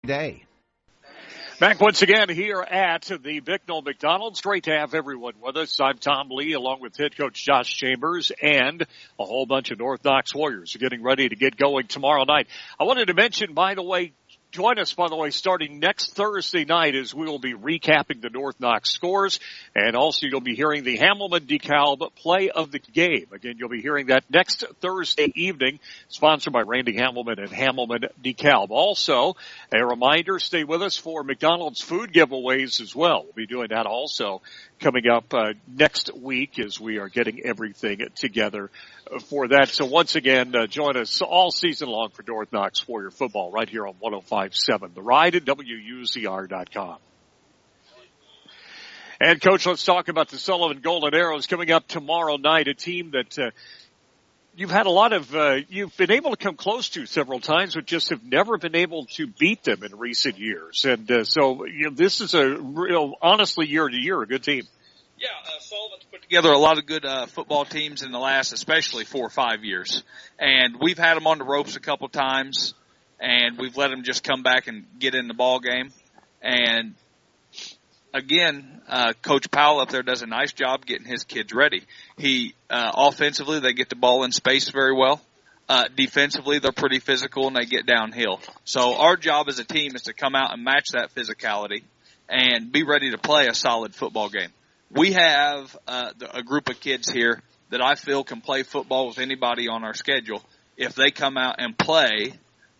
day. Back once again here at the Bicknell McDonald's. Great to have everyone with us. I'm Tom Lee along with head coach Josh Chambers and a whole bunch of North Knox Warriors getting ready to get going tomorrow night. I wanted to mention, by the way, join us, by the way, starting next Thursday night as we will be recapping the North Knox scores, and also you'll be hearing the Hamelman DeKalb play of the game. Again, you'll be hearing that next Thursday evening, sponsored by Randy Hamelman and Hamelman DeKalb. Also, a reminder, stay with us for McDonald's food giveaways as well. We'll be doing that also coming up next week as we are getting everything together for that. So once again, join us all season long for North Knox Warrior football right here on 105.7 The Ride at WUZR.com. And Coach, let's talk about the Sullivan Golden Arrows coming up tomorrow night, a team that you've had a lot of, you've been able to come close to several times, but just have never been able to beat them in recent years. And so this is a real, honestly, year to year, a good team. Yeah, Sullivan's put together a lot of good football teams in the last, especially 4 or 5 years. And we've had them on the ropes a couple times, and we've let them just come back and get in the ball game. And again, Coach Powell up there does a nice job getting his kids ready. He offensively, they get the ball in space very well. Defensively, they're pretty physical and they get downhill. So our job as a team is to come out and match that physicality and be ready to play a solid football game. We have a group of kids here that I feel can play football with anybody on our schedule if they come out and play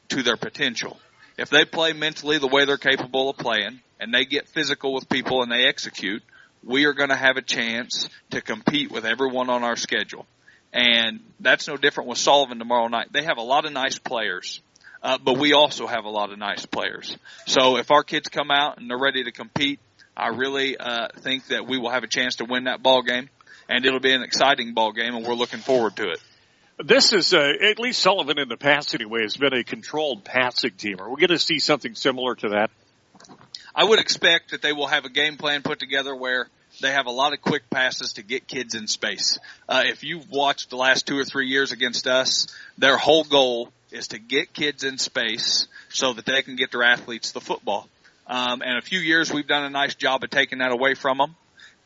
to their potential. If they play mentally the way they're capable of playing and they get physical with people and they execute, we are going to have a chance to compete with everyone on our schedule. And that's no different with Sullivan tomorrow night. They have a lot of nice players, but we also have a lot of nice players. So if our kids come out and they're ready to compete, I really think that we will have a chance to win that ball game, and it'll be an exciting ball game, and we're looking forward to it. This is, at least Sullivan in the past anyway, has been a controlled passing team. Are we going to see something similar to that? I would expect that they will have a game plan put together where they have a lot of quick passes to get kids in space. If you've watched the last 2 or 3 years against us, their whole goal is to get kids in space so that they can get their athletes the football. And a few years we've done a nice job of taking that away from them.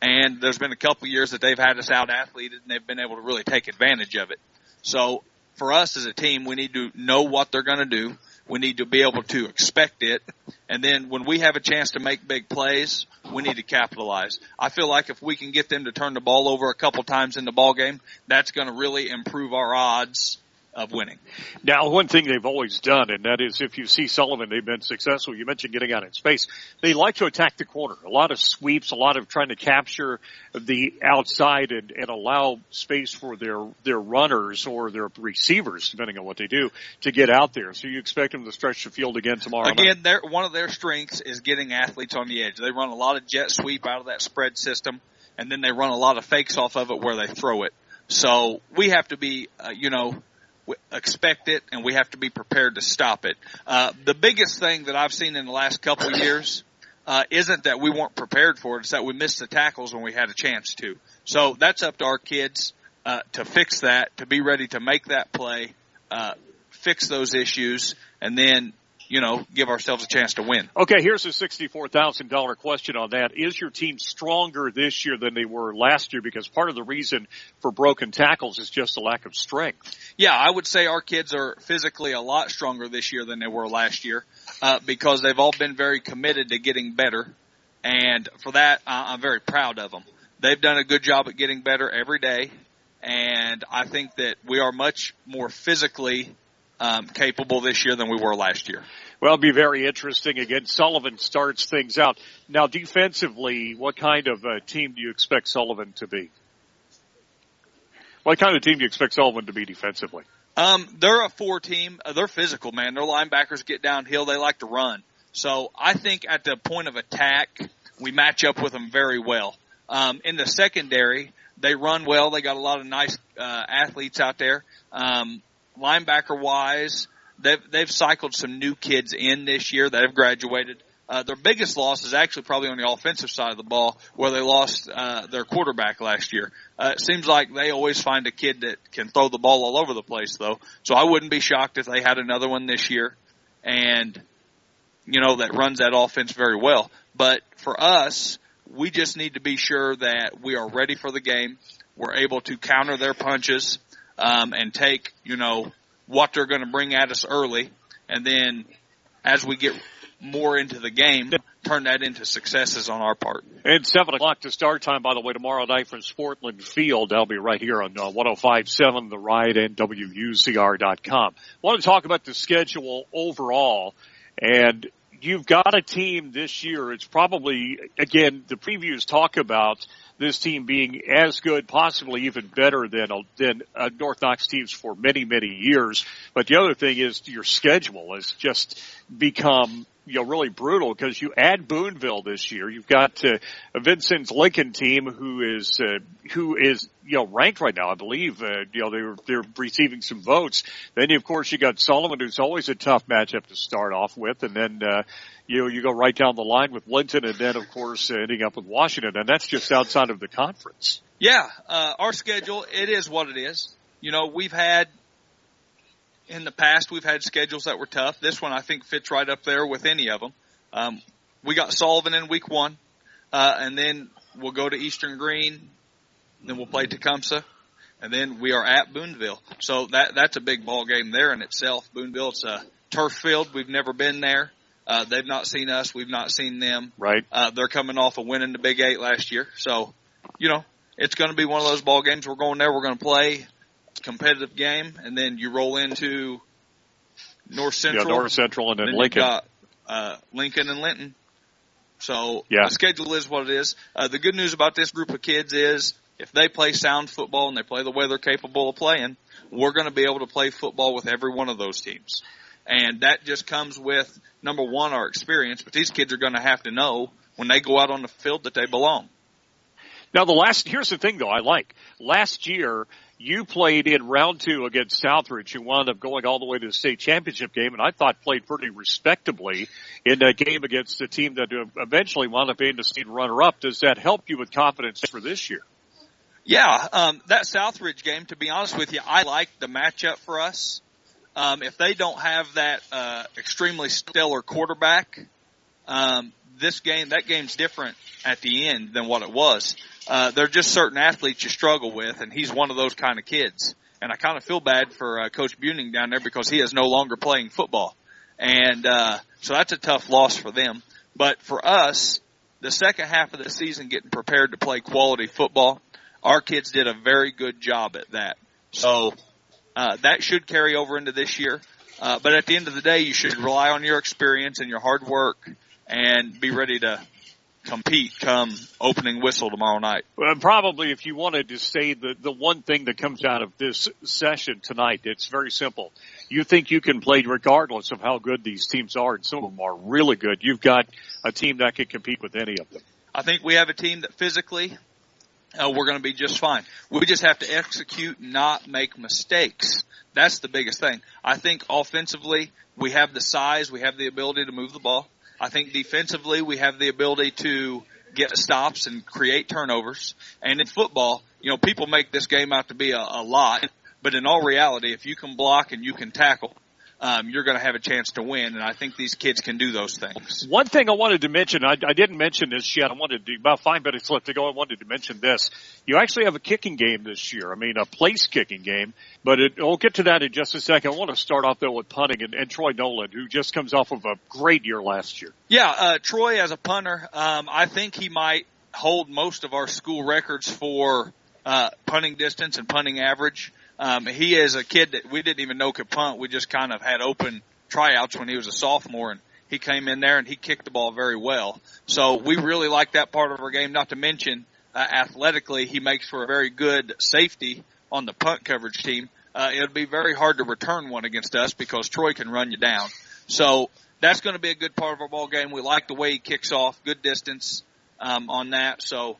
And there's been a couple years that they've had us out-athleted and they've been able to really take advantage of it. So for us as a team, we need to know what they're going to do. We need to be able to expect it. And then when we have a chance to make big plays, we need to capitalize. I feel like if we can get them to turn the ball over a couple times in the ball game, that's going to really improve our odds of winning. Now, one thing they've always done, and that is if you see Sullivan, they've been successful. You mentioned getting out in space. They like to attack the corner. A lot of sweeps, a lot of trying to capture the outside and allow space for their runners or their receivers, depending on what they do, to get out there. So you expect them to stretch the field again tomorrow night? Again, one of their strengths is getting athletes on the edge. They run a lot of jet sweep out of that spread system, and then they run a lot of fakes off of it where they throw it. So we have to be, expect it, and we have to be prepared to stop it. The biggest thing that I've seen in the last couple of years isn't that we weren't prepared for it. It's that we missed the tackles when we had a chance to. So that's up to our kids to fix that, to be ready to make that play, fix those issues, and then, give ourselves a chance to win. Okay, here's a $64,000 question on that. Is your team stronger this year than they were last year? Because part of the reason for broken tackles is just a lack of strength. Yeah, I would say our kids are physically a lot stronger this year than they were last year because they've all been very committed to getting better. And for that, I'm very proud of them. They've done a good job at getting better every day. And I think that we are much more physically capable this year than we were last year. Well, it'll be very interesting. Again, Sullivan starts things out. Now, defensively, what kind of team do you expect Sullivan to be? What kind of team do you expect Sullivan to be defensively? They're a 4 team. They're physical, man. Their linebackers get downhill. They like to run. So I think at the point of attack, we match up with them very well. In the secondary, they run well. They got a lot of nice athletes out there. Linebacker-wise, they've cycled some new kids in this year that have graduated. Their biggest loss is actually probably on the offensive side of the ball, where they lost their quarterback last year. It seems like they always find a kid that can throw the ball all over the place, though. So I wouldn't be shocked if they had another one this year. And that runs that offense very well. But for us, we just need to be sure that we are ready for the game. We're able to counter their punches, and take, what they're going to bring at us early. And then as we get more into the game, turn that into successes on our part. And 7 o'clock to start time, by the way, tomorrow night from Sportland Field. That'll be right here on 105.7 The Ride and WUZR.com. I want to talk about the schedule overall. And you've got a team this year. It's probably, again, the previews talk about this team being as good, possibly even better than North Knox teams for many, many years. But the other thing is your schedule has just become really brutal because you add Boonville this year. You've got Vincent's Lincoln team who is ranked right now, I believe. They're receiving some votes. Then of course you got Sullivan, who's always a tough matchup to start off with, and then you go right down the line with Linton, and then of course ending up with Washington, and that's just outside of the conference. Yeah, our schedule, it is what it is. In the past, we've had schedules that were tough. This one, I think, fits right up there with any of them. We got Sullivan in week 1, and then we'll go to Eastern Green, then we'll play Tecumseh, and then we are at Boonville. So that's a big ball game there in itself. Boonville, it's a turf field. We've never been there. They've not seen us. We've not seen them. Right. They're coming off of winning the Big 8 last year. So, it's going to be one of those ball games. We're going there. We're going to play. Competitive game, and then you roll into North Central. Yeah, North Central and then Lincoln. You got Lincoln and Linton. So the schedule is what it is. The good news about this group of kids is if they play sound football and they play the way they're capable of playing, we're going to be able to play football with every one of those teams. And that just comes with, number one, our experience, but these kids are going to have to know when they go out on the field that they belong. Now, here's the thing, though, last year, you played in round 2 against Southridge. You wound up going all the way to the state championship game, and I thought played pretty respectably in that game against the team that eventually wound up being the state runner-up. Does that help you with confidence for this year? Yeah, that Southridge game, to be honest with you, I like the matchup for us. If they don't have that extremely stellar quarterback, that game's different at the end than what it was. There are just certain athletes you struggle with, and he's one of those kind of kids. And I kind of feel bad for Coach Buning down there because he is no longer playing football. And so that's a tough loss for them. But for us, the second half of the season getting prepared to play quality football, our kids did a very good job at that. So that should carry over into this year. But at the end of the day, you should rely on your experience and your hard work and be ready to compete come opening whistle tomorrow night. Well, probably if you wanted to say the one thing that comes out of this session tonight, it's very simple. You think you can play regardless of how good these teams are, and some of them are really good. You've got a team that can compete with any of them. I think we have a team that physically we're going to be just fine. We just have to execute, not make mistakes. That's the biggest thing. I think offensively we have the size, we have the ability to move the ball. I think defensively we have the ability to get stops and create turnovers. And in football, people make this game out to be a lot, but in all reality, if you can block and you can tackle, you're going to have a chance to win. And I think these kids can do those things. One thing I wanted to mention, I didn't mention this yet. I wanted to, about 5 minutes left to go. I wanted to mention this. You actually have a kicking game this year. A place kicking game, but we'll get to that in just a second. I want to start off though with punting and Troy Nolan, who just comes off of a great year last year. Yeah, Troy as a punter, I think he might hold most of our school records for punting distance and punting average. He is a kid that we didn't even know could punt. We just kind of had open tryouts when he was a sophomore, and he came in there and he kicked the ball very well. So we really like that part of our game, not to mention athletically he makes for a very good safety on the punt coverage team. It would be very hard to return one against us because Troy can run you down. So that's going to be a good part of our ball game. We like the way he kicks off, good distance on that. So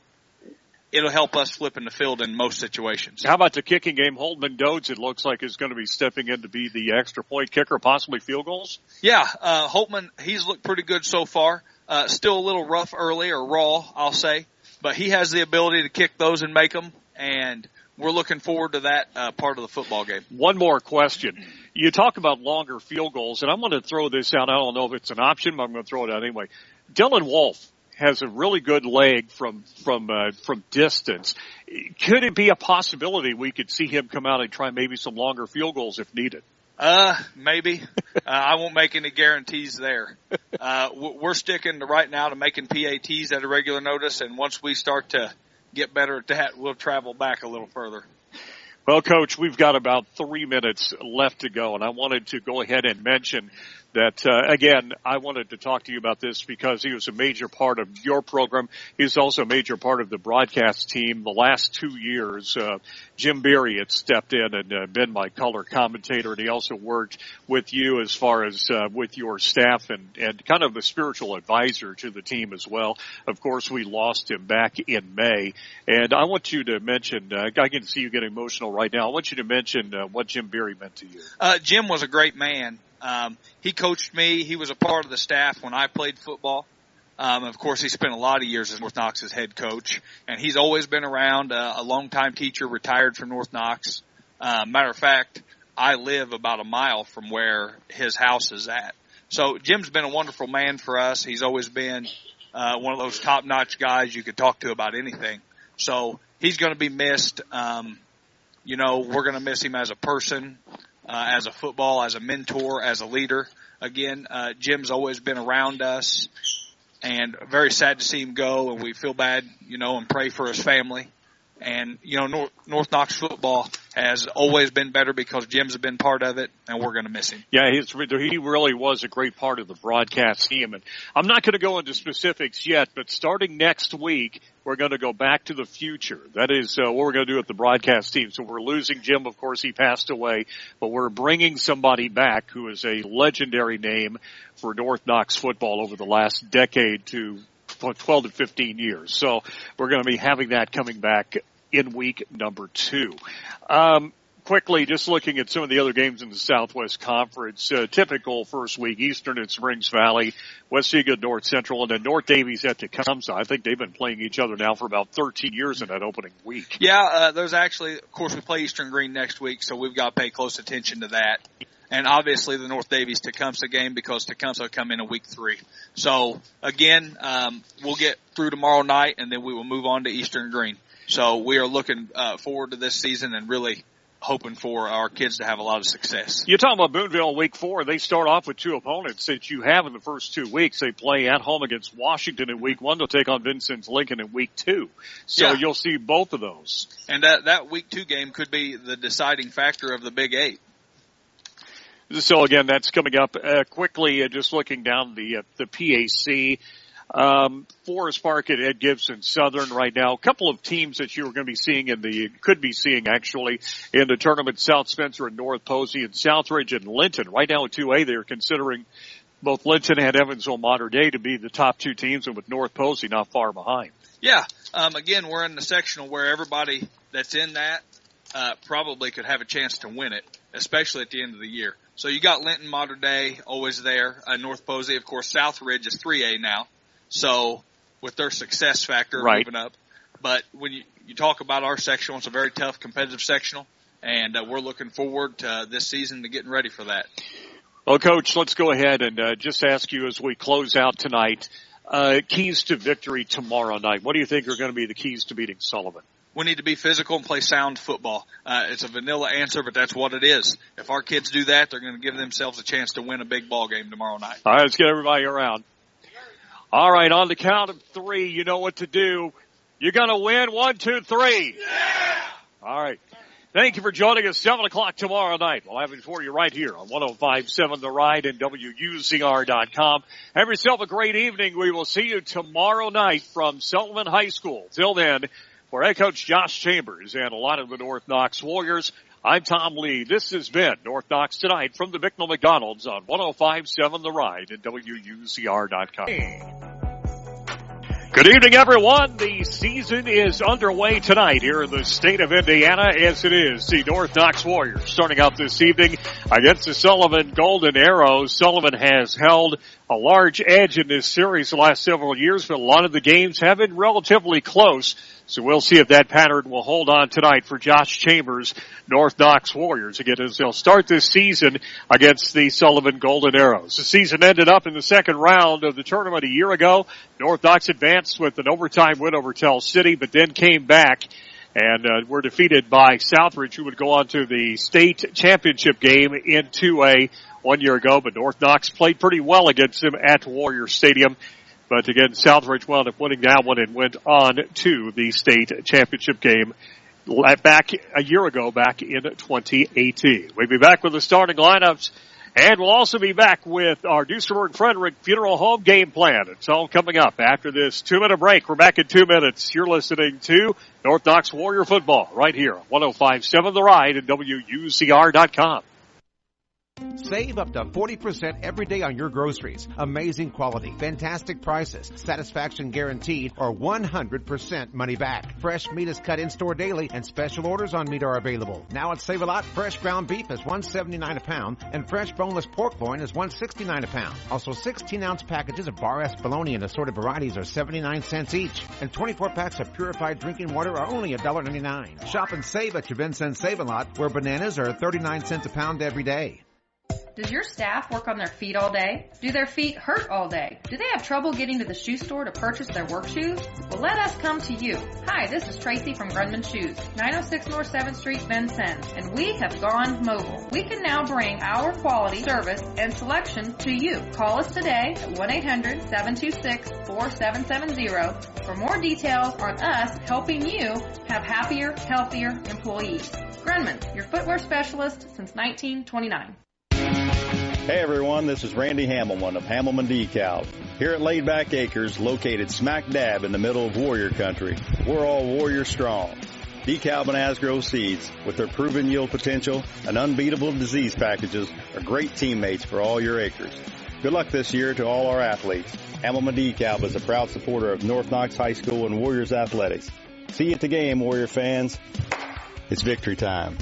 it'll help us flip in the field in most situations. How about the kicking game? Holtman Dodds, it looks like, is going to be stepping in to be the extra point kicker, possibly field goals. Yeah, Holtman, he's looked pretty good so far. Still a little rough early, or raw, I'll say. But he has the ability to kick those and make them. And we're looking forward to that part of the football game. One more question. You talk about longer field goals, and I'm going to throw this out. I don't know if it's an option, but I'm going to throw it out anyway. Dylan Wolf has a really good leg from distance. Could it be a possibility we could see him come out and try maybe some longer field goals if needed? Maybe. I won't make any guarantees there. We're sticking right now to making PATs at a regular notice, and once we start to get better at that, we'll travel back a little further. Well, Coach, we've got about 3 minutes left to go, and I wanted to go ahead and mention that, again, I wanted to talk to you about this because he was a major part of your program. He's also a major part of the broadcast team. The last 2 years, Jim Beery had stepped in and been my color commentator, and he also worked with you as far as with your staff and kind of a spiritual advisor to the team as well. Of course, we lost him back in May, and I want you to mention, I can see you getting emotional right now. I want you to mention what Jim Beery meant to you. Jim was a great man. He coached me. He was a part of the staff when I played football. Of course, he spent a lot of years as North Knox's head coach, and he's always been around, a longtime teacher, retired from North Knox. Matter of fact, I live about a mile from where his house is at. So Jim's been a wonderful man for us. He's always been one of those top-notch guys you could talk to about anything. So he's going to be missed. We're going to miss him as a person, as a football, as a mentor, as a leader. Again, Jim's always been around us, and very sad to see him go, and we feel bad, and pray for his family. And, North Knox football has always been better because Jim's been part of it, and we're going to miss him. Yeah, he really was a great part of the broadcast team. And I'm not going to go into specifics yet, but starting next week, we're going to go back to the future. That is what we're going to do with the broadcast team. So we're losing Jim. Of course, he passed away, but we're bringing somebody back who is a legendary name for North Knox football over the last decade to 12 to 15 years. So we're going to be having that coming back in week number 2. Quickly, just looking at some of the other games in the Southwest Conference, typical first week, Eastern at Springs Valley, Westega, North Central, and then North Davies at Tecumseh. I think they've been playing each other now for about 13 years in that opening week. Yeah, there's actually, of course, we play Eastern Green next week, so we've got to pay close attention to that. And obviously the North Davies-Tecumseh game because Tecumseh come in week 3. So, again, we'll get through tomorrow night, and then we will move on to Eastern Green. So we are looking forward to this season and really hoping for our kids to have a lot of success. You're talking about Boonville week 4. They start off with 2 opponents that you have in the first 2 weeks. They play at home against Washington in week 1. They'll take on Vincent's Lincoln in week 2. So You'll see both of those. And that week 2 game could be the deciding factor of the Big 8. So again, that's coming up quickly. Just looking down the PAC. Forest Park at Ed Gibson Southern right now. A couple of teams that you're going to be seeing could be seeing actually in the tournament, South Spencer and North Posey and Southridge and Linton. Right now at 2A, they're considering both Linton and Evansville Mater Dei to be the top 2 teams, and with North Posey not far behind. Yeah. Again, we're in the sectional where everybody that's in that, probably could have a chance to win it, especially at the end of the year. So you got Linton, Mater Dei always there. North Posey, of course, Southridge is 3A now. So with their success factor moving up. But when you talk about our sectional, it's a very tough competitive sectional, and we're looking forward to this season to getting ready for that. Well, Coach, let's go ahead and just ask you as we close out tonight, keys to victory tomorrow night. What do you think are going to be the keys to beating Sullivan? We need to be physical and play sound football. It's a vanilla answer, but that's what it is. If our kids do that, they're going to give themselves a chance to win a big ball game tomorrow night. All right, let's get everybody around. All right, on the count of 3, you know what to do. You're going to win. 1, 2, 3. Yeah! All right. Thank you for joining us 7 o'clock tomorrow night. We'll have it for you right here on 105.7 The Ride and WUZR.com. Have yourself a great evening. We will see you tomorrow night from Sullivan High School. Till then, for head coach Josh Chambers and a lot of the North Knox Warriors, I'm Tom Lee. This has been North Knox Tonight from the Bicknell McDonald's on 105.7 The Ride and WUZR.com. Good evening, everyone. The season is underway tonight here in the state of Indiana, as it is the North Knox Warriors starting out this evening against the Sullivan Golden Arrows. Sullivan has held a large edge in this series the last several years, but a lot of the games have been relatively close. So we'll see if that pattern will hold on tonight for Josh Chambers' North Knox Warriors. Again, as they'll start this season against the Sullivan Golden Arrows. The season ended up in the second round of the tournament a year ago. North Knox advanced with an overtime win over Tell City, but then came back and were defeated by Southridge, who would go on to the state championship game in 2A 1 year ago. But North Knox played pretty well against them at Warrior Stadium. But again, Southridge wound up winning that one and went on to the state championship game back a year ago, back in 2018. We'll be back with the starting lineups, and we'll also be back with our Duesenberg Frederick Funeral Home game plan. It's all coming up after this 2-minute break. We're back in 2 minutes. You're listening to North Knox Warrior Football right here on 105.7 The Ride and WUZR.com. Save up to 40% every day on your groceries. Amazing quality, fantastic prices, satisfaction guaranteed, or 100% money back. Fresh meat is cut in-store daily, and special orders on meat are available. Now at Save A Lot, fresh ground beef is $1.79 a pound, and fresh boneless pork loin is $1.69 a pound. Also, 16-ounce packages of Bar S bologna in assorted varieties are 79 cents each, and 24 packs of purified drinking water are only $1.99. Shop and save at your Vincent Save A Lot, where bananas are 39 cents a pound every day. Does your staff work on their feet all day? Do their feet hurt all day? Do they have trouble getting to the shoe store to purchase their work shoes? Well, let us come to you. Hi, this is Tracy from Grunman Shoes, 906 North 7th Street, Vincennes, and we have gone mobile. We can now bring our quality, service, and selection to you. Call us today at 1-800-726-4770 for more details on us helping you have happier, healthier employees. Grunman, your footwear specialist since 1929. Hey everyone, this is Randy Hamelman of Hamelman Decals. Here at Laid Back Acres, located smack dab in the middle of Warrior Country, we're all Warrior strong. DeKalb and Asgrow seeds, with their proven yield potential and unbeatable disease packages, are great teammates for all your acres. Good luck this year to all our athletes. Hamelman DeKalb is a proud supporter of North Knox High School and Warriors athletics. See you at the game, Warrior fans. It's victory time.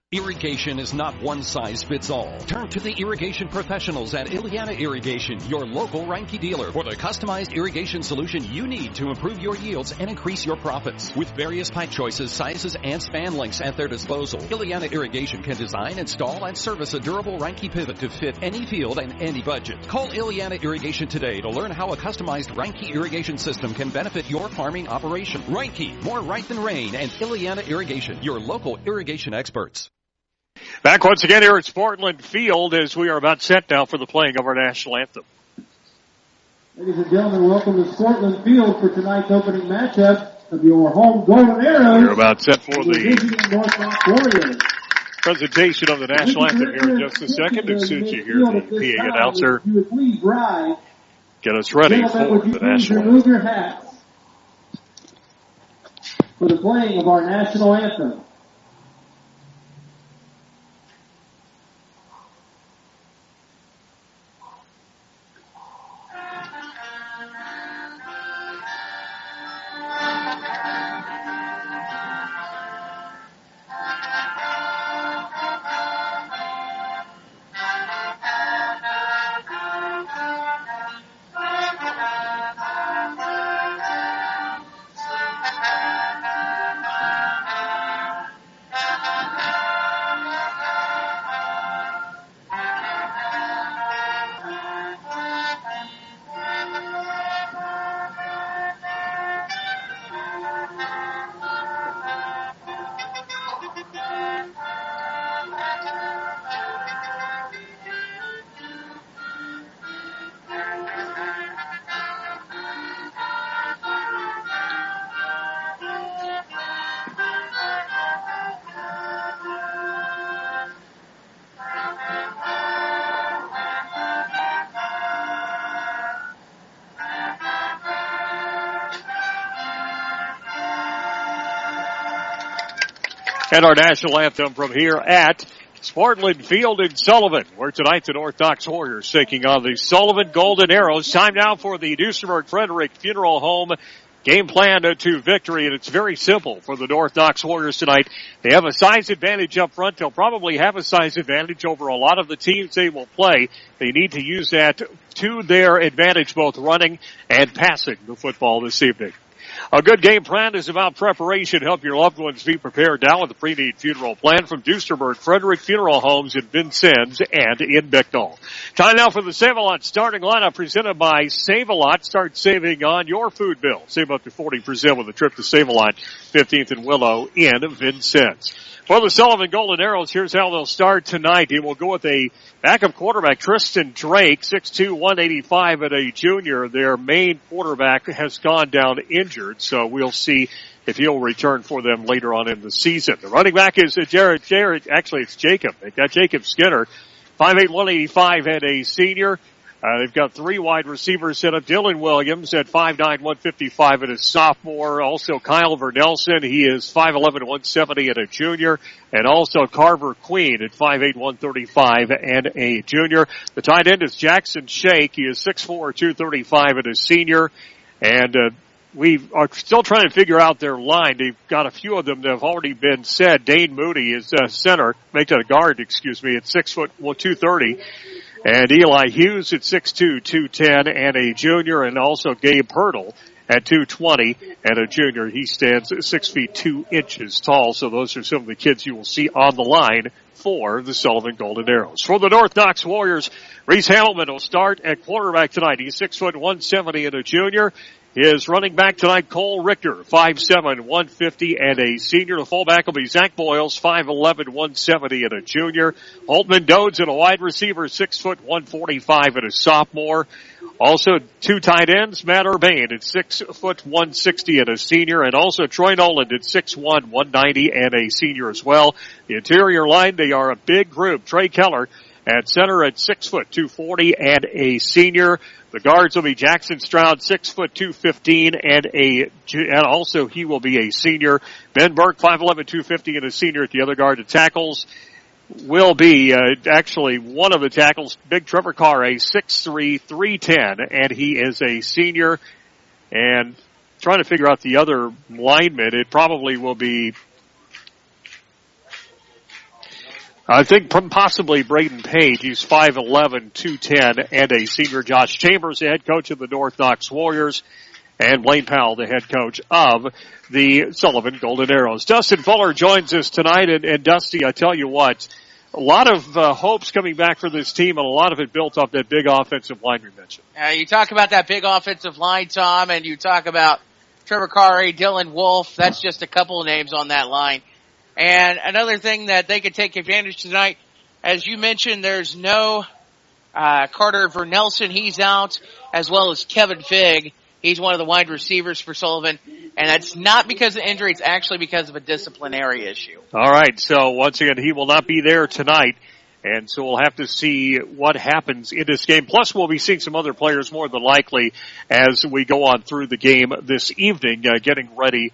Irrigation is not one size fits all. Turn to the irrigation professionals at Ileana Irrigation, your local Reinke dealer, for the customized irrigation solution you need to improve your yields and increase your profits. With various pipe choices, sizes, and span lengths at their disposal, Ileana Irrigation can design, install, and service a durable Reinke pivot to fit any field and any budget. Call Ileana Irrigation today to learn how a customized Reinke irrigation system can benefit your farming operation. Reinke, more right than rain, and Ileana Irrigation, your local irrigation experts. Back once again here at Sportland Field as we are about set now for the playing of our national anthem. Ladies and gentlemen, welcome to Sportland Field for tonight's opening matchup of your home Golden Arrows. We're about set for the North Knox Warriors. Presentation of the national anthem here in just a second. As soon as you hear the PA announcer get us ready for the national anthem. Remove your hats for the playing of our national anthem. And our national anthem from here at Sportland Field in Sullivan, where tonight the North Knox Warriors taking on the Sullivan Golden Arrows. Time now for the Duesenberg Frederick Funeral Home game plan to victory, and it's very simple for the North Knox Warriors tonight. They have a size advantage up front. They'll probably have a size advantage over a lot of the teams they will play. They need to use that to their advantage, both running and passing the football this evening. A good game plan is about preparation. Help your loved ones be prepared now with the pre-need funeral plan from Duesterberg, Frederick Funeral Homes in Vincennes and in Bicknell. Time now for the Save-A-Lot starting lineup presented by Save-A-Lot. Start saving on your food bill. Save up to 40% with a trip to Save-A-Lot, 15th and Willow in Vincennes. For the Sullivan Golden Arrows, here's how they'll start tonight. They will go with a backup quarterback, Tristan Drake, 6'2", 185, and a junior. Their main quarterback has gone down injured, so we'll see if he'll return for them later on in the season. The running back is it's Jacob. They got Jacob Skinner, 5'8", 185, and a senior. They've got three wide receivers set up. Dylan Williams at 5'9", 155 and a sophomore. Also Kyle Vernelson. He is 5'11", 170 and a junior. And also Carver Queen at 5'8", 135 and a junior. The tight end is Jackson Shake. He is 6'4", 235 and a senior. And, we are still trying to figure out their line. They've got a few of them that have already been said. Dane Moody is a guard, at 6 foot 230. And Eli Hughes at 6'2", 210 and a junior, and also Gabe Hurdle at 220 and a junior. He stands 6 feet 2 inches tall. So those are some of the kids you will see on the line for the Sullivan Golden Arrows. For the North Knox Warriors, Reese Hamilton will start at quarterback tonight. He's 6 foot 170 and a junior. His running back tonight, Cole Richter, 5'7", 150 and a senior. The fullback will be Zach Boyles, 5'11", 170 and a junior. Holtman Dodes and a wide receiver, 6 foot 145 and a sophomore. Also two tight ends, Matt Urbane at 6 foot 160 and a senior, and also Troy Noland at 6'1", 190 and a senior as well. The interior line, they are a big group. Trey Keller at center at 6 foot 240 and a senior. The guards will be Jackson Stroud, 6 foot 215 and also he will be a senior. Ben Burke, 5'11", 250 and a senior at the other guard. The tackles will be, actually one of the tackles, Big Trevor Carr, 6'3", 310 and he is a senior. And trying to figure out the other lineman, it probably will be, I think possibly Braden Page. He's 5'11", 210 and a senior. Josh Chambers, the head coach of the North Knox Warriors, and Blaine Powell, the head coach of the Sullivan Golden Arrows. Dustin Fuller joins us tonight, and Dusty, I tell you what, a lot of hopes coming back for this team, and a lot of it built off that big offensive line we mentioned. You talk about that big offensive line, Tom, and you talk about Trevor Carr, Dylan Wolf. That's just a couple of names on that line. And another thing that they could take advantage tonight, as you mentioned, there's no Carter Vernelson. He's out, as well as Kevin Figg. He's one of the wide receivers for Sullivan. And that's not because of injury. It's actually because of a disciplinary issue. All right. So once again, he will not be there tonight. And so we'll have to see what happens in this game. Plus, we'll be seeing some other players more than likely as we go on through the game this evening, getting ready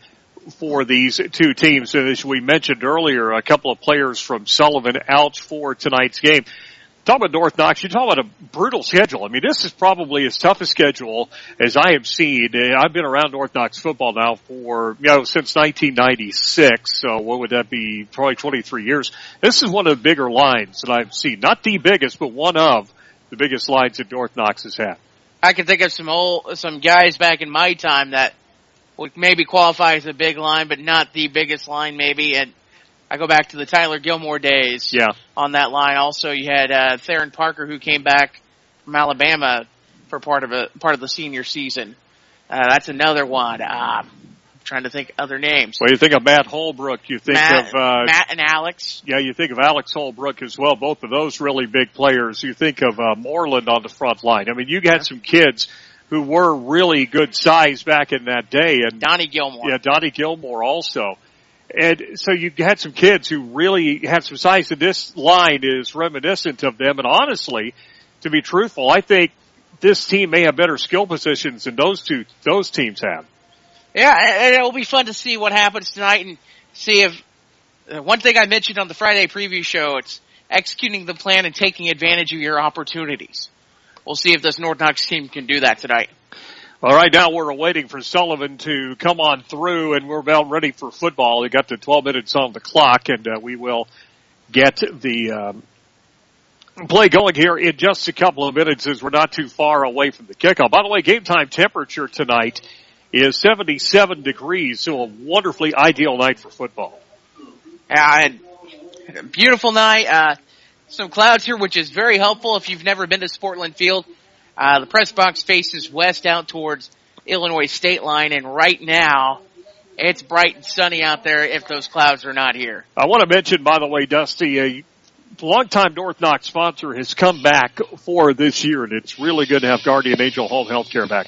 for these two teams. And as we mentioned earlier, a couple of players from Sullivan out for tonight's game. Talk about North Knox, you talk about a brutal schedule. I mean, this is probably as tough a schedule as I have seen. I've been around North Knox football now for, since 1996. So what would that be? Probably 23 years. This is one of the bigger lines that I've seen. Not the biggest, but one of the biggest lines that North Knox has had. I can think of some guys back in my time that would maybe qualify as a big line, but not the biggest line maybe. And I go back to the Tyler Gilmore days on that line. Also, you had Theron Parker, who came back from Alabama for part of the senior season. That's another one. I'm trying to think other names. Well, you think of Matt Holbrook. You think of Matt and Alex. Yeah, you think of Alex Holbrook as well. Both of those really big players. You think of Moreland on the front line. I mean, you had some kids who were really good size back in that day. And Donnie Gilmore. Yeah, Donnie Gilmore also. And so you had some kids who really had some size, and this line is reminiscent of them. And honestly, to be truthful, I think this team may have better skill positions than those teams have. Yeah, and it'll be fun to see what happens tonight and see if one thing I mentioned on the Friday preview show, it's executing the plan and taking advantage of your opportunities. We'll see if this North Knox team can do that tonight. All right, now we're waiting for Sullivan to come on through, and we're about ready for football. We got the 12 minutes on the clock, and we will get the play going here in just a couple of minutes as we're not too far away from the kickoff. By the way, game time temperature tonight is 77 degrees, so a wonderfully ideal night for football. And a beautiful night. Some clouds here, which is very helpful if you've never been to Sportland Field. The press box faces west out towards Illinois state line, and right now it's bright and sunny out there if those clouds are not here. I want to mention, by the way, Dusty, a longtime North Knox sponsor has come back for this year, and it's really good to have Guardian Angel Home Health Care back.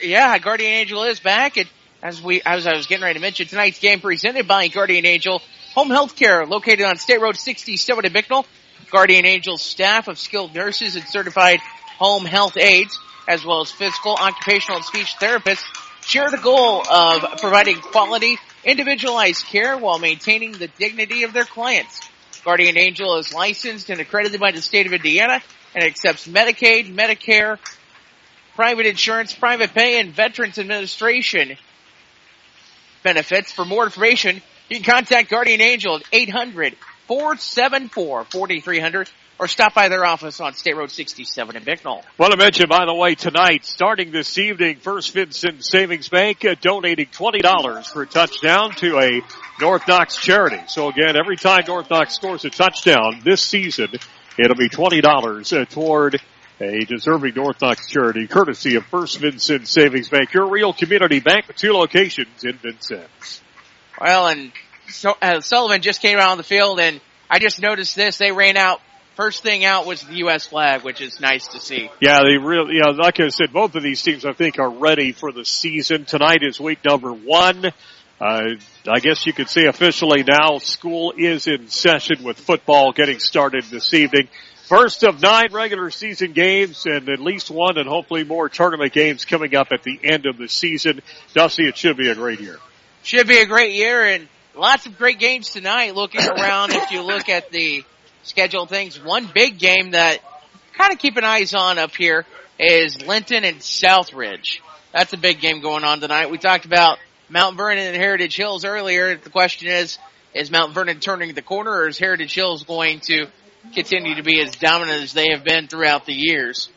Yeah, Guardian Angel is back, and as I was getting ready to mention, tonight's game presented by Guardian Angel Home Health Care, located on State Road 67 in Bicknell. Guardian Angel's staff of skilled nurses and certified home health aides, as well as physical, occupational, and speech therapists, share the goal of providing quality, individualized care while maintaining the dignity of their clients. Guardian Angel is licensed and accredited by the state of Indiana and accepts Medicaid, Medicare, private insurance, private pay, and Veterans Administration benefits. For more information, you can contact Guardian Angel at 800-474-4300 or stop by their office on State Road 67 in Bicknell. Want to mention, by the way, tonight, starting this evening, First Vincent Savings Bank donating $20 for a touchdown to a North Knox charity. So again, every time North Knox scores a touchdown this season, it'll be $20 toward a deserving North Knox charity, courtesy of First Vincent Savings Bank, your real community bank with 2 locations in Vincennes. Well, and so, Sullivan just came out on the field, and I just noticed this. They ran out. First thing out was the U.S. flag, which is nice to see. Yeah, they really, like I said, both of these teams, I think, are ready for the season. Tonight is week number 1. I guess you could say officially now school is in session with football getting started this evening. First of 9 regular season games and at least 1 and hopefully more tournament games coming up at the end of the season. Dusty, it should be a great year. Should be a great year, and lots of great games tonight. Looking around, if you look at the schedule things, one big game that kind of keep an eyes on up here is Linton and Southridge. That's a big game going on tonight. We talked about Mount Vernon and Heritage Hills earlier. The question is Mount Vernon turning the corner, or is Heritage Hills going to continue to be as dominant as they have been throughout the years,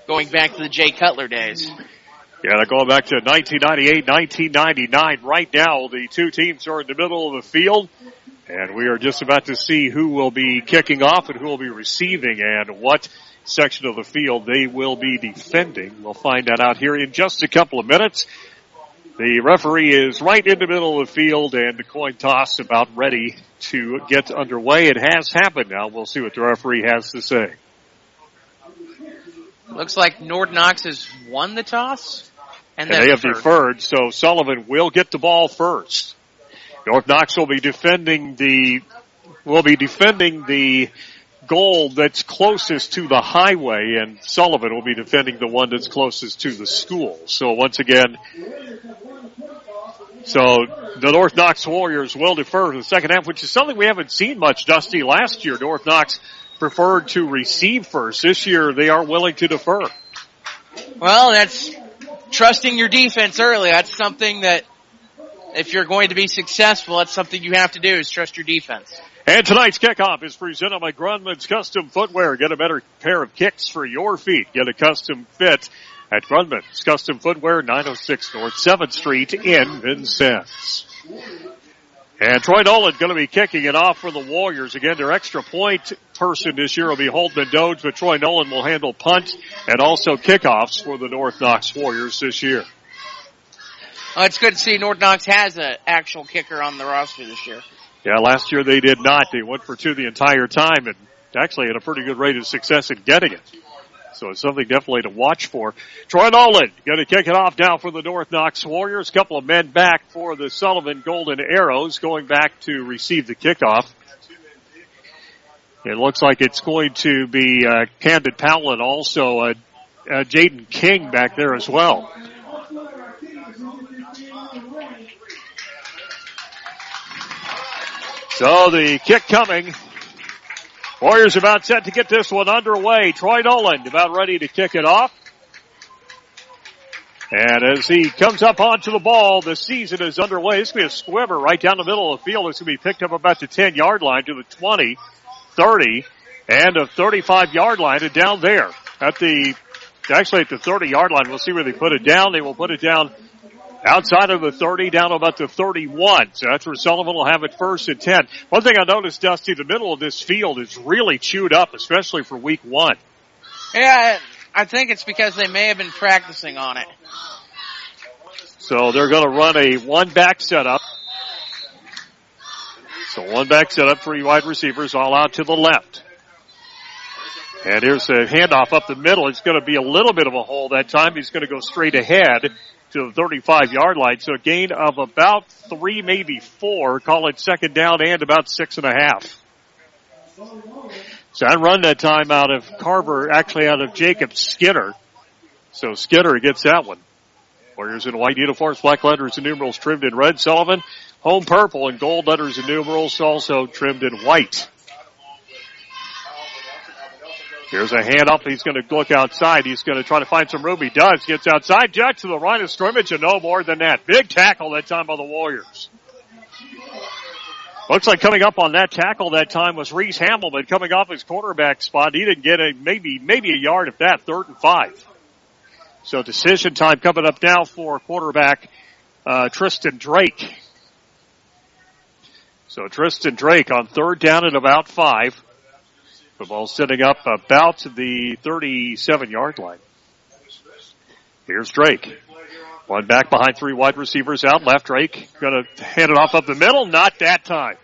going back to the Jay Cutler days? Yeah, they're going back to 1998, 1999. Right now, the 2 teams are in the middle of the field. And we are just about to see who will be kicking off and who will be receiving and what section of the field they will be defending. We'll find that out here in just a couple of minutes. The referee is right in the middle of the field and the coin toss about ready to get underway. It has happened now. We'll see what the referee has to say. Looks like North Knox has won the toss. And they have deferred, so Sullivan will get the ball first. North Knox will be defending the goal that's closest to the highway, and Sullivan will be defending the one that's closest to the school. So once again, the North Knox Warriors will defer to the second half, which is something we haven't seen much, Dusty. Last year, North Knox preferred to receive first. This year, they are willing to defer. Well, that's trusting your defense early. That's something that, if you're going to be successful, that's something you have to do, is trust your defense. And tonight's kickoff is presented by Grunman's Custom Footwear. Get a better pair of kicks for your feet. Get a custom fit at Grunman's Custom Footwear, 906 North 7th Street in Vincennes. And Troy Nolan going to be kicking it off for the Warriors. Again, their extra point person this year will be Holtman Doge, but Troy Nolan will handle punt and also kickoffs for the North Knox Warriors this year. It's good to see North Knox has an actual kicker on the roster this year. Yeah, last year they did not. They went for 2 the entire time and actually had a pretty good rate of success in getting it. So it's something definitely to watch for. Troy Nolan going to kick it off now for the North Knox Warriors. A couple of men back for the Sullivan Golden Arrows going back to receive the kickoff. It looks like it's going to be Camden Powell and also Jaden King back there as well. So the kick coming. Warriors about set to get this one underway. Troy Nolan about ready to kick it off. And as he comes up onto the ball, the season is underway. This will be a squibber right down the middle of the field. It's going to be picked up about the 10-yard line to the 20, 30, and a 35-yard line. And down there at the 30-yard line, we'll see where they put it down. They will put it down outside of the 30, down about the 31. So that's where Sullivan will have it first and 10. One thing I noticed, Dusty, the middle of this field is really chewed up, especially for week 1. Yeah, I think it's because they may have been practicing on it. So they're going to run a one-back setup. So one-back setup, 3 wide receivers all out to the left. And here's a handoff up the middle. It's going to be a little bit of a hole that time. He's going to go straight ahead to the 35-yard line. So a gain of about 3, maybe 4. Call it second down and about 6.5. So I run that time out of Carver, actually out of Jacob Skinner. So Skinner gets that one. Warriors in white uniforms, black letters and numerals trimmed in red. Sullivan, home purple and gold letters and numerals also trimmed in white. Here's a hand up. He's going to look outside. He's going to try to find some room. He does. Gets outside. Jack to the line of scrimmage and no more than that. Big tackle that time by the Warriors. Looks like coming up on that tackle that time was Reese Hamelman coming off his quarterback spot. He didn't get maybe a yard of that, 3rd and 5. So decision time coming up now for quarterback Tristan Drake. So Tristan Drake on 3rd down at about 5. The ball sitting up about the 37-yard line. Here's Drake. One back behind 3 wide receivers out left. Drake going to hand it off up the middle. Not that time.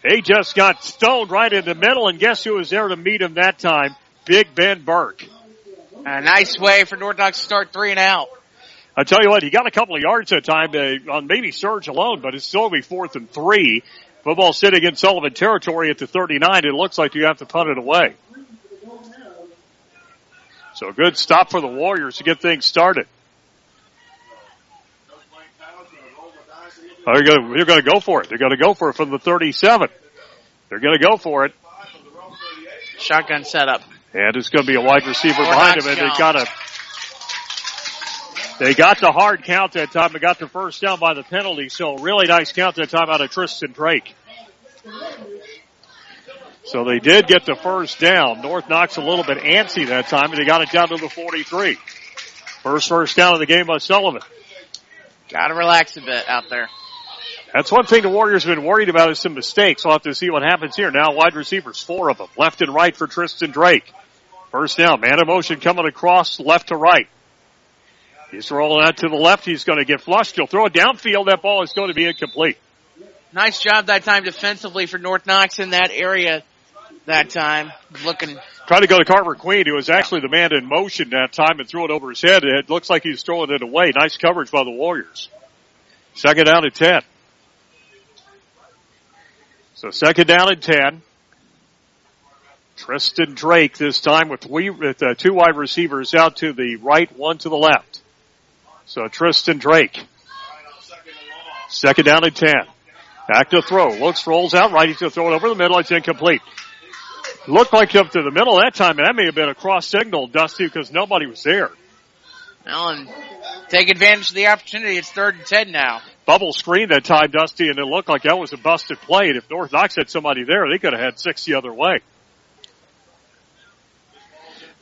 He just got stoned right in the middle, and guess who was there to meet him that time? Big Ben Burke. A nice way for North Knox to start 3 and out. I tell you what, he got a couple of yards that time on maybe Surge alone, but it's still going to be 4th and 3. Football sitting in Sullivan territory at the 39. It looks like you have to punt it away. So a good stop for the Warriors to get things started. Oh, they're going to go for it. They're going to go for it from the 37. They're going to go for it. Shotgun setup. And it's going to be a wide receiver behind him, and they got the hard count that time. They got the first down by the penalty, so really nice count that time out of Tristan Drake. So they did get the first down. North Knox a little bit antsy that time, and they got it down to the 43. First down of the game by Sullivan. Got to relax a bit out there. That's one thing the Warriors have been worried about is some mistakes. We'll have to see what happens here. Now wide receivers, 4 of them, left and right for Tristan Drake. First down, man in motion coming across left to right. He's rolling out to the left. He's going to get flushed. He'll throw it downfield. That ball is going to be incomplete. Nice job that time defensively for North Knox in that area that time. Trying to go to Carver Queen, who was actually the man in motion that time and threw it over his head. It looks like he's throwing it away. Nice coverage by the Warriors. Second down at 10. So second down at 10. Tristan Drake this time with 2 wide receivers out to the right, 1 to the left. So Tristan Drake. Second down at 10. Back to throw. Rolls out right. He's going to throw it over the middle. It's incomplete. Looked like up to the middle that time, and that may have been a cross signal, Dusty, because nobody was there. Well, and take advantage of the opportunity. It's 3rd and 10 now. Bubble screen that time, Dusty, and it looked like that was a busted play. And if North Knox had somebody there, they could have had 6 the other way.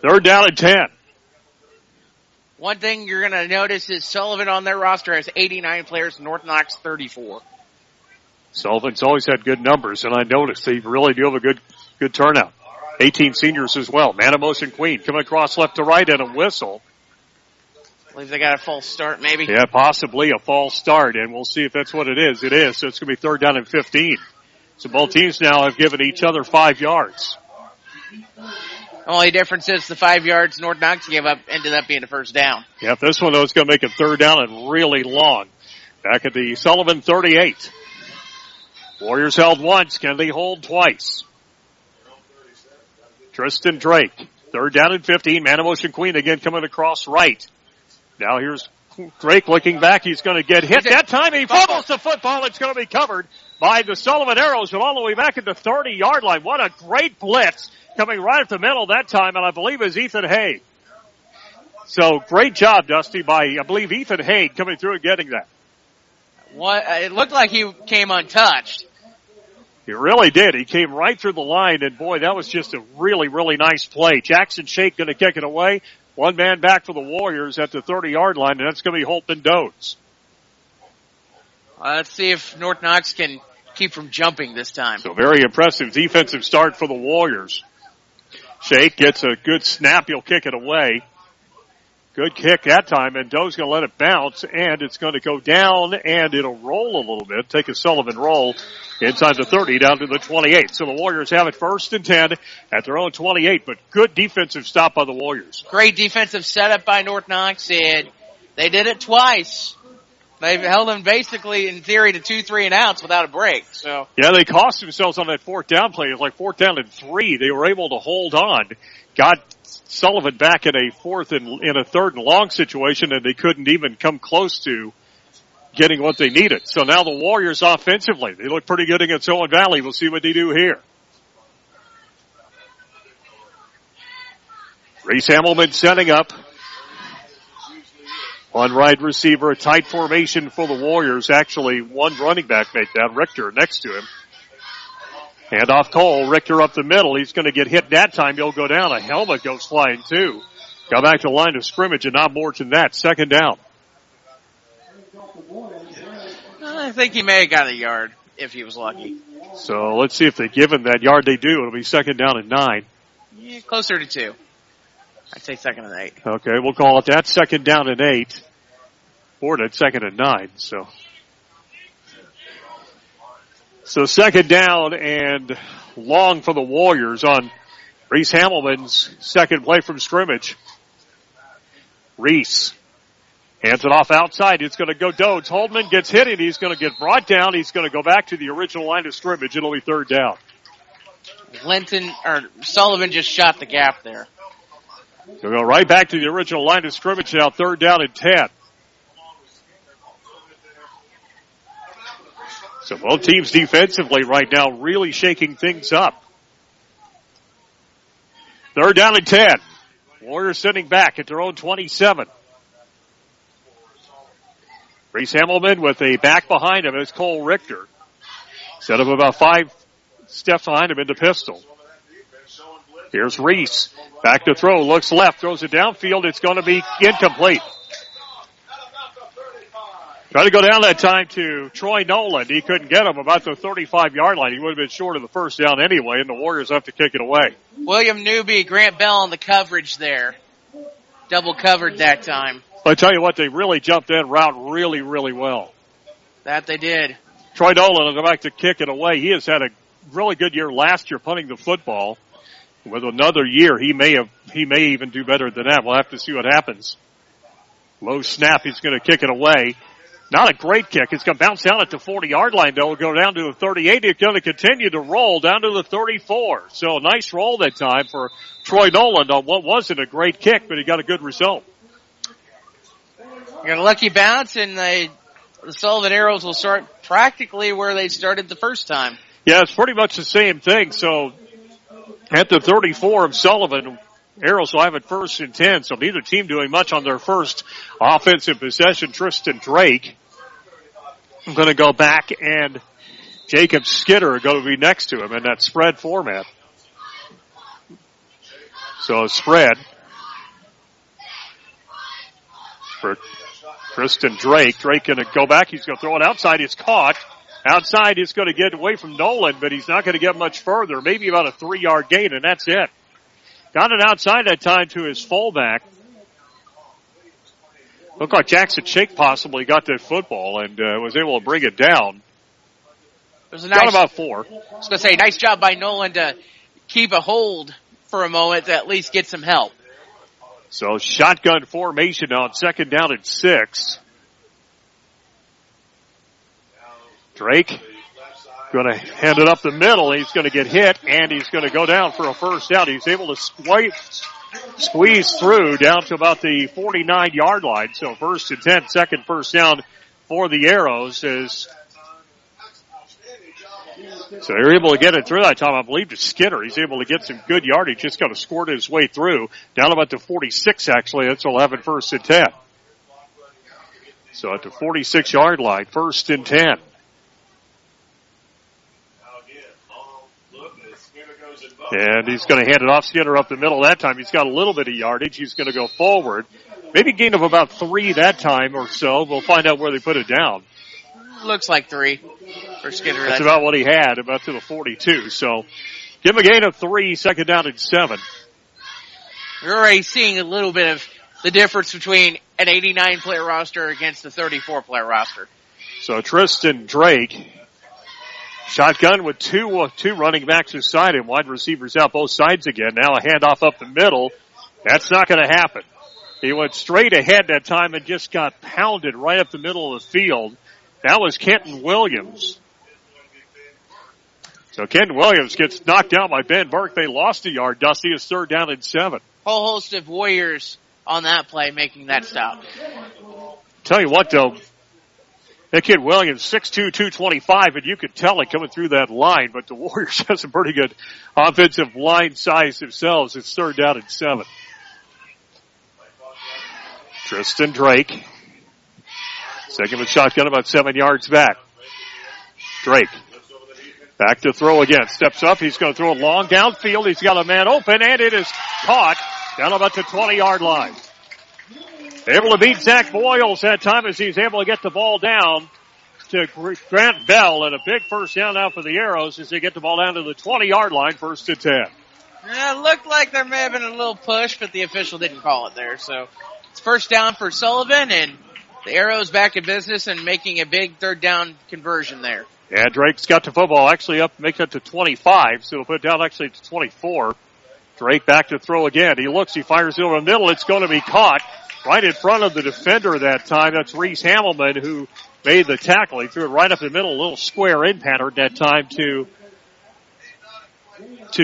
3rd down and 10. One thing you're going to notice is Sullivan on their roster has 89 players, North Knox 34. Sullivan's always had good numbers, and I noticed they really do have a good turnout. 18 seniors as well. Man of motion Queen coming across left to right and a whistle. I believe they got a false start maybe. Yeah, possibly a false start, and we'll see if that's what it is. It is, so it's going to be 3rd down and 15. So both teams now have given each other 5 yards. Only difference is the 5 yards North Knox ended up being a first down. Yeah, this one though is going to make it 3rd down and really long. Back at the Sullivan 38. Warriors held once. Can they hold twice? Tristan Drake. 3rd down and 15. Man of motion Queen again coming across right. Now here's Drake looking back. He's going to get hit. That time he fumbles the football. It's going to be covered by the Sullivan Arrows and all the way back at the 30-yard line. What a great blitz coming right at the middle that time, and I believe is Ethan Hay. So great job, Dusty, by, I believe, Ethan Haig coming through and getting that. It looked like he came untouched. He really did. He came right through the line, and boy, that was just a really, really nice play. Jackson Shake going to kick it away. One man back for the Warriors at the 30-yard line, and that's going to be Holtman Dodes. Let's see if North Knox can keep from jumping this time. So very impressive defensive start for the Warriors. Shake gets a good snap. He'll kick it away. Good kick that time, and Doe's going to let it bounce, and it's going to go down, and it'll roll a little bit. Take a Sullivan roll inside the 30 down to the 28. So the Warriors have it 1st and 10 at their own 28, but good defensive stop by the Warriors. Great defensive setup by North Knox, and they did it twice. They've held them basically, in theory, to 2 3-and-outs without a break. So yeah, they cost themselves on that 4th down play. It was like 4th down and 3. They were able to hold on. Got Sullivan back in a 3rd and long situation, and they couldn't even come close to getting what they needed. So now the Warriors offensively, they look pretty good against Owen Valley. We'll see what they do here. Reese Hamilman setting up. One wide receiver, a tight formation for the Warriors. Actually, one running back make that. Richter next to him. Hand off Cole. Richter up the middle. He's going to get hit that time. He'll go down. A helmet goes flying too. Got back to the line of scrimmage and not more than that. 2nd down. I think he may have got a yard if he was lucky. So let's see if they give him that yard. They do. It'll be 2nd down and 9. Yeah, closer to 2. I'd say 2nd and 8. Okay, we'll call it that. 2nd down and 8. Or at 2nd and 9. So 2nd down and long for the Warriors on Reese Hamilman's 2nd play from scrimmage. Reese hands it off outside. It's going to go Dodes. Holdman gets hit and he's going to get brought down. He's going to go back to the original line of scrimmage. It'll be 3rd down. Sullivan just shot the gap there. They'll go right back to the original line of scrimmage now. 3rd down and 10. So both teams defensively right now really shaking things up. 3rd down and 10. Warriors sitting back at their own 27. Reese Hamilman with a back behind him is Cole Richter. Set up about 5 steps behind him into pistol. Here's Reese. Back to throw. Looks left. Throws it downfield. It's going to be incomplete. Trying to go down that time to Troy Noland. He couldn't get him about the 35-yard line. He would have been short of the 1st down anyway, and the Warriors have to kick it away. William Newby, Grant Bell on the coverage there. Double covered that time. I tell you what, they really jumped that route really, really well. That they did. Troy Noland will go back to kick it away. He has had a really good year last year punting the football. With another year, he may even do better than that. We'll have to see what happens. Low snap. He's going to kick it away. Not a great kick. It's going to bounce down at the 40-yard line, though. It'll go down to the 38. It's going to continue to roll down to the 34. So nice roll that time for Troy Noland on what wasn't a great kick, but he got a good result. Got a lucky bounce, and the Sullivan Arrows will start practically where they started the first time. Yeah, it's pretty much the same thing. So at the 34 of Sullivan, Arrows will have it 1st and 10. So neither team doing much on their first offensive possession. Tristan Drake going to go back, and Jacob Skidder are going to be next to him in that spread format. So spread for Tristan Drake. Drake going to go back. He's going to throw it outside. It's caught. Outside, he's going to get away from Nolan, but he's not going to get much further. Maybe about a 3-yard gain, and that's it. Got it outside that time to his fullback. Looked like Jackson Shake possibly got that football and was able to bring it down. It was a nice, got about 4. I was going to say, nice job by Nolan to keep a hold for a moment to at least get some help. So shotgun formation now on 2nd down and 6. Drake going to hand it up the middle. He's going to get hit, and he's going to go down for a 1st down. He's able to squeeze through down to about the 49-yard line. So 1st and 10, 2nd 1st down for the Arrows as So they're able to get it through that time, I believe, to Skinner. He's able to get some good yardage. Just got to squirt his way through. Down about to 46, actually. That's 11, 1st and 10. So at the 46-yard line, 1st and 10. And he's going to hand it off. Skinner up the middle that time. He's got a little bit of yardage. He's going to go forward. Maybe gain of about 3 that time or so. We'll find out where they put it down. Looks like 3 for Skinner. That's about what he had, about to the 42. So give him a gain of 3, 2nd down and 7. We're already seeing a little bit of the difference between an 89-player roster against a 34-player roster. So Tristan Drake, shotgun with two running backs beside him, wide receivers out both sides again. Now a handoff up the middle. That's not going to happen. He went straight ahead that time and just got pounded right up the middle of the field. That was Kenton Williams. So Kenton Williams gets knocked down by Ben Burke. They lost a yard. Dusty is 3rd down and 7. Whole host of Warriors on that play making that stop. Tell you what, though, that kid Williams, 6'2", 225, and you could tell it coming through that line, but the Warriors have some pretty good offensive line size themselves. It's 3rd down and 7. Tristan Drake. Second with shotgun about 7 yards back. Drake. Back to throw again. Steps up. He's going to throw it long downfield. He's got a man open, and it is caught down about the 20-yard line. Able to beat Zach Boyles that time as he's able to get the ball down to Grant Bell, and a big 1st down now for the Arrows as they get the ball down to the 20-yard line, 1st and 10. Yeah, it looked like there may have been a little push, but the official didn't call it there. So it's 1st down for Sullivan, and the Arrows back in business and making a big 3rd down conversion there. Yeah, Drake's got the football actually up, make it to 25, so he'll put it down actually to 24. Drake back to throw again. He looks, he fires it over the middle. It's going to be caught right in front of the defender that time. That's Reese Hamelman who made the tackle. He threw it right up the middle, a little square in pattern that time to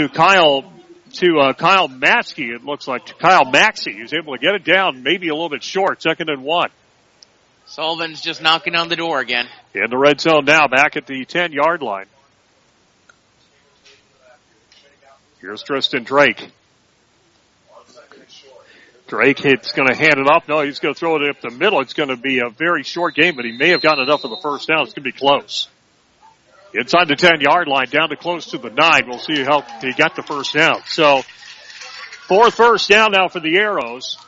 Kyle Matsky. It looks like to Kyle Maxey. He was able to get it down maybe a little bit short, 2nd and 1. Sullivan's just knocking on the door again. In the red zone now, back at the 10-yard line. Here's Tristan Drake. Drake is going to hand it off. No, he's going to throw it up the middle. It's going to be a very short game, but he may have gotten enough for the 1st down. It's going to be close. Inside the 10-yard line, down to close to the 9. We'll see how he got the 1st down. So, 4th 1st down now for the Arrows.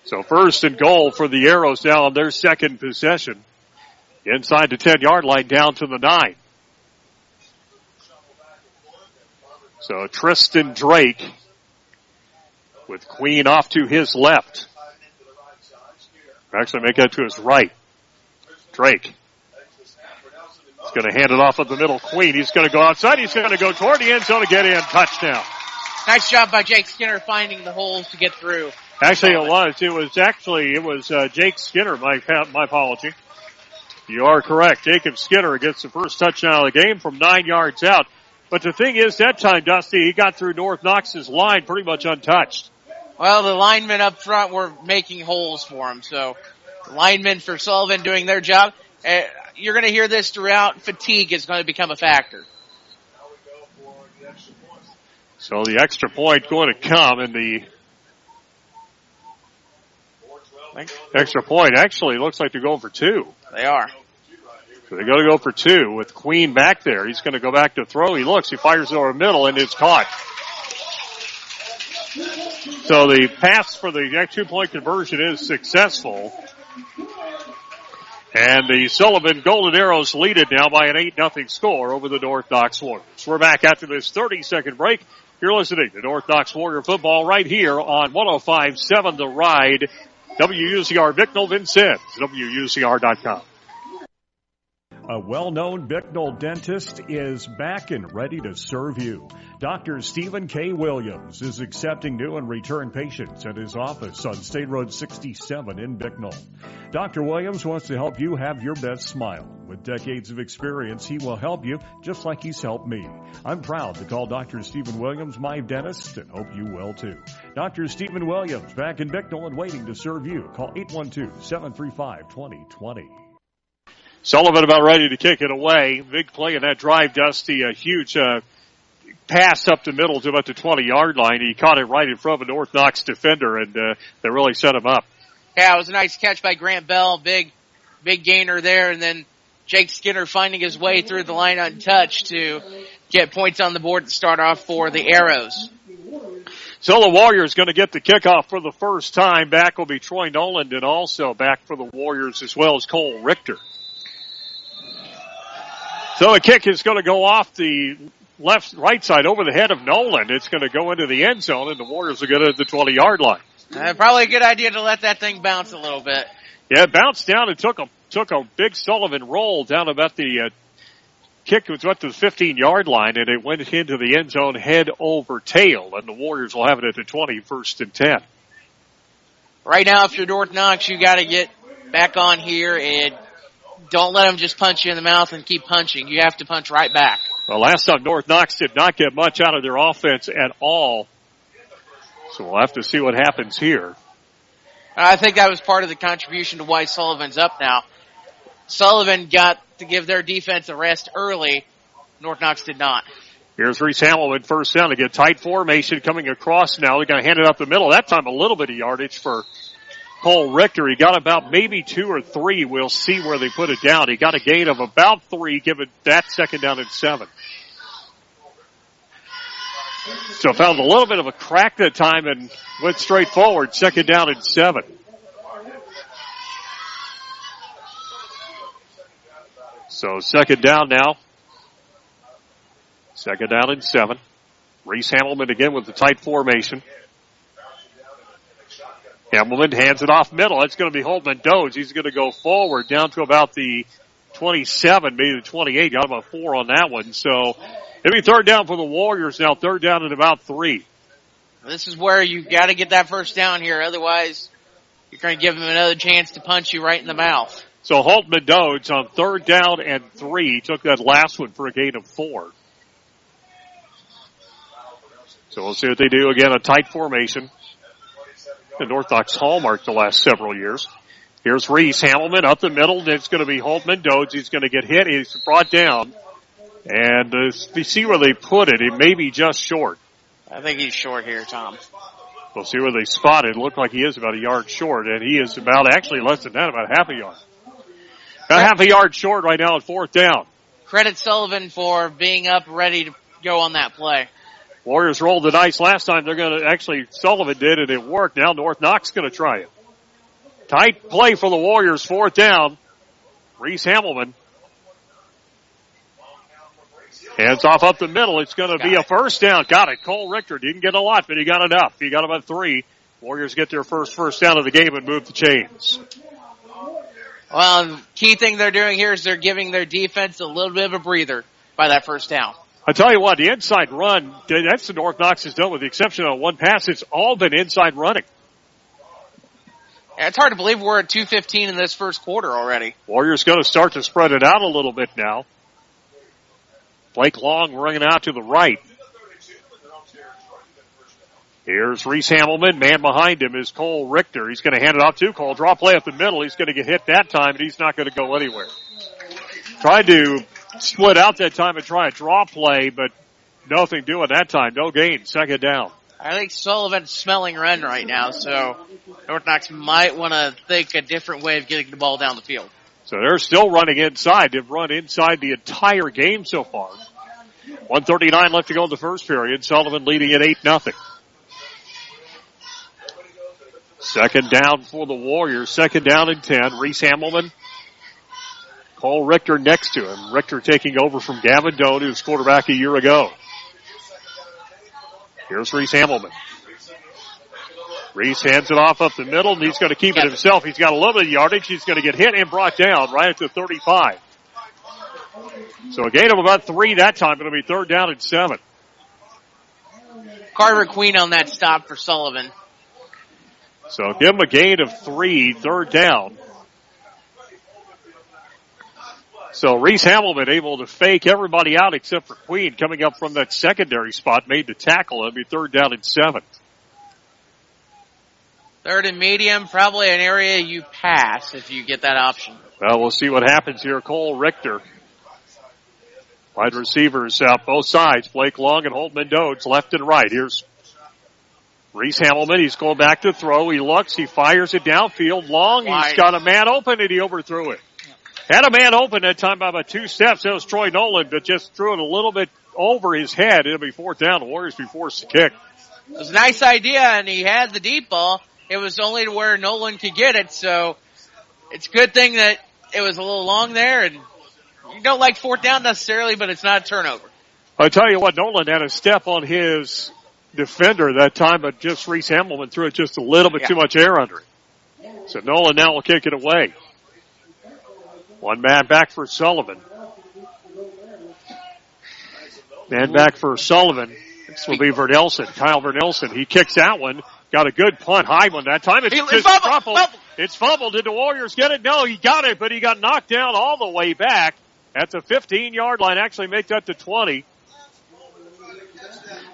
So 1st and goal for the Arrows now on their 2nd possession. Inside the 10-yard line, down to the 9. So Tristan Drake with Queen off to his left. Actually, make that to his right. Drake. He's going to hand it off at the middle. Queen, he's going to go outside. He's going to go toward the end zone to get in. Touchdown. Nice job by Jake Skinner finding the holes to get through. Actually, it was Jake Skinner. My apology. You are correct. Jacob Skinner gets the first touchdown of the game from 9 yards out. But the thing is, that time, Dusty, he got through North Knox's line pretty much untouched. Well, the linemen up front were making holes for him. So, the linemen for Sullivan doing their job. You're going to hear this throughout. Fatigue is going to become a factor. So the extra point going to come, and the extra point actually looks like they're going for 2. They are. So they're going to go for 2 with Queen back there. He's going to go back to throw. He looks, he fires over the middle, and it's caught. So the pass for the 2-point conversion is successful. And the Sullivan Golden Arrows lead it now by an 8-0 score over the North Knox Warriors. We're back after this 30-second break. You're listening to North Knox Warrior football right here on 105.7 The Ride. WUZR Bicknell Vincennes, WUZR.com. A well-known Bicknell dentist is back and ready to serve you. Dr. Stephen K. Williams is accepting new and return patients at his office on State Road 67 in Bicknell. Dr. Williams wants to help you have your best smile. With decades of experience, he will help you just like he's helped me. I'm proud to call Dr. Stephen Williams my dentist and hope you will too. Dr. Stephen Williams back in Bicknell and waiting to serve you. Call 812-735-2020. Sullivan about ready to kick it away. Big play in that drive, Dusty. A huge pass up the middle to about the 20-yard line. He caught it right in front of a North Knox defender, and they really set him up. Yeah, it was a nice catch by Grant Bell. Big gainer there, and then Jake Skinner finding his way through the line untouched to get points on the board to start off for the Arrows. So the Warriors going to get the kickoff for the first time. Back will be Troy Noland, and also back for the Warriors as well as Cole Richter. So the kick is going to go off the right side over the head of Noland. It's going to go into the end zone, and the Warriors will get it at the 20-yard line. Probably a good idea to let that thing bounce a little bit. Yeah, it bounced down and took a big Sullivan roll down about the kick was up to the 15-yard line, and it went into the end zone head over tail, and the Warriors will have it at the 20, 1st and 10. Right now, if you're North Knox, you got to get back on here and don't let them just punch you in the mouth and keep punching. You have to punch right back. Well, last time North Knox did not get much out of their offense at all, so we'll have to see what happens here. I think that was part of the contribution to why Sullivan's up now. Sullivan got to give their defense a rest early. North Knox did not. Here's Reese Hamilton, first down to get tight formation coming across now. They're going to hand it up the middle. That time a little bit of yardage for Cole Richter. He got about maybe 2 or 3. We'll see where they put it down. He got a gain of about 3, give it that 2nd down and 7. So found a little bit of a crack that time and went straight forward, 2nd down and 7. So 2nd down now. 2nd down and 7. Reese Hamilton again with the tight formation. Hamilton hands it off middle. It's going to be Holtman Doge. He's going to go forward down to about the 27, maybe the 28. Got about 4 on that one. So it'll be 3rd down for the Warriors now. 3rd down and about 3. This is where you got to get that first down here. Otherwise, you're going to give them another chance to punch you right in the mouth. So Holtman Doge on 3rd down and 3. He took that last one for a gain of 4. So we'll see what they do. Again, a tight formation. The North Knox hallmark the last several years. Here's Reese Hamilton up the middle. It's going to be Holtman Doge. He's going to get hit. He's brought down. And you see where they put it. It may be just short. I think he's short here, Tom. We'll see where they spot it. It looked like he is about a yard short. And he is about actually less than that, about half a yard. About half a yard short right now at 4th down. Credit Sullivan for being up ready to go on that play. Warriors rolled the dice last time. They're going to actually, Sullivan did and it worked. Now North Knox going to try it. Tight play for the Warriors, 4th down. Reese Hamilton. Hands off up the middle. It's going to be a first down. Got it. Cole Richter didn't get a lot, but he got enough. He got about 3. Warriors get their first down of the game and move the chains. Well, the key thing they're doing here is they're giving their defense a little bit of a breather by that first down. I tell you what, the inside run, that's the North Knox has done with the exception of one pass. It's all been inside running. Yeah, it's hard to believe we're at 2:15 in this first quarter already. Warriors going to start to spread it out a little bit now. Blake Long running out to the right. Here's Reese Hamilton. Man behind him is Cole Richter. He's going to hand it off to Cole. Draw play up the middle. He's going to get hit that time, and he's not going to go anywhere. Tried to split out that time and try a draw play, but nothing doing that time. No gain. 2nd down. I think Sullivan's smelling run right now, so North Knox might want to think a different way of getting the ball down the field. So they're still running inside. They've run inside the entire game so far. 1:39 left to go in the first period. Sullivan leading at 8-0. 2nd down for the Warriors. 2nd down and 10. Reese Hamilton. Cole Richter next to him. Richter taking over from Gavin Doan, who was quarterback a year ago. Here's Reese Hamilton. Reese hands it off up the middle, and he's going to keep it himself. He's got a little bit of yardage. He's going to get hit and brought down right at the 35. So a gain of about 3 that time. It'll be 3rd down and 7. Carter Queen on that stop for Sullivan. So give him a gain of 3, 3rd down. So Reese Hamilton able to fake everybody out except for Queen coming up from that secondary spot, made the tackle. It'll be 3rd down and 7. Third and medium, probably an area you pass if you get that option. Well, we'll see what happens here. Cole Richter. Wide receivers out both sides. Blake Long and Holtman Dodds left and right. Here's Reese Hamelman. He's going back to throw. He looks. He fires it downfield. Long. He's got a man open and he overthrew it. Had a man open that time by about 2 steps. That was Troy Nolan, but just threw it a little bit over his head. It'll be 4th down. The Warriors be forced to kick. It was a nice idea, and he had the deep ball. It was only to where Nolan could get it, so it's a good thing that it was a little long there, and you don't like 4th down necessarily, but it's not a turnover. I tell you what, Nolan had a step on his defender that time, but just Reese Hamelman threw it just a little bit too much air under it. So Nolan now will kick it away. One man back for Sullivan. Man back for Sullivan. This will be Vernelson. Kyle Vernelson. He kicks that one. Got a good punt, high one that time. It's just fumbled. It's fumbled. Did the Warriors get it? No, he got it, but he got knocked down all the way back. At the 15-yard line. Actually make that to 20.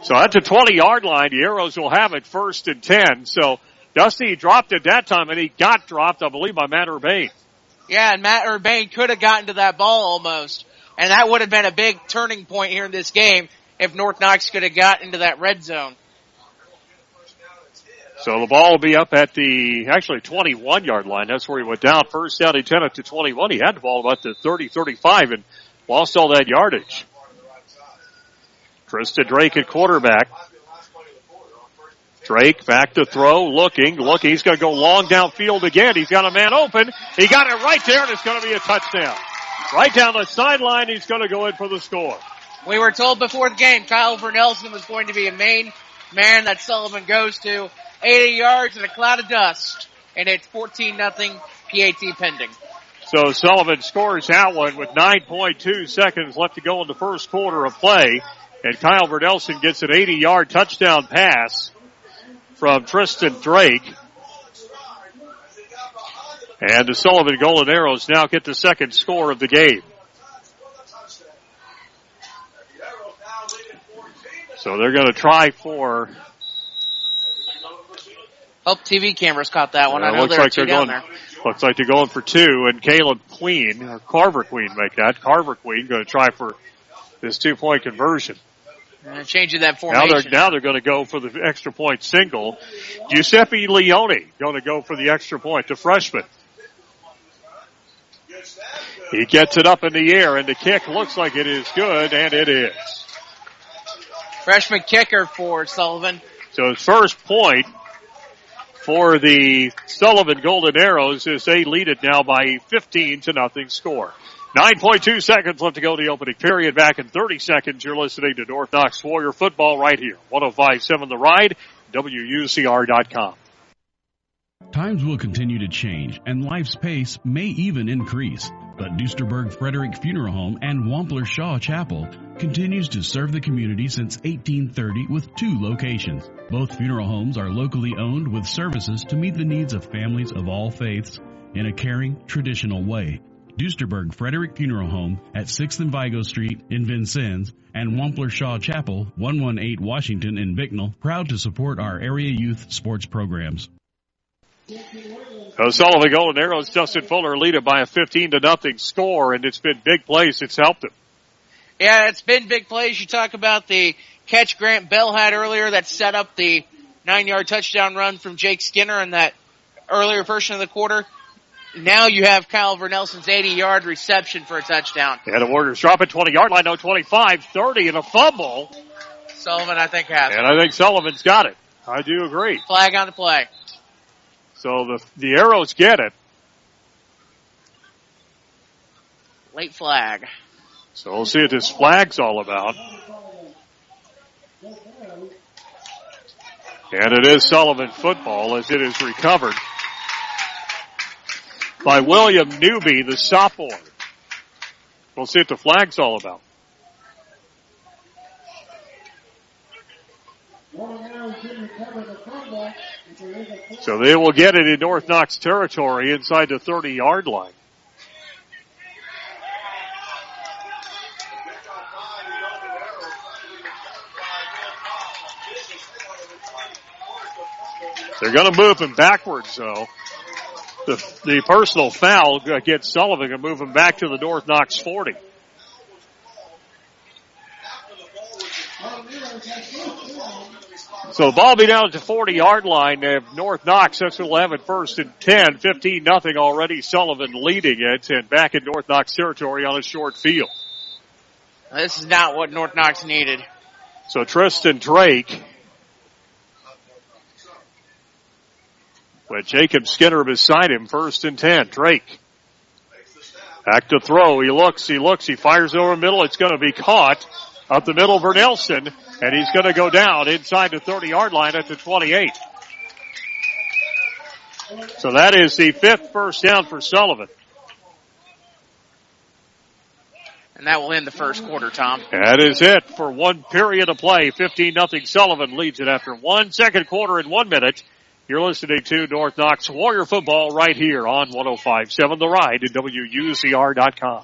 So at the 20-yard line, the Arrows will have it 1st and 10. So Dusty dropped it that time, and he got dropped, I believe, by Matt Urbane. Yeah, and Matt Urbane could have gotten to that ball almost. And that would have been a big turning point here in this game if North Knox could have got into that red zone. So the ball will be up at the, actually 21-yard line. That's where he went down. 1st down, he 10 it to 21. He had the ball about the 30-35 and lost all that yardage. Trista Drake at quarterback. Drake back to throw, looking. He's going to go long downfield again. He's got a man open. He got it right there, and it's going to be a touchdown. Right down the sideline, he's going to go in for the score. We were told before the game Kyle Vernelson was going to be a main man that Sullivan goes to. 80 yards and a cloud of dust, and it's 14-0 PAT pending. So Sullivan scores that one with 9.2 seconds left to go in the first quarter of play, and Kyle Vernelson gets an 80-yard touchdown pass from Tristan Drake. And the Sullivan Golden Arrows now get the second score of the game. So they're going to try for... Hope TV cameras caught that one. I know there are two down there. Looks like they're going for 2, and Caleb Queen, or Carver Queen make that. Carver Queen going to try for this 2-point conversion. Changing that formation. Now they're going to go for the extra point single. Giuseppe Leone going to go for the extra point, the freshman. He gets it up in the air, and the kick looks like it is good, and it is. Freshman kicker for Sullivan. So his first point for the Sullivan Golden Arrows as they lead it now by 15-0 score. 9.2 seconds left to go to the opening period. Back in 30 seconds, you're listening to North Knox Warrior football right here. 105.7 The Ride, WUZR.com. Times will continue to change, and life's pace may even increase. But Duesterberg Frederick Funeral Home and Wampler Shaw Chapel continues to serve the community since 1830 with 2 locations. Both funeral homes are locally owned with services to meet the needs of families of all faiths in a caring, traditional way. Duesterberg Frederick Funeral Home at 6th and Vigo Street in Vincennes and Wampler Shaw Chapel, 118 Washington in Bicknell, proud to support our area youth sports programs. Sullivan Golden Arrows, Justin Fuller lead it by a 15-0 score, and it's been big plays. It's helped him. Yeah, it's been big plays. You talk about the catch Grant Bell had earlier that set up the 9-yard touchdown run from Jake Skinner in that earlier portion of the quarter. Now you have Kyle Vernelson's 80-yard reception for a touchdown. Yeah, the Warriors drop it 20-yard line, no 25, 30, and a fumble. Sullivan, I think, has it. And I think Sullivan's got it. I do agree. Flag on the play. So the Arrows get it. Late flag. So we'll see what this flag's all about. And it is Sullivan football as it is recovered by William Newby, the sophomore. We'll see what the flag's all about. So they will get it in North Knox territory inside the 30-yard line. They're going to move him backwards, though. The personal foul against Sullivan and move him back to the North Knox 40. So the ball will be down at the 40-yard line of North Knox. That's what we'll have it first and 10. 15-0 already. Sullivan leading it and back in North Knox territory on a short field. This is not what North Knox needed. So Tristan Drake with Jacob Skinner beside him, first and 10. Drake back to throw. He looks. He fires over the middle. It's going to be caught up the middle for Nelson, and he's going to go down inside the 30-yard line at the 28. So that is the 5th first down for Sullivan. And that will end the first quarter, Tom. That is it for one period of play. 15-0 Sullivan leads it after 1 second quarter and 1 minute. You're listening to North Knox Warrior Football right here on 105.7 The Ride at WUZR.com.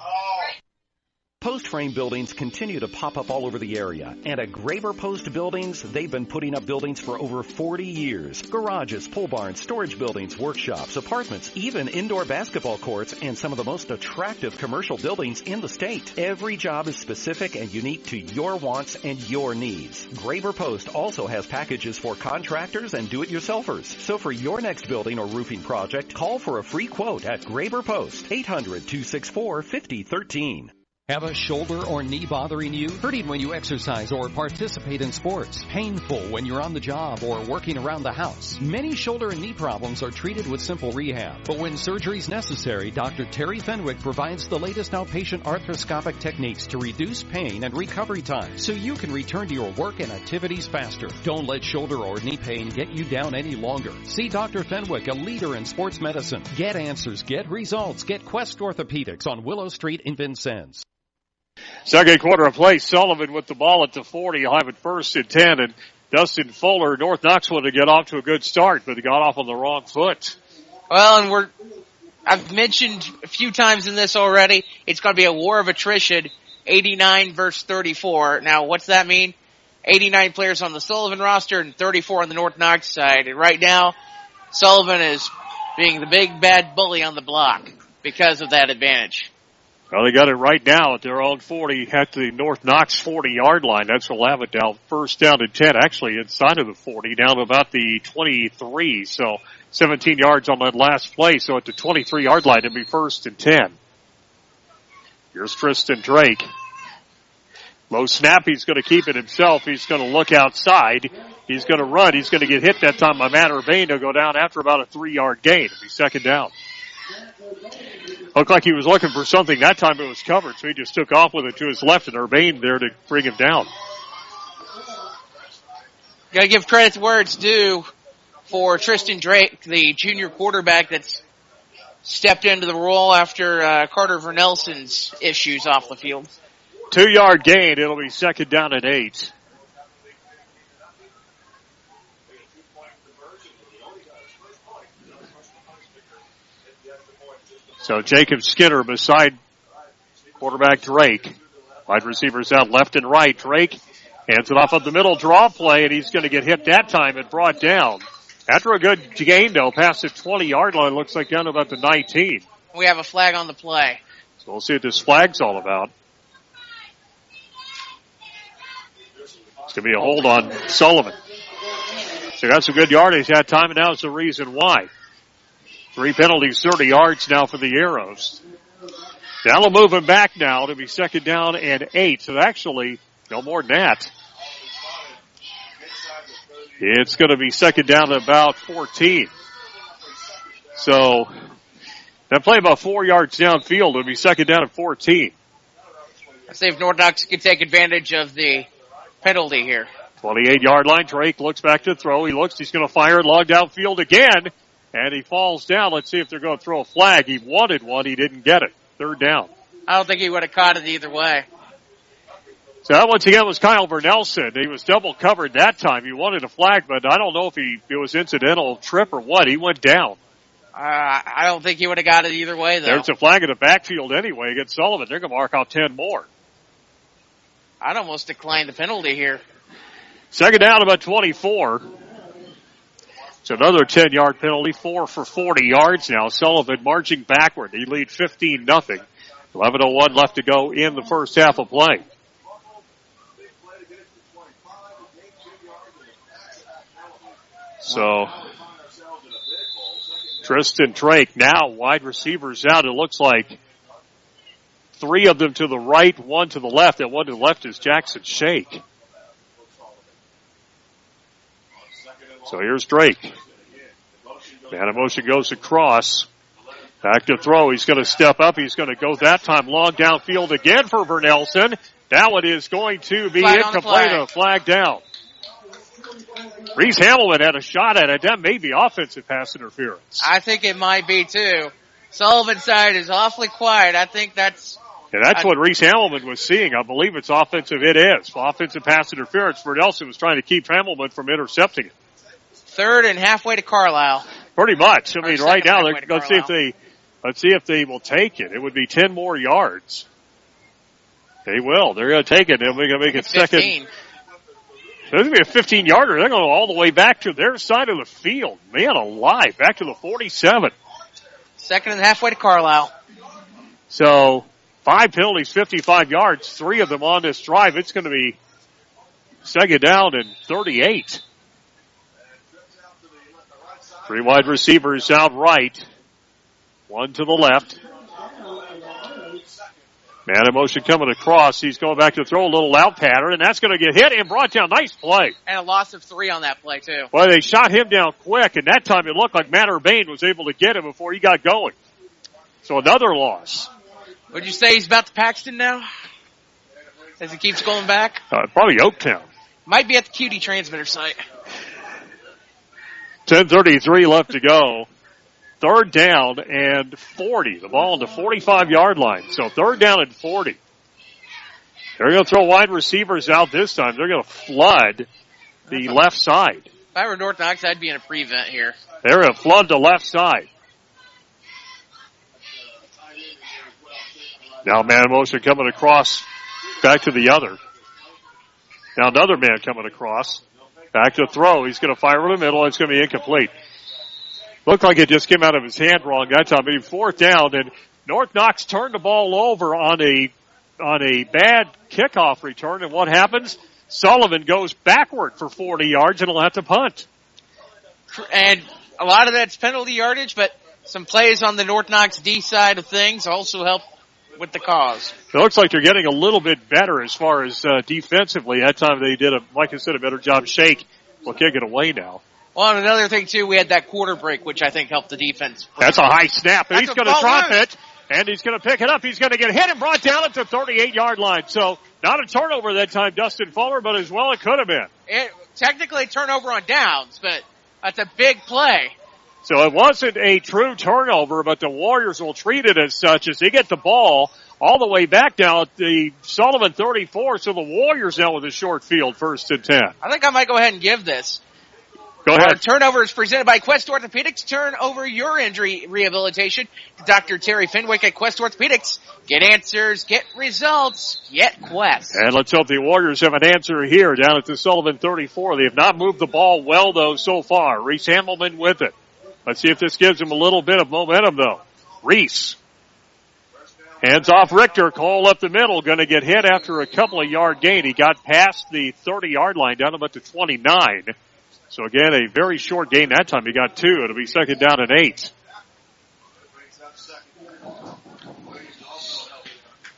Post frame buildings continue to pop up all over the area. And at Graver Post Buildings, they've been putting up buildings for over 40 years. Garages, pole barns, storage buildings, workshops, apartments, even indoor basketball courts, and some of the most attractive commercial buildings in the state. Every job is specific and unique to your wants and your needs. Graver Post also has packages for contractors and do-it-yourselfers. So for your next building or roofing project, call for a free quote at Graver Post, 800-264-5013. Have a shoulder or knee bothering you? Hurting when you exercise or participate in sports? Painful when you're on the job or working around the house? Many shoulder and knee problems are treated with simple rehab. But when surgery is necessary, Dr. Terry Fenwick provides the latest outpatient arthroscopic techniques to reduce pain and recovery time so you can return to your work and activities faster. Don't let shoulder or knee pain get you down any longer. See Dr. Fenwick, a leader in sports medicine. Get answers, get results, get Quest Orthopedics on Willow Street in Vincennes. Second quarter of play, Sullivan with the ball at the 40. He'll have it first and 10. And Dustin Fuller, North Knox wanted to get off to a good start, but he got off on the wrong foot. Well, and I've mentioned a few times in this already, it's going to be a war of attrition, 89 versus 34. Now, what's that mean? 89 players on the Sullivan roster and 34 on the North Knox side. And right now, Sullivan is being the big bad bully on the block because of that advantage. Well, they got it right now at their own 40, at the North Knox 40-yard line. That's what we'll have it down. First down and 10, actually inside of the 40, down to about the 23. So 17 yards on that last play. So at the 23-yard line, it'll be first and 10. Here's Tristan Drake. Low snap, he's going to keep it himself. He's going to look outside. He's going to run. He's going to get hit that time by Matt Urbane. He'll go down after about a 3-yard gain. It'll be second down. Looked like he was looking for something. That time it was covered, so he just took off with it to his left, and Urbane there to bring him down. Got to give credit where it's due for Tristan Drake, the junior quarterback that's stepped into the role after Carter Vernelson's issues off the field. 2-yard gain. It'll be second down and 8. So Jacob Skinner beside quarterback Drake. Wide receivers out left and right. Drake hands it off up the middle, draw play, and he's going to get hit that time and brought down. After a good gain, though, past the 20-yard line, looks like down to about the 19. We have a flag on the play. So we'll see what this flag's all about. It's going to be a hold on Sullivan. So that's a good yardage that time, and now's the reason why. 3 penalties, 30 yards now for the Arrows. That'll move him back now to be second down and 8. So actually, no more than that. It's going to be second down at about 14. So that play about 4 yards downfield. It'll be second down at 14. Let's see if North Knox can take advantage of the penalty here. 28-yard line. Drake looks back to throw. He looks. He's going to fire it long downfield again. And he falls down. Let's see if they're going to throw a flag. He wanted one. He didn't get it. Third down. I don't think he would have caught it either way. So that once again was Kyle Vernelson. He was double covered that time. He wanted a flag, but I don't know if it was incidental trip or what. He went down. I don't think he would have got it either way, though. There's a flag in the backfield anyway against Sullivan. They're going to mark out 10 more. I'd almost decline the penalty here. Second down about 24. It's another 10-yard penalty, 4 for 40 yards now. Sullivan marching backward. He lead 15-0. 11:01 left to go in the first half of play. So, Tristan Drake now wide receivers out. It looks like 3 of them to the right, 1 to the left, and 1 to the left is Jackson Shake. So here's Drake. Man in motion goes across. Back to throw. He's going to step up. He's going to go that time long downfield again for Vernelson. That one is going to be incomplete. A flag down. Reese Hamilton had a shot at it. That may be offensive pass interference. I think it might be too. Sullivan's side is awfully quiet. I think that's... Yeah, that's what Reese Hamilton was seeing. I believe it's offensive. It is. Offensive pass interference. Vernelson was trying to keep Hamilton from intercepting it. 3rd and halfway to Carlisle. Pretty much. I mean, right now, let's see if they will take it. It would be 10 more yards. They will. They're going to take it. They're going to make it 15. Second. There's going to be a 15-yarder. They're going to go all the way back to their side of the field. Man alive. Back to the 47. 2nd and halfway to Carlisle. So, 5 penalties, 55 yards, 3 of them on this drive. It's going to be 2nd down and 38. 3 wide receivers out right. 1 to the left. Man in motion coming across. He's going back to throw a little out pattern, and that's going to get hit and brought down. Nice play. And a loss of 3 on that play, too. Well, they shot him down quick, and that time it looked like Matt Urbane was able to get him before he got going. So another loss. Would you say he's about to Paxton now? As he keeps going back? Probably Oaktown. Might be at the QD transmitter site. 10:33 left to go. 3rd down and 40. The ball on the 45-yard line. So 3rd down and 40. They're going to throw wide receivers out this time. They're going to flood the left side. If I were North Knox, I'd be in a prevent here. They're going to flood the left side. Now man in motion coming across back to the other. Now another man coming across. Back to throw. He's going to fire in the middle. It's going to be incomplete. Looked like it just came out of his hand wrong that time. But 4th down, and North Knox turned the ball over on a bad kickoff return. And what happens? Sullivan goes backward for 40 yards, and he'll have to punt. And a lot of that's penalty yardage, but some plays on the North Knox D side of things also help with the cause. It looks like they're getting a little bit better as far as defensively. That time they did, like I said, a better job. Shake will kick it away now. Well, and another thing, too, we had that quarter break, which I think helped the defense. That's a high snap, and he's going to drop it, and he's going to pick it up. He's going to get hit and brought down at the 38-yard line. So not a turnover that time, Dustin Fuller, but as well it could have been. Technically a turnover on downs, but that's a big play. So it wasn't a true turnover, but the Warriors will treat it as such as they get the ball all the way back now at the Sullivan 34. So the Warriors now with a short field, 1st and 10. I think I might go ahead and give this. Go ahead. Our turnover is presented by Quest Orthopedics. Turn over your injury rehabilitation to Dr. Terry Fenwick at Quest Orthopedics. Get answers, get results, get Quest. And let's hope the Warriors have an answer here down at the Sullivan 34. They have not moved the ball well, though, so far. Reese Hamilton with it. Let's see if this gives him a little bit of momentum, though. Reese. Hands off Richter. Cole up the middle. Going to get hit after a couple of yard gain. He got past the 30-yard line down about to 29. So again, a very short gain that time. He got 2. It'll be 2nd down and 8.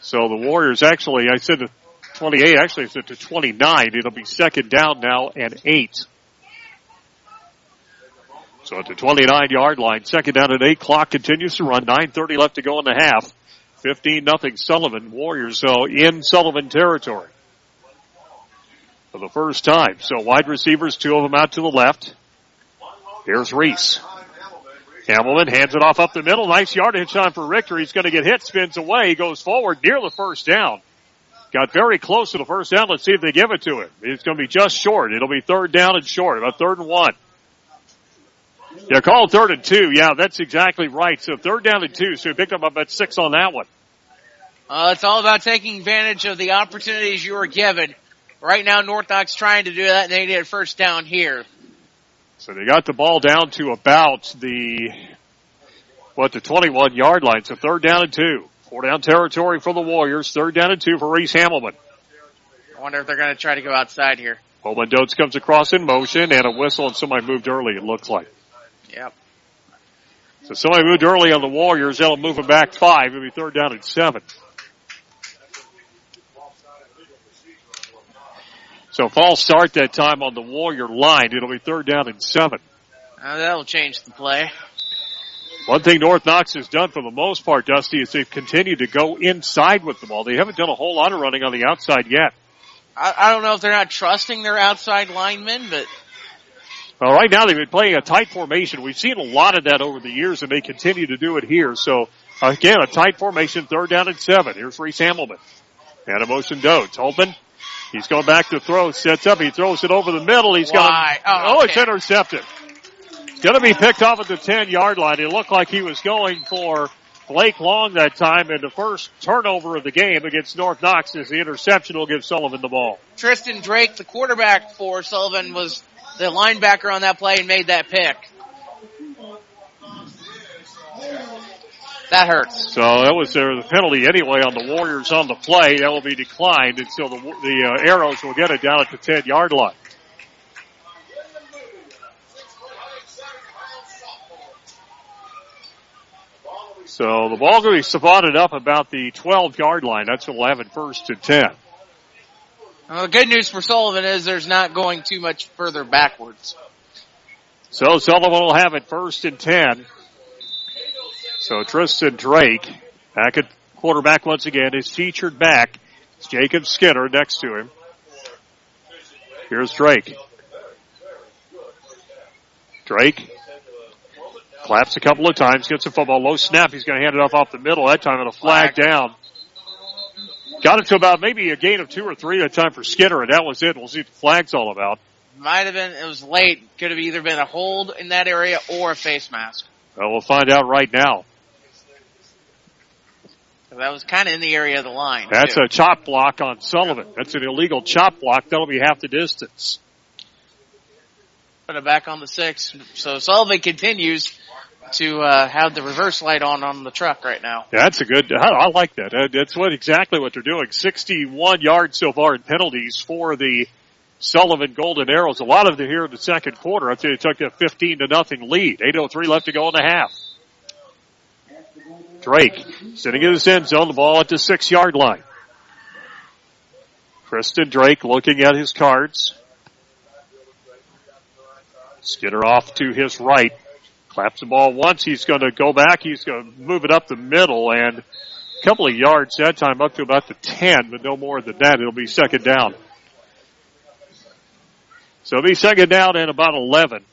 So the Warriors actually, I said to 28, actually I said to 29. It'll be 2nd down now and 8. So at the 29-yard line, 2nd down and 8. Clock continues to run. 9:30 left to go in the half. 15-0 Sullivan. Warriors so in Sullivan territory for the first time. So wide receivers, 2 of them out to the left. Here's Reese. Hamilton hands it off up the middle. Nice yardage time for Richter. He's going to get hit, spins away. He goes forward near the 1st down. Got very close to the 1st down. Let's see if they give it to him. It's going to be just short. It'll be 3rd down and short, about 3rd and 1. Yeah, call it 3rd and 2. Yeah, that's exactly right. So 3rd down and 2. So he picked up about 6 on that one. It's all about taking advantage of the opportunities you were given. Right now, North Knox trying to do that, and they need a 1st down here. So they got the ball down to about the 21-yard line. So 3rd down and 2. 4-down territory for the Warriors. 3rd down and 2 for Reese Hamelman. I wonder if they're going to try to go outside here. Holman Dotes comes across in motion, and a whistle, and somebody moved early, it looks like. Yep. So somebody moved early on the Warriors. That'll move them back 5. It'll be 3rd down and 7. So false start that time on the Warrior line. It'll be 3rd down and 7. That'll change the play. One thing North Knox has done for the most part, Dusty, is they've continued to go inside with the ball. They haven't done a whole lot of running on the outside yet. I don't know if they're not trusting their outside linemen, but... Well, right now they've been playing a tight formation. We've seen a lot of that over the years, and they continue to do it here. So, again, a tight formation, 3rd down and 7. Here's Reese Hamelman. And a motion Dotes. Holman, he's going back to throw, sets up, he throws it over the middle. He's got it's intercepted. It's going to be picked off at the 10-yard line. It looked like he was going for Blake Long that time, and the first turnover of the game against North Knox is the interception will give Sullivan the ball. Tristan Drake, the quarterback for Sullivan, was the linebacker on that play and made that pick. That hurts. So that was the penalty anyway on the Warriors on the play. That will be declined until the Arrows will get it down at the 10-yard line. So the ball going to be spotted up about the 12-yard line. That's what we'll have it 1st and 10. Well, the good news for Sullivan is there's not going too much further backwards. So Sullivan will have it 1st and 10. So Tristan Drake back at quarterback once again. His featured back is Jacob Skinner next to him. Here's Drake. Drake claps a couple of times, gets a football, low snap. He's going to hand it off the middle. That time it'll flag down. Got it to about maybe a gain of 2 or 3 that time for Skinner, and that was it. We'll see what the flag's all about. Might have been, it was late. Could have either been a hold in that area or a face mask. Well, we'll find out right now. That was kind of in the area of the line. That's a chop block on Sullivan. That's an illegal chop block. That'll be half the distance. Put it back on the 6. So Sullivan continues to have the reverse light on the truck right now. Yeah, that's a good, I like that. That's exactly what they're doing. 61 yards so far in penalties for the Sullivan Golden Arrows. A lot of them here in the second quarter. After they took a 15-0 lead. 8:03 left to go in the half. Drake sitting in his end zone, the ball at the 6-yard line. Tristan Drake looking at his cards. Skinner off to his right. Claps the ball once. He's going to go back. He's going to move it up the middle and a couple of yards that time up to about the 10, but no more than that. It'll be 2nd down. So it'll be 2nd down and about 11.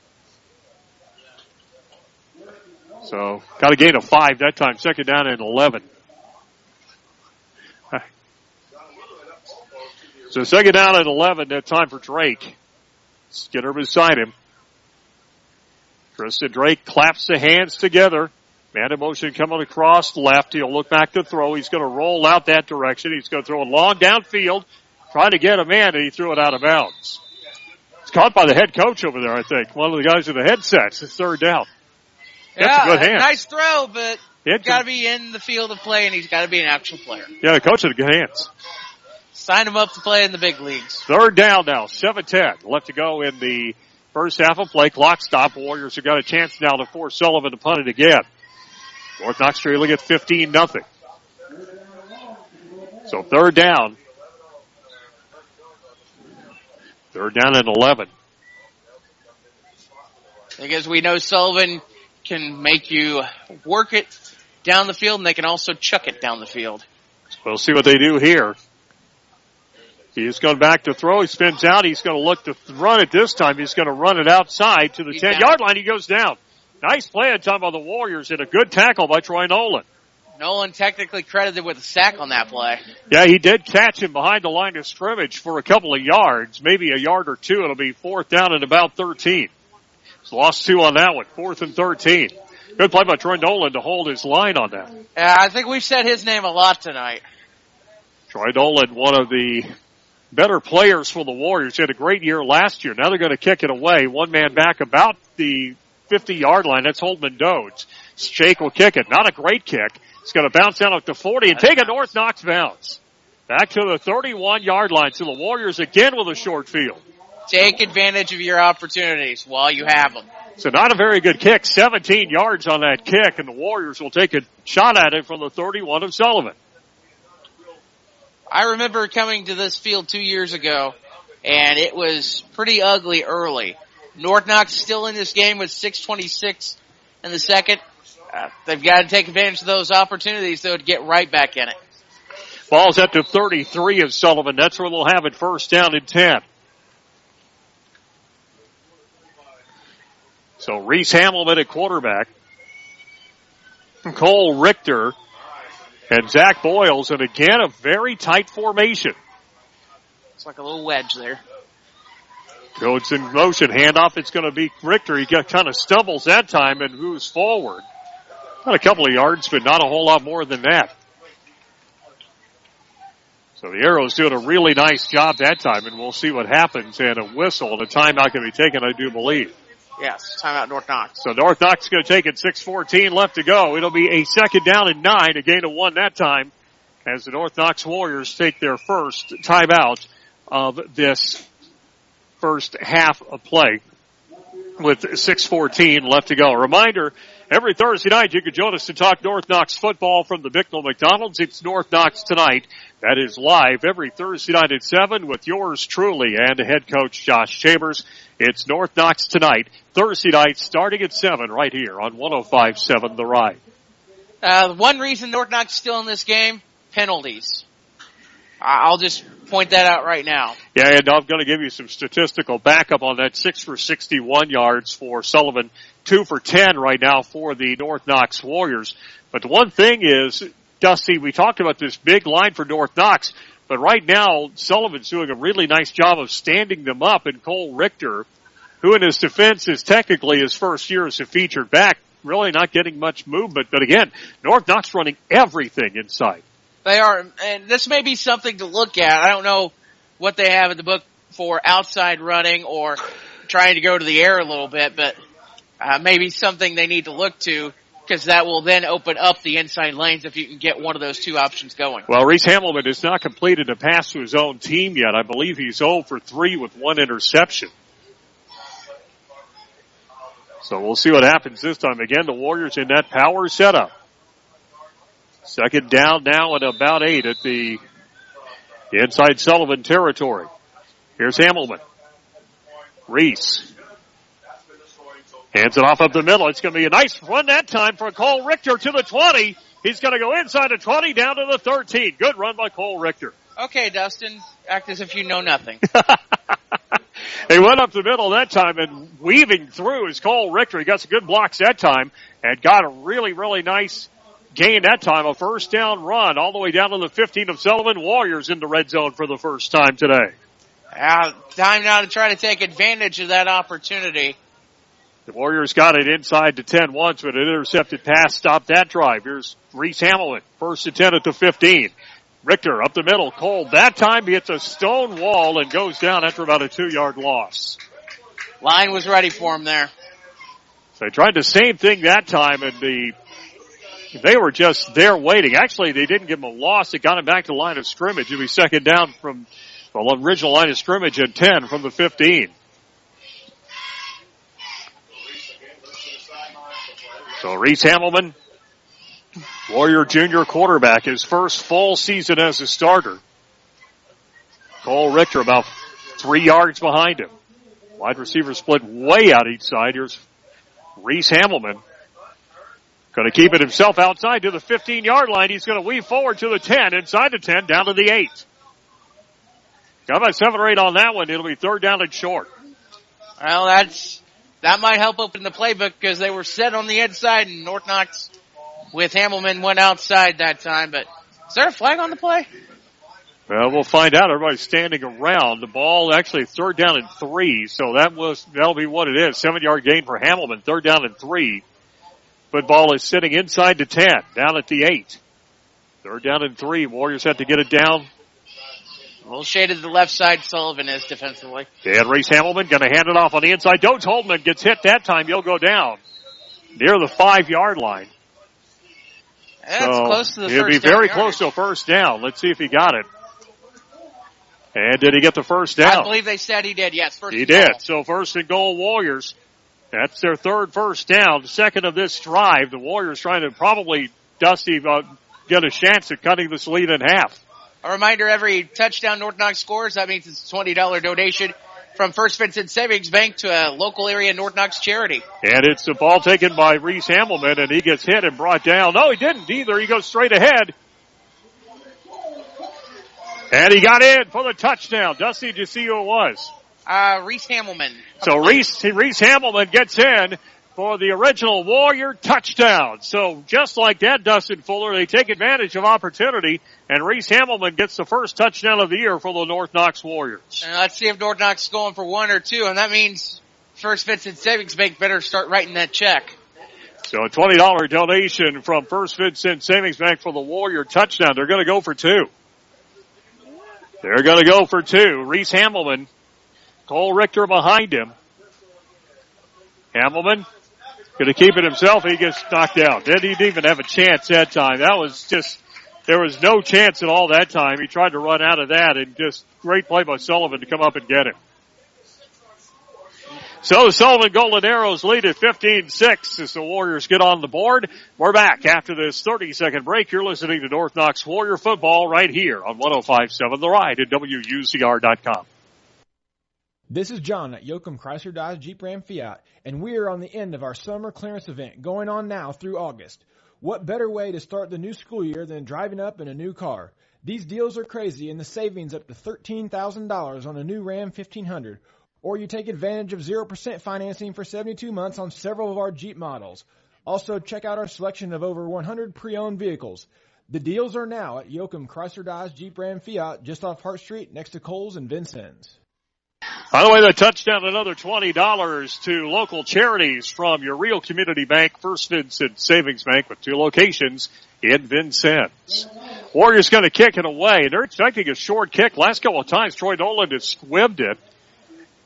So got a gain of 5 that time. 2nd down and 11. So 2nd down and 11 that time for Drake. Skinner beside him. Tristan Drake claps the hands together. Man in motion coming across left. He'll look back to throw. He's going to roll out that direction. He's going to throw it long downfield. Trying to get a man, and he threw it out of bounds. It's caught by the head coach over there, I think. One of the guys with the headsets. It's 3rd down. That's a good hand. Nice throw, but he's got to be in the field of play, and he's got to be an actual player. Yeah, the coach had good hands. Sign him up to play in the big leagues. 3rd down now. 7:10 left to go in the first half of play. Clock stop. Warriors have got a chance now to force Sullivan to punt it again. North Knox trailing at 15-0. So 3rd down. 3rd down and 11. Because we know Sullivan can make you work it down the field, and they can also chuck it down the field. We'll see what they do here. He's going back to throw. He spins out. He's going to look to run it this time. He's going to run it outside to the 10-yard line. He goes down. Nice play on time by the Warriors and a good tackle by Troy Nolan. Nolan technically credited with a sack on that play. Yeah, he did catch him behind the line of scrimmage for a couple of yards, maybe a yard or 2. It'll be 4th down and about 13. He's lost 2 on that one. 4th and 13. Good play by Troy Nolan to hold his line on that. Yeah, I think we've said his name a lot tonight. Troy Nolan, one of the better players for the Warriors. They had a great year last year. Now they're going to kick it away. One man back about the 50-yard line. That's Holtman Dodds. Shake will kick it. Not a great kick. It's going to bounce down up to 40 and take a North Knox bounce. Back to the 31-yard line. So the Warriors again with a short field. Take advantage of your opportunities while you have them. So not a very good kick. 17 yards on that kick, and the Warriors will take a shot at it from the 31 of Sullivan. I remember coming to this field 2 years ago, and it was pretty ugly early. North Knox still in this game with 6:26 in the second. They've got to take advantage of those opportunities, though, to get right back in it. Ball's at the 33 of Sullivan. That's where they'll have it first down and 10. So Reese Hamelman at quarterback. Cole Richter and Zach Boyles, and again a very tight formation. It's like a little wedge there. Goes in motion, handoff, it's going to be Richter. He kind of stumbles that time and moves forward. Not a couple of yards, but not a whole lot more than that. So the Arrows doing a really nice job that time, and we'll see what happens. And a whistle and a timeout can be taken, I do believe. Yes, timeout North Knox. So North Knox is going to take it, 6:14 left to go. It'll be a second down and 9, a gain of 1 that time, as the North Knox Warriors take their first timeout of this first half of play with 6:14 left to go. A reminder, every Thursday night you can join us to talk North Knox football from the Bicknell McDonald's. It's North Knox Tonight. That is live every Thursday night at 7 with yours truly and head coach Josh Chambers. It's North Knox Tonight, Thursday night starting at 7 right here on 105.7 The Ride. One reason North Knox is still in this game, penalties. I'll just point that out right now. Yeah, and I'm going to give you some statistical backup on that. 6 for 61 yards for Sullivan, 2 for 10 right now for the North Knox Warriors. But the one thing is, Dusty, we talked about this big line for North Knox, but right now Sullivan's doing a really nice job of standing them up, and Cole Richter, who in his defense is technically his first year as a featured back, really not getting much movement. But again, North Knox running everything inside. They are, and this may be something to look at. I don't know what they have in the book for outside running or trying to go to the air a little bit, but maybe something they need to look to, because that will then open up the inside lanes if you can get one of those two options going. Well, Reese Hamelman has not completed a pass to his own team yet. I believe he's 0 for 3 with 1 interception. So we'll see what happens this time. Again, the Warriors in that power setup. Second down now at about 8 at the inside Sullivan territory. Here's Hamelman. Reese hands it off up the middle. It's going to be a nice run that time for Cole Richter to the 20. He's going to go inside the 20 down to the 13. Good run by Cole Richter. Okay, Dustin, act as if you know nothing. They went up the middle that time, and weaving through is Cole Richter. He got some good blocks that time and got a really, really nice gain that time. A first down run all the way down to the 15 of Sullivan. Warriors in the red zone for the first time today. Time now to try to take advantage of that opportunity. The Warriors got it inside to 10 once, but an intercepted pass stopped that drive. Here's Reese Hamelman, first and 10 at the 15. Richter up the middle. Cole that time hits a stone wall and goes down after about a 2-yard loss. Line was ready for him there. So they tried the same thing that time, and they were just there waiting. Actually, they didn't give him a loss. They got him back to the line of scrimmage. It'll be second down from the original line of scrimmage at 10 from the 15. So Reese Hamelman, Warrior junior quarterback, his first full season as a starter. Cole Richter about 3 yards behind him. Wide receiver split way out each side. Here's Reese Hamelman. Going to keep it himself outside to the 15-yard line. He's going to weave forward to the 10, inside the 10, down to the 8. Got about 7 or 8 on that one. It'll be third down and short. Well, that might help open the playbook, because they were set on the inside, and North Knox with Hamelman went outside that time. But is there a flag on the play? Well, we'll find out. Everybody's standing around. The ball actually third down and 3, so that'll be what it is. 7-yard gain for Hamelman, third down and 3. Football is sitting inside the 10, down at the 8. Third down and 3. Warriors have to get it down A little shaded to the left side, Sullivan is defensively. And Reese Hamilton going to hand it off on the inside. Dotes Holtman gets hit that time. He'll go down near the 5-yard line. That's close to the he'll first be very down close to a first down. Let's see if he got it. And did he get the first down? I believe they said he did, yes. He did. So first and goal, Warriors. That's their third first down, second of this drive. The Warriors trying to probably, Dusty, get a chance at cutting this lead in half. A reminder, every touchdown North Knox scores, that means it's a $20 donation from First Vincent Savings Bank to a local area North Knox charity. And it's a ball taken by Reese Hamilton, and he gets hit and brought down. No, he didn't either. He goes straight ahead. And he got in for the touchdown. Dusty, did you see who it was? Reese Hamilton. So Reese Hamilton gets in for the original Warrior touchdown. So just like that, Dustin Fuller, they take advantage of opportunity, and Reese Hamilton gets the first touchdown of the year for the North Knox Warriors. And let's see if North Knox is going for one or two, and that means First Vincent Savings Bank better start writing that check. So a $20 donation from First Vincent Savings Bank for the Warrior touchdown. They're going to go for two. They're going to go for two. Reese Hamilton, Cole Richter behind him. Hamilton going to keep it himself. He gets knocked out. Didn't even have a chance that time. That was just, there was no chance at all that time. He tried to run out of that, and just great play by Sullivan to come up and get him. So the Sullivan Golden Arrows lead at 15-6 as the Warriors get on the board. We're back after this 30-second break. You're listening to North Knox Warrior football right here on 105.7 The Ride at WUZR.com. This is John at Yoakum Chrysler Dodge Jeep Ram Fiat, and we are on the end of our summer clearance event going on now through August. What better way to start the new school year than driving up in a new car? These deals are crazy, and the savings up to $13,000 on a new Ram 1500. Or you take advantage of 0% financing for 72 months on several of our Jeep models. Also, check out our selection of over 100 pre-owned vehicles. The deals are now at Yoakum Chrysler Dodge Jeep Ram Fiat, just off Hart Street, next to Kohl's and Vincennes. By the way, the touchdown, another $20 to local charities from your real community bank, First Vincent Savings Bank, with 2 locations in Vincennes. Warriors going to kick it away. They're expecting a short kick. Last couple of times, Troy Nolan has squibbed it.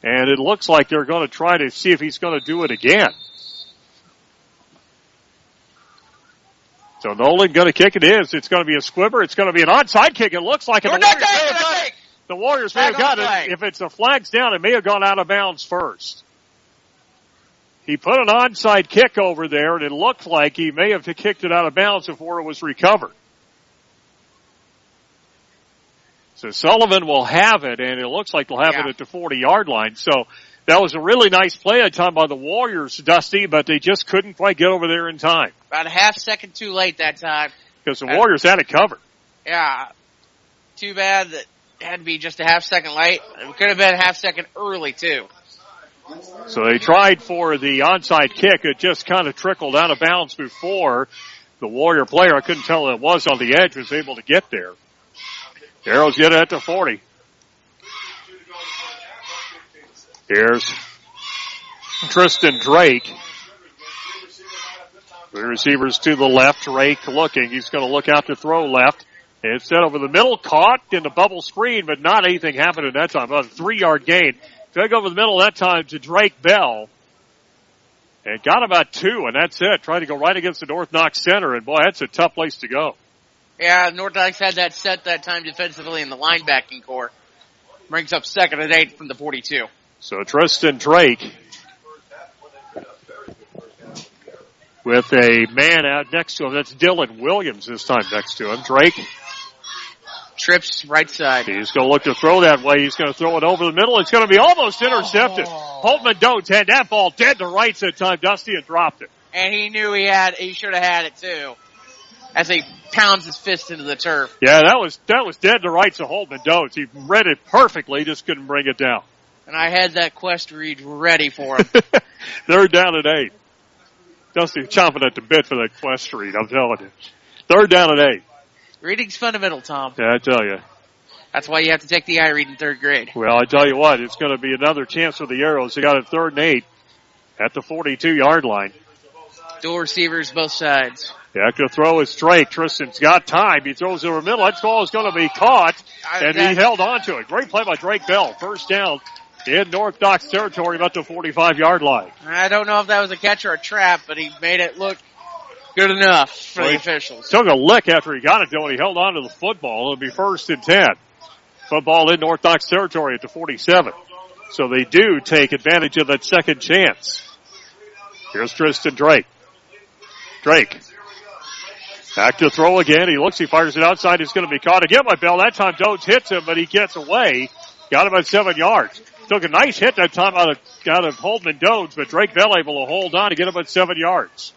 And it looks like they're going to try to see if he's going to do it again. So Nolan going to kick it is. It's going to be a squibber. It's going to be an onside kick. It looks like it. The Warriors may have got it. If it's a flag's down, it may have gone out of bounds first. He put an onside kick over there, and it looked like he may have kicked it out of bounds before it was recovered. So Sullivan will have it, and it looks like they'll have it at the 40-yard line. So that was a really nice play at time by the Warriors, Dusty, but they just couldn't quite get over there in time. About a half second too late that time. Because the Warriors had it covered. Yeah. Too bad that it had to be just a half second late. It could have been a half second early, too. So they tried for the onside kick. It just kind of trickled out of bounds before the Warrior player, I couldn't tell it was on the edge, was able to get there. Arrows get it at the 40. Here's Tristan Drake. The receivers to the left. Drake looking. He's going to look out to throw left. Instead over the middle, caught in the bubble screen, but not anything happened at that time. About a 3-yard gain. Drake over the middle that time to Drake Bell. And got about 2, and that's it. Trying to go right against the North Knox center, and boy, that's a tough place to go. Yeah, North Knox had that set that time defensively in the linebacking core. Brings up 2nd and 8 from the 42. So Tristan Drake with a man out next to him. That's Dylan Williams this time next to him. Drake trips right side. He's going to look to throw that way. He's going to throw it over the middle. It's going to be almost intercepted. Holtman Dotes had that ball dead to rights that time. Dusty had dropped it. And he knew he should have had it too. As he pounds his fist into the turf. Yeah, that was dead to rights of Holtman Dotes. He read it perfectly, just couldn't bring it down. And I had that quest read ready for him. They're down at 8. Dusty chomping at the bit for that quest read, I'm telling you. 3rd down at 8. Reading's fundamental, Tom. Yeah, I tell you. That's why you have to take the I-read in 3rd grade. Well, I tell you what, it's going to be another chance for the Arrows. They got it 3rd and 8 at the 42-yard line. Dual receivers, both sides. Back to throw is Drake. Tristan's got time. He throws over the middle. That ball is going to be caught, and he held on to it. Great play by Drake Bell. First down in North Knox territory, about the 45-yard line. I don't know if that was a catch or a trap, but he made it look good enough for the officials. Took a lick after he got it, though, and he held on to the football. It'll be 1st and 10. Football in North Knox territory at the 47. So they do take advantage of that second chance. Here's Tristan Drake. Drake. Back to throw again. He looks, he fires it outside. He's going to be caught again by Bell. That time Dodes hits him, but he gets away. Got him at 7 yards. Took a nice hit that time out of Holden Dodes, but Drake Bell able to hold on to get him at 7 yards.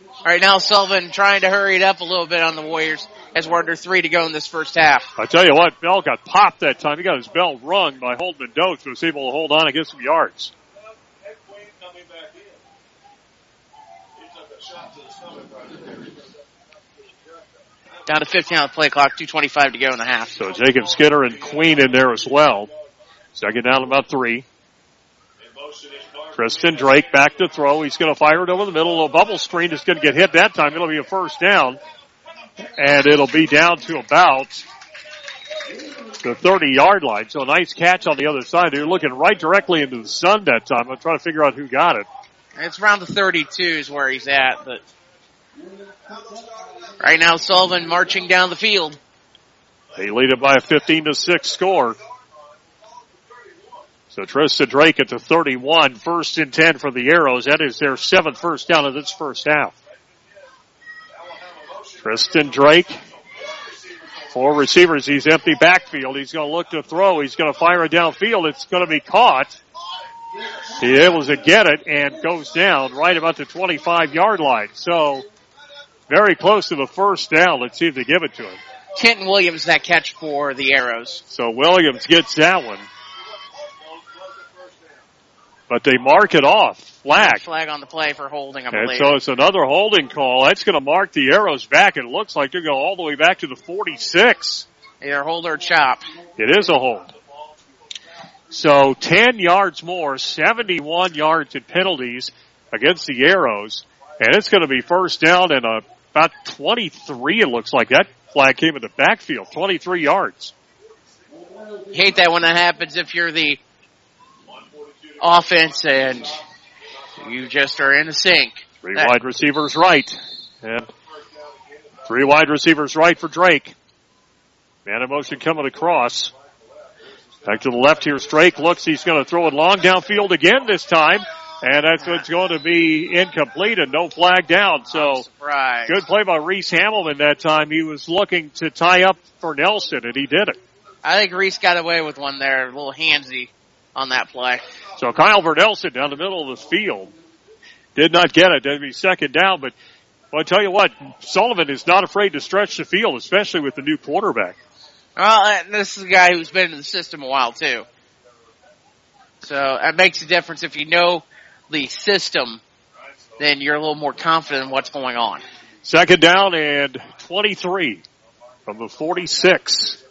All right, now Sullivan trying to hurry it up a little bit on the Warriors as we're under 3 to go in this first half. I tell you what, Bell got popped that time. He got his bell rung by Holden Dodes, but was able to hold on and get some yards. Down to 15 on the play clock, 2:25 to go in the half. So Jacob Skinner and Queen in there as well. Second down about 3. Tristan Drake back to throw. He's going to fire it over the middle. A bubble screen is going to get hit that time. It'll be a first down. And it'll be down to about the 30-yard line. So a nice catch on the other side. They're looking right directly into the sun that time. I'm trying to figure out who got it. It's around the 32 is where he's at, but right now Sullivan marching down the field. They lead it by a 15-6 score. So Tristan Drake at the 31, 1st and 10 for the Arrows. That is their 7th first down of this first half. Tristan Drake, 4 receivers. He's empty backfield. He's going to look to throw. He's going to fire it downfield. It's going to be caught. He able to get it and goes down right about the 25-yard line. So very close to the first down. Let's see if they give it to him. Kenton Williams, that catch for the Arrows. So Williams gets that one. But they mark it off. Flag on the play for holding, I believe. And so it's another holding call. That's going to mark the Arrows back. It looks like they're going all the way back to the 46. Either hold or chop. It is a hold. So 10 yards more, 71 yards in penalties against the Arrows. And it's going to be first down and about 23, it looks like. That flag came in the backfield, 23 yards. You hate that when that happens if you're the offense and you just are in the sink. 3 wide receivers right. And 3 wide receivers right for Drake. Man in motion coming across. Back to the left here. Drake looks. He's going to throw it long downfield again this time. And that's what's going to be incomplete and no flag down. So good play by Reese Hamelman that time. He was looking to tie up for Nelson, and he did it. I think Reese got away with one there, a little handsy on that play. So Kyle Vernelson down the middle of the field. Did not get it. That'd be second down. But I'll tell you what, Sullivan is not afraid to stretch the field, especially with the new quarterback. Well, this is a guy who's been in the system a while, too. So that makes a difference. If you know the system, then you're a little more confident in what's going on. Second down and 23 from the 46.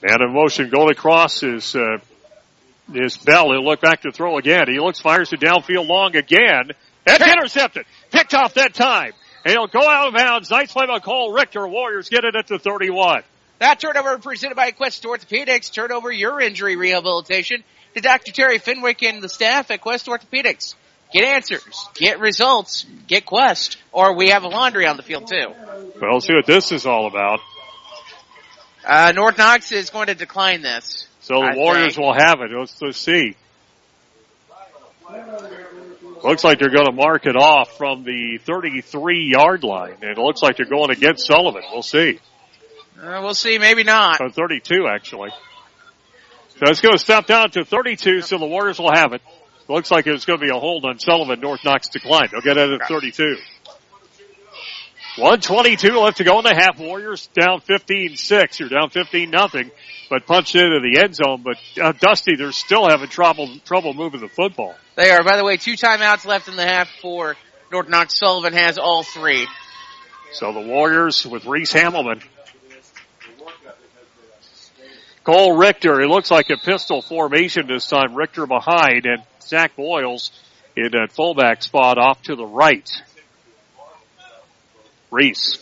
Man in motion going across is Bell. He'll look back to throw again. He looks, fires it downfield long again. And intercepted. Picked off that time. And he'll go out of bounds. Nice play by Cole Richter. Warriors get it at the 31. That turnover presented by Quest Orthopedics. Turnover your injury rehabilitation to Dr. Terry Fenwick and the staff at Quest Orthopedics. Get answers, get results, get Quest. Or we have a laundry on the field too. Well, let's see what this is all about. North Knox is going to decline this. So the Warriors will have it. Let's see. Looks like they're going to mark it off from the 33-yard line. And it looks like they're going against Sullivan. We'll see. We'll see. Maybe not. 32, actually. So it's going to step down to 32, so the Warriors will have it. Looks like it's going to be a hold on Sullivan. North Knox decline. They'll get it at 32. 1:22 left to go in the half. Warriors down 15-6. You're down 15-0, but punched into the end zone. But Dusty, they're still having trouble moving the football. They are. By the way, 2 timeouts left in the half for North Knox. Sullivan has all 3. So the Warriors with Reese Hamelman. Cole Richter, it looks like a pistol formation this time. Richter behind, and Zach Boyles in that fullback spot off to the right. Reese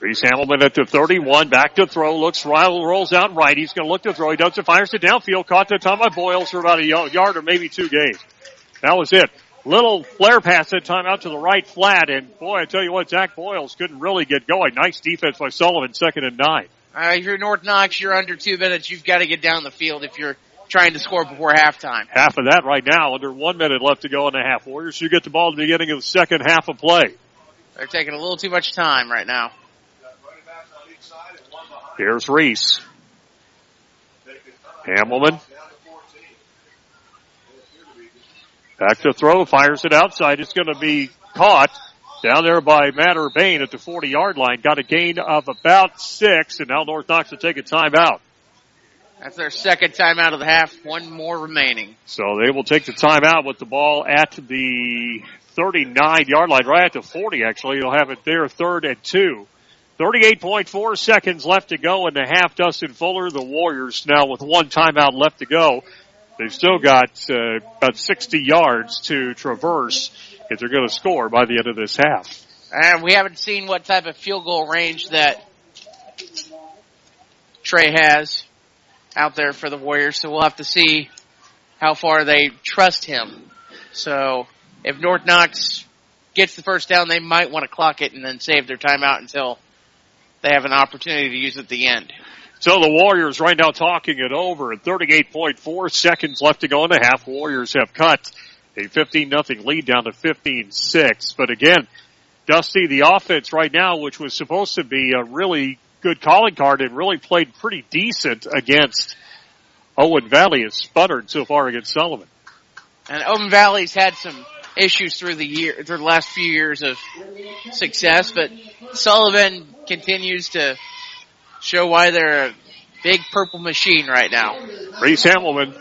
Hamilman at the 31, back to throw, rolls out right. He's going to look to throw. He does it, fires it downfield, caught the time by Boyles for about a yard or maybe 2 gains. That was it. Little flare pass that time out to the right flat, and boy, I tell you what, Zach Boyles couldn't really get going. Nice defense by Sullivan, 2nd and 9. If you're North Knox, you're under 2 minutes. You've got to get down the field if you're trying to score before halftime. Half of that right now, under 1 minute left to go in the half. Warriors, you get the ball at the beginning of the second half of play. They're taking a little too much time right now. Here's Reese. Hamilman. Back to throw, fires it outside. It's going to be caught down there by Matt Urbane at the 40-yard line. Got a gain of about 6, and now North Knox will take a timeout. That's their second timeout of the half, 1 more remaining. So they will take the timeout with the ball at the 39-yard line, right at the 40, actually. You'll have it there, 3rd and 2. 38.4 seconds left to go in the half. Dustin Fuller, the Warriors now with 1 timeout left to go. They've still got about 60 yards to traverse if they're going to score by the end of this half. And we haven't seen what type of field goal range that Trey has out there for the Warriors, so we'll have to see how far they trust him. So if North Knox gets the first down, they might want to clock it and then save their timeout until they have an opportunity to use it at the end. So the Warriors right now talking it over at 38.4 seconds left to go in the half. Warriors have cut a 15-0 lead down to 15-6. But again, Dusty, the offense right now, which was supposed to be a really good calling card and really played pretty decent against Owen Valley, has sputtered so far against Sullivan. And Owen Valley's had some issues through the last few years of success, but Sullivan continues to show why they're a big purple machine right now. Reese Hamilman,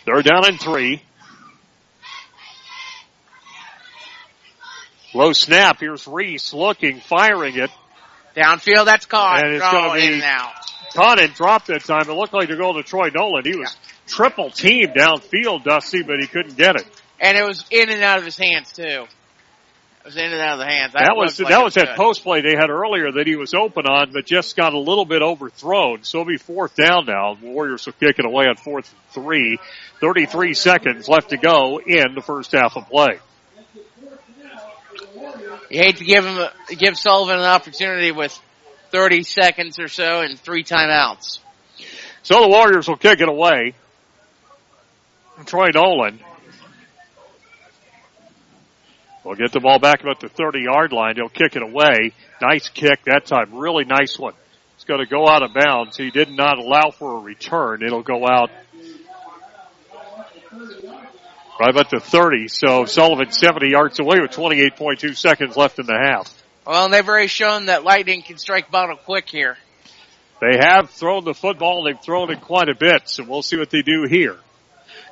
they're down in 3. Low snap. Here's Reese looking, firing it. Downfield, that's caught. And it's going to be in and out. Caught and dropped that time. It looked like they're going to Troy Nolan. He was triple teamed downfield, Dusty, but he couldn't get it. And it was in and out of his hands, too. It was in and out of the hands. That was that post play they had earlier that he was open on, but just got a little bit overthrown. So it'll be 4th down now. The Warriors will kick it away on 4th and 3. 33 seconds left to go in the first half of play. You hate to give Sullivan an opportunity with 30 seconds or so and 3 timeouts. So the Warriors will kick it away. Troy Nolan will get the ball back about the 30-yard line. He'll kick it away. Nice kick that time. Really nice one. It's going to go out of bounds. He did not allow for a return. It'll go out right about the 30. So Sullivan 70 yards away with 28.2 seconds left in the half. Well, they've already shown that Lightning can strike bottle quick here. They have thrown the football. They've thrown it quite a bit, so we'll see what they do here.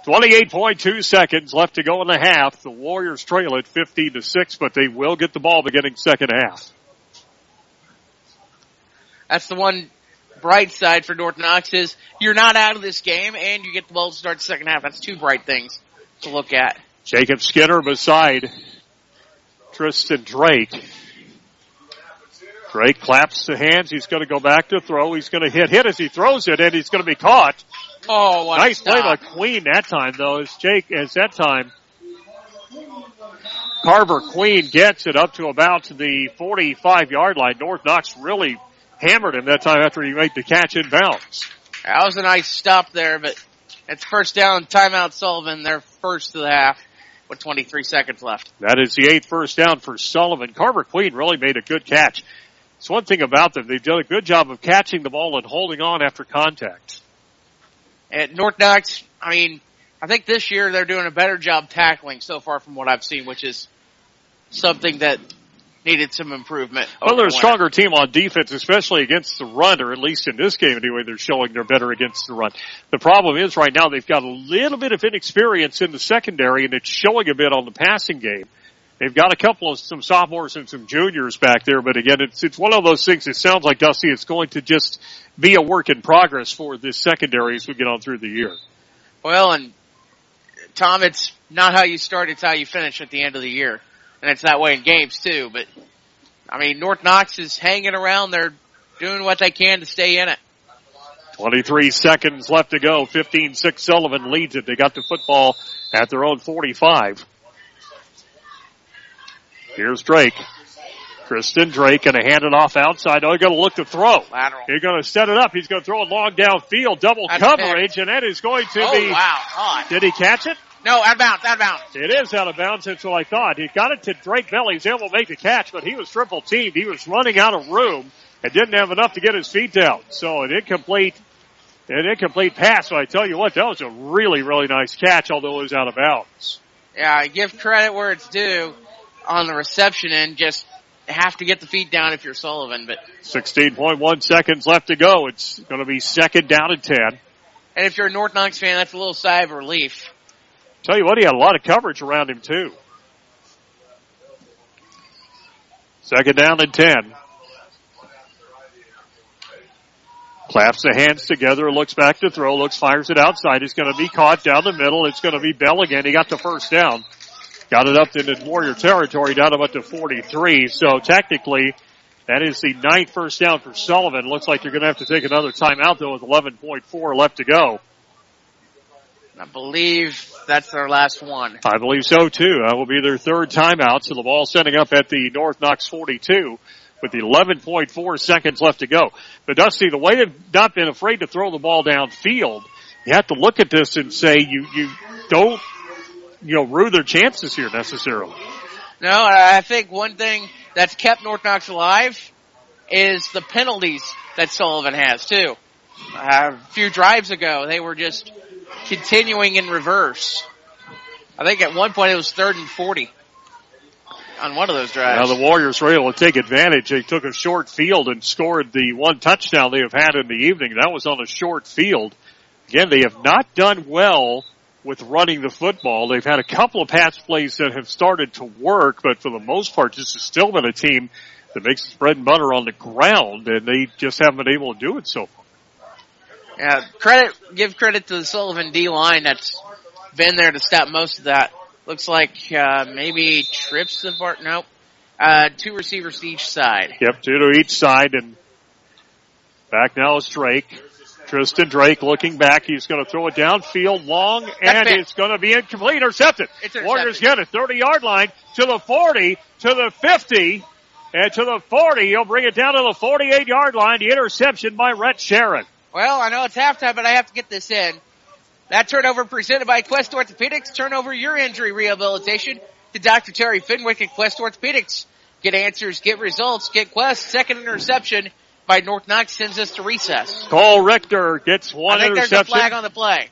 28.2 seconds left to go in the half. The Warriors trail it 15-6, but they will get the ball beginning second half. That's the one bright side for North Knox is you're not out of this game and you get the ball to start the second half. That's 2 bright things to look at. Jacob Skinner beside Tristan Drake. Drake claps the hands. He's going to go back to throw. He's going to hit as he throws it, and he's going to be caught. Oh, what nice a play by stop. Queen that time, though. As that time, Carver Queen gets it up to about the 45-yard line. North Knox really hammered him that time after he made the catch in bounds. That was a nice stop there, but it's first down, timeout Sullivan. They're first to the half with 23 seconds left. That is the 8th first down for Sullivan. Carver Queen really made a good catch. It's one thing about them. They've done a good job of catching the ball and holding on after contact. At North Knox, I think this year they're doing a better job tackling so far from what I've seen, which is something that needed some improvement. Well, they're a stronger team on defense, especially against the run, or at least in this game anyway, they're showing they're better against the run. The problem is right now they've got a little bit of inexperience in the secondary, and it's showing a bit on the passing game. They've got some sophomores and some juniors back there, but again, it's one of those things. It sounds like, Dusty, it's going to just be a work in progress for this secondary as we get on through the year. Well, and Tom, it's not how you start, it's how you finish at the end of the year. And it's that way in games, too. But, I mean, North Knox is hanging around. They're doing what they can to stay in it. 23 seconds left to go. 15-6 Sullivan leads it. They got the football at their own 45. Here's Drake. Kristen Drake going to hand it off outside. Oh, he's going to look to throw. Lateral. He's going to set it up. He's going to throw it long downfield. Double coverage, and that is going to be. Oh, wow. God. Did he catch it? No, out of bounds, out of bounds. It is out of bounds. That's what I thought. He got it to Drake Bell. He's able to make the catch, but he was triple teamed. He was running out of room and didn't have enough to get his feet down. So an incomplete pass. So I tell you what, that was a really, really nice catch, although it was out of bounds. Yeah, I give credit where it's due on the reception end. Just have to get the feet down if you're Sullivan. But 16.1 seconds left to go. It's going to be second down and 10. And if you're a North Knox fan, that's a little sigh of relief. Tell you what, he had a lot of coverage around him too. Second down and 10. Claps the hands together, looks back to throw, fires it outside. It's going to be caught down the middle. It's going to be Bell again. He got the first down. Got it up into Warrior territory, down about to 43. So technically, that is the 9th first down for Sullivan. Looks like you're going to have to take another timeout, though, with 11.4 left to go. I believe that's their last one. I believe so, too. That will be their third timeout. So the ball setting up at the North Knox 42 with 11.4 seconds left to go. But, Dusty, the way they've not been afraid to throw the ball downfield, you have to look at this and say you don't, rue their chances here necessarily. No, I think one thing that's kept North Knox alive is the penalties that Sullivan has, too. A few drives ago, they were just continuing in reverse. I think at one point it was 3rd and 40 on one of those drives. Now the Warriors were able to take advantage. They took a short field and scored the one touchdown they have had in the evening. That was on a short field. Again, they have not done well with running the football. They've had a couple of pass plays that have started to work, but for the most part, this has still been a team that makes its bread and butter on the ground, and they just haven't been able to do it so far. Yeah, give credit to the Sullivan D-line that's been there to stop most of that. Looks like, maybe trips the part. Nope. 2 receivers to each side. Yep, 2 to each side, and back now is Drake. Tristan Drake looking back. He's going to throw it downfield long, and it's going to be incomplete. Intercepted. Warriors get it. 30-yard line to the 40, to the 50, and to the 40. He'll bring it down to the 48-yard line. The interception by Rhett Sharon. Well, I know it's halftime, but I have to get this in. That turnover presented by Quest Orthopedics. Turn over your injury rehabilitation to Dr. Terry Fenwick at Quest Orthopedics. Get answers, get results, get Quest. Second interception by North Knox sends us to recess. Cole Richter gets one interception. I think there's a flag on the play.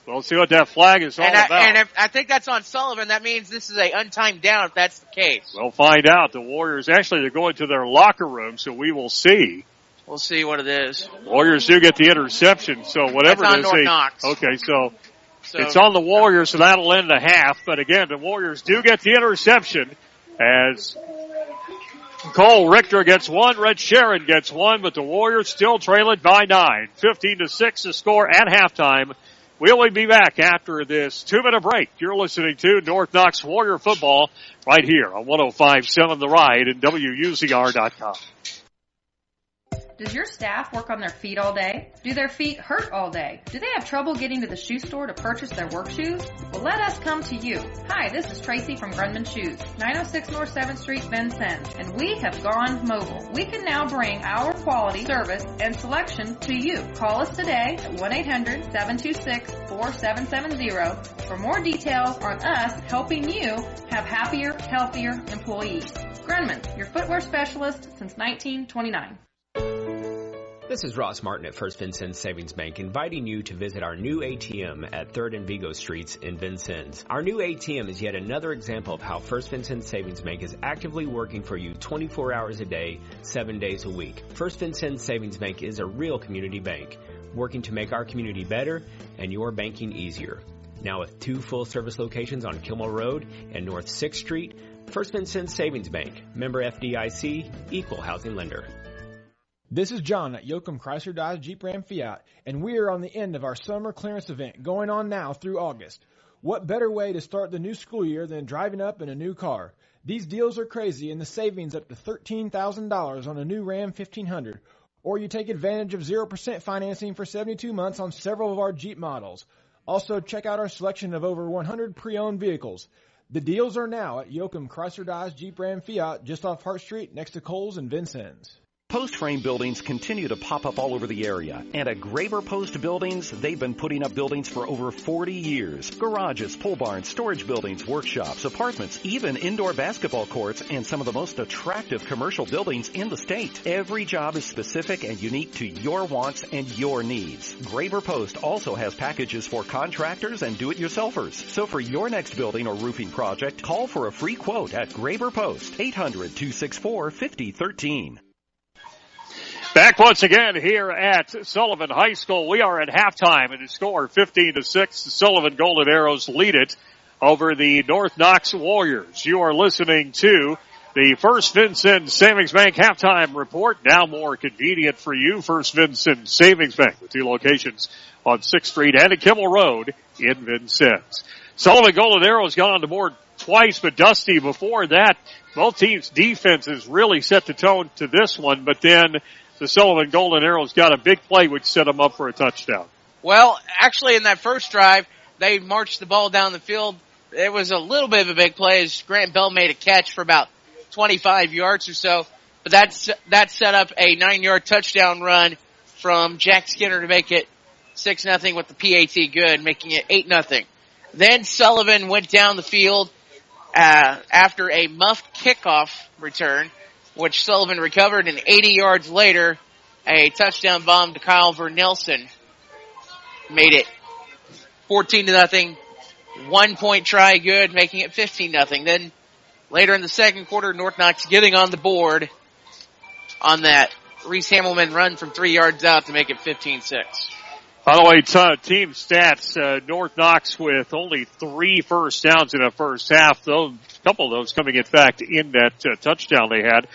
We'll see what that flag is all about. And if I think that's on Sullivan. That means this is a untimed down if that's the case. We'll find out. The Warriors, actually, they're going to their locker room, so we will see. We'll see what it is. Warriors do get the interception, so whatever that's on it is. North Knox. Okay, so it's on the Warriors, so that'll end the half. But again, the Warriors do get the interception as Cole Richter gets one, Red Sharon gets one, but the Warriors still trail it by 9. 15-6 the score at halftime. We'll be back after this 2-minute break. You're listening to North Knox Warrior Football right here on 105.7 The Ride and WUZR.com. Does your staff work on their feet all day? Do their feet hurt all day? Do they have trouble getting to the shoe store to purchase their work shoes? Well, let us come to you. Hi, this is Tracy from Grundman Shoes, 906 North 7th Street, Vincennes, and we have gone mobile. We can now bring our quality, service, and selection to you. Call us today at 1-800-726-4770 for more details on us helping you have happier, healthier employees. Grundman, your footwear specialist since 1929. This is Ross Martin at First Vincennes Savings Bank inviting you to visit our new ATM at 3rd and Vigo Streets in Vincennes. Our new ATM is yet another example of how First Vincennes Savings Bank is actively working for you 24 hours a day, 7 days a week. First Vincennes Savings Bank is a real community bank, working to make our community better and your banking easier. Now with 2 full-service locations on Kilmore Road and North 6th Street, First Vincennes Savings Bank, member FDIC, equal housing lender. This is John at Yoakum Chrysler Dodge Jeep Ram Fiat, and we are on the end of our summer clearance event going on now through August. What better way to start the new school year than driving up in a new car? These deals are crazy, and the savings up to $13,000 on a new Ram 1500. Or you take advantage of 0% financing for 72 months on several of our Jeep models. Also, check out our selection of over 100 pre-owned vehicles. The deals are now at Yoakum Chrysler Dodge Jeep Ram Fiat, just off Hart Street, next to Kohl's and Vincennes. Post frame buildings continue to pop up all over the area. And at Graver Post Buildings, they've been putting up buildings for over 40 years. Garages, pole barns, storage buildings, workshops, apartments, even indoor basketball courts, and some of the most attractive commercial buildings in the state. Every job is specific and unique to your wants and your needs. Graver Post also has packages for contractors and do-it-yourselfers. So for your next building or roofing project, call for a free quote at Graver Post, 800-264-5013. Back once again here at Sullivan High School. We are at halftime and the score 15-6. The Sullivan Golden Arrows lead it over the North Knox Warriors. You are listening to the First Vincent Savings Bank halftime report. Now more convenient for you. First Vincent Savings Bank with 2 locations on 6th Street and at Kimmel Road in Vincennes. Sullivan Golden Arrows got on the board twice, but Dusty, before that, both teams' defenses really set the tone to this one, but then the Sullivan Golden Arrows got a big play which set them up for a touchdown. Well, actually in that first drive, they marched the ball down the field. It was a little bit of a big play as Grant Bell made a catch for about 25 yards or so. But that set up a 9-yard touchdown run from Jack Skinner to make it 6-0 with the PAT good, making it 8-0. Then Sullivan went down the field after a muffed kickoff return, which Sullivan recovered, and 80 yards later, a touchdown bomb to Kyle Vernelson made it 14-0. 1-point try good, making it 15-0. Then later in the second quarter, North Knox getting on the board on that Reese Hamelman run from 3 yards out to make it 15-6. By the way, team stats, North Knox with only 3 first downs in the first half. A couple of those coming in fact in that touchdown they had.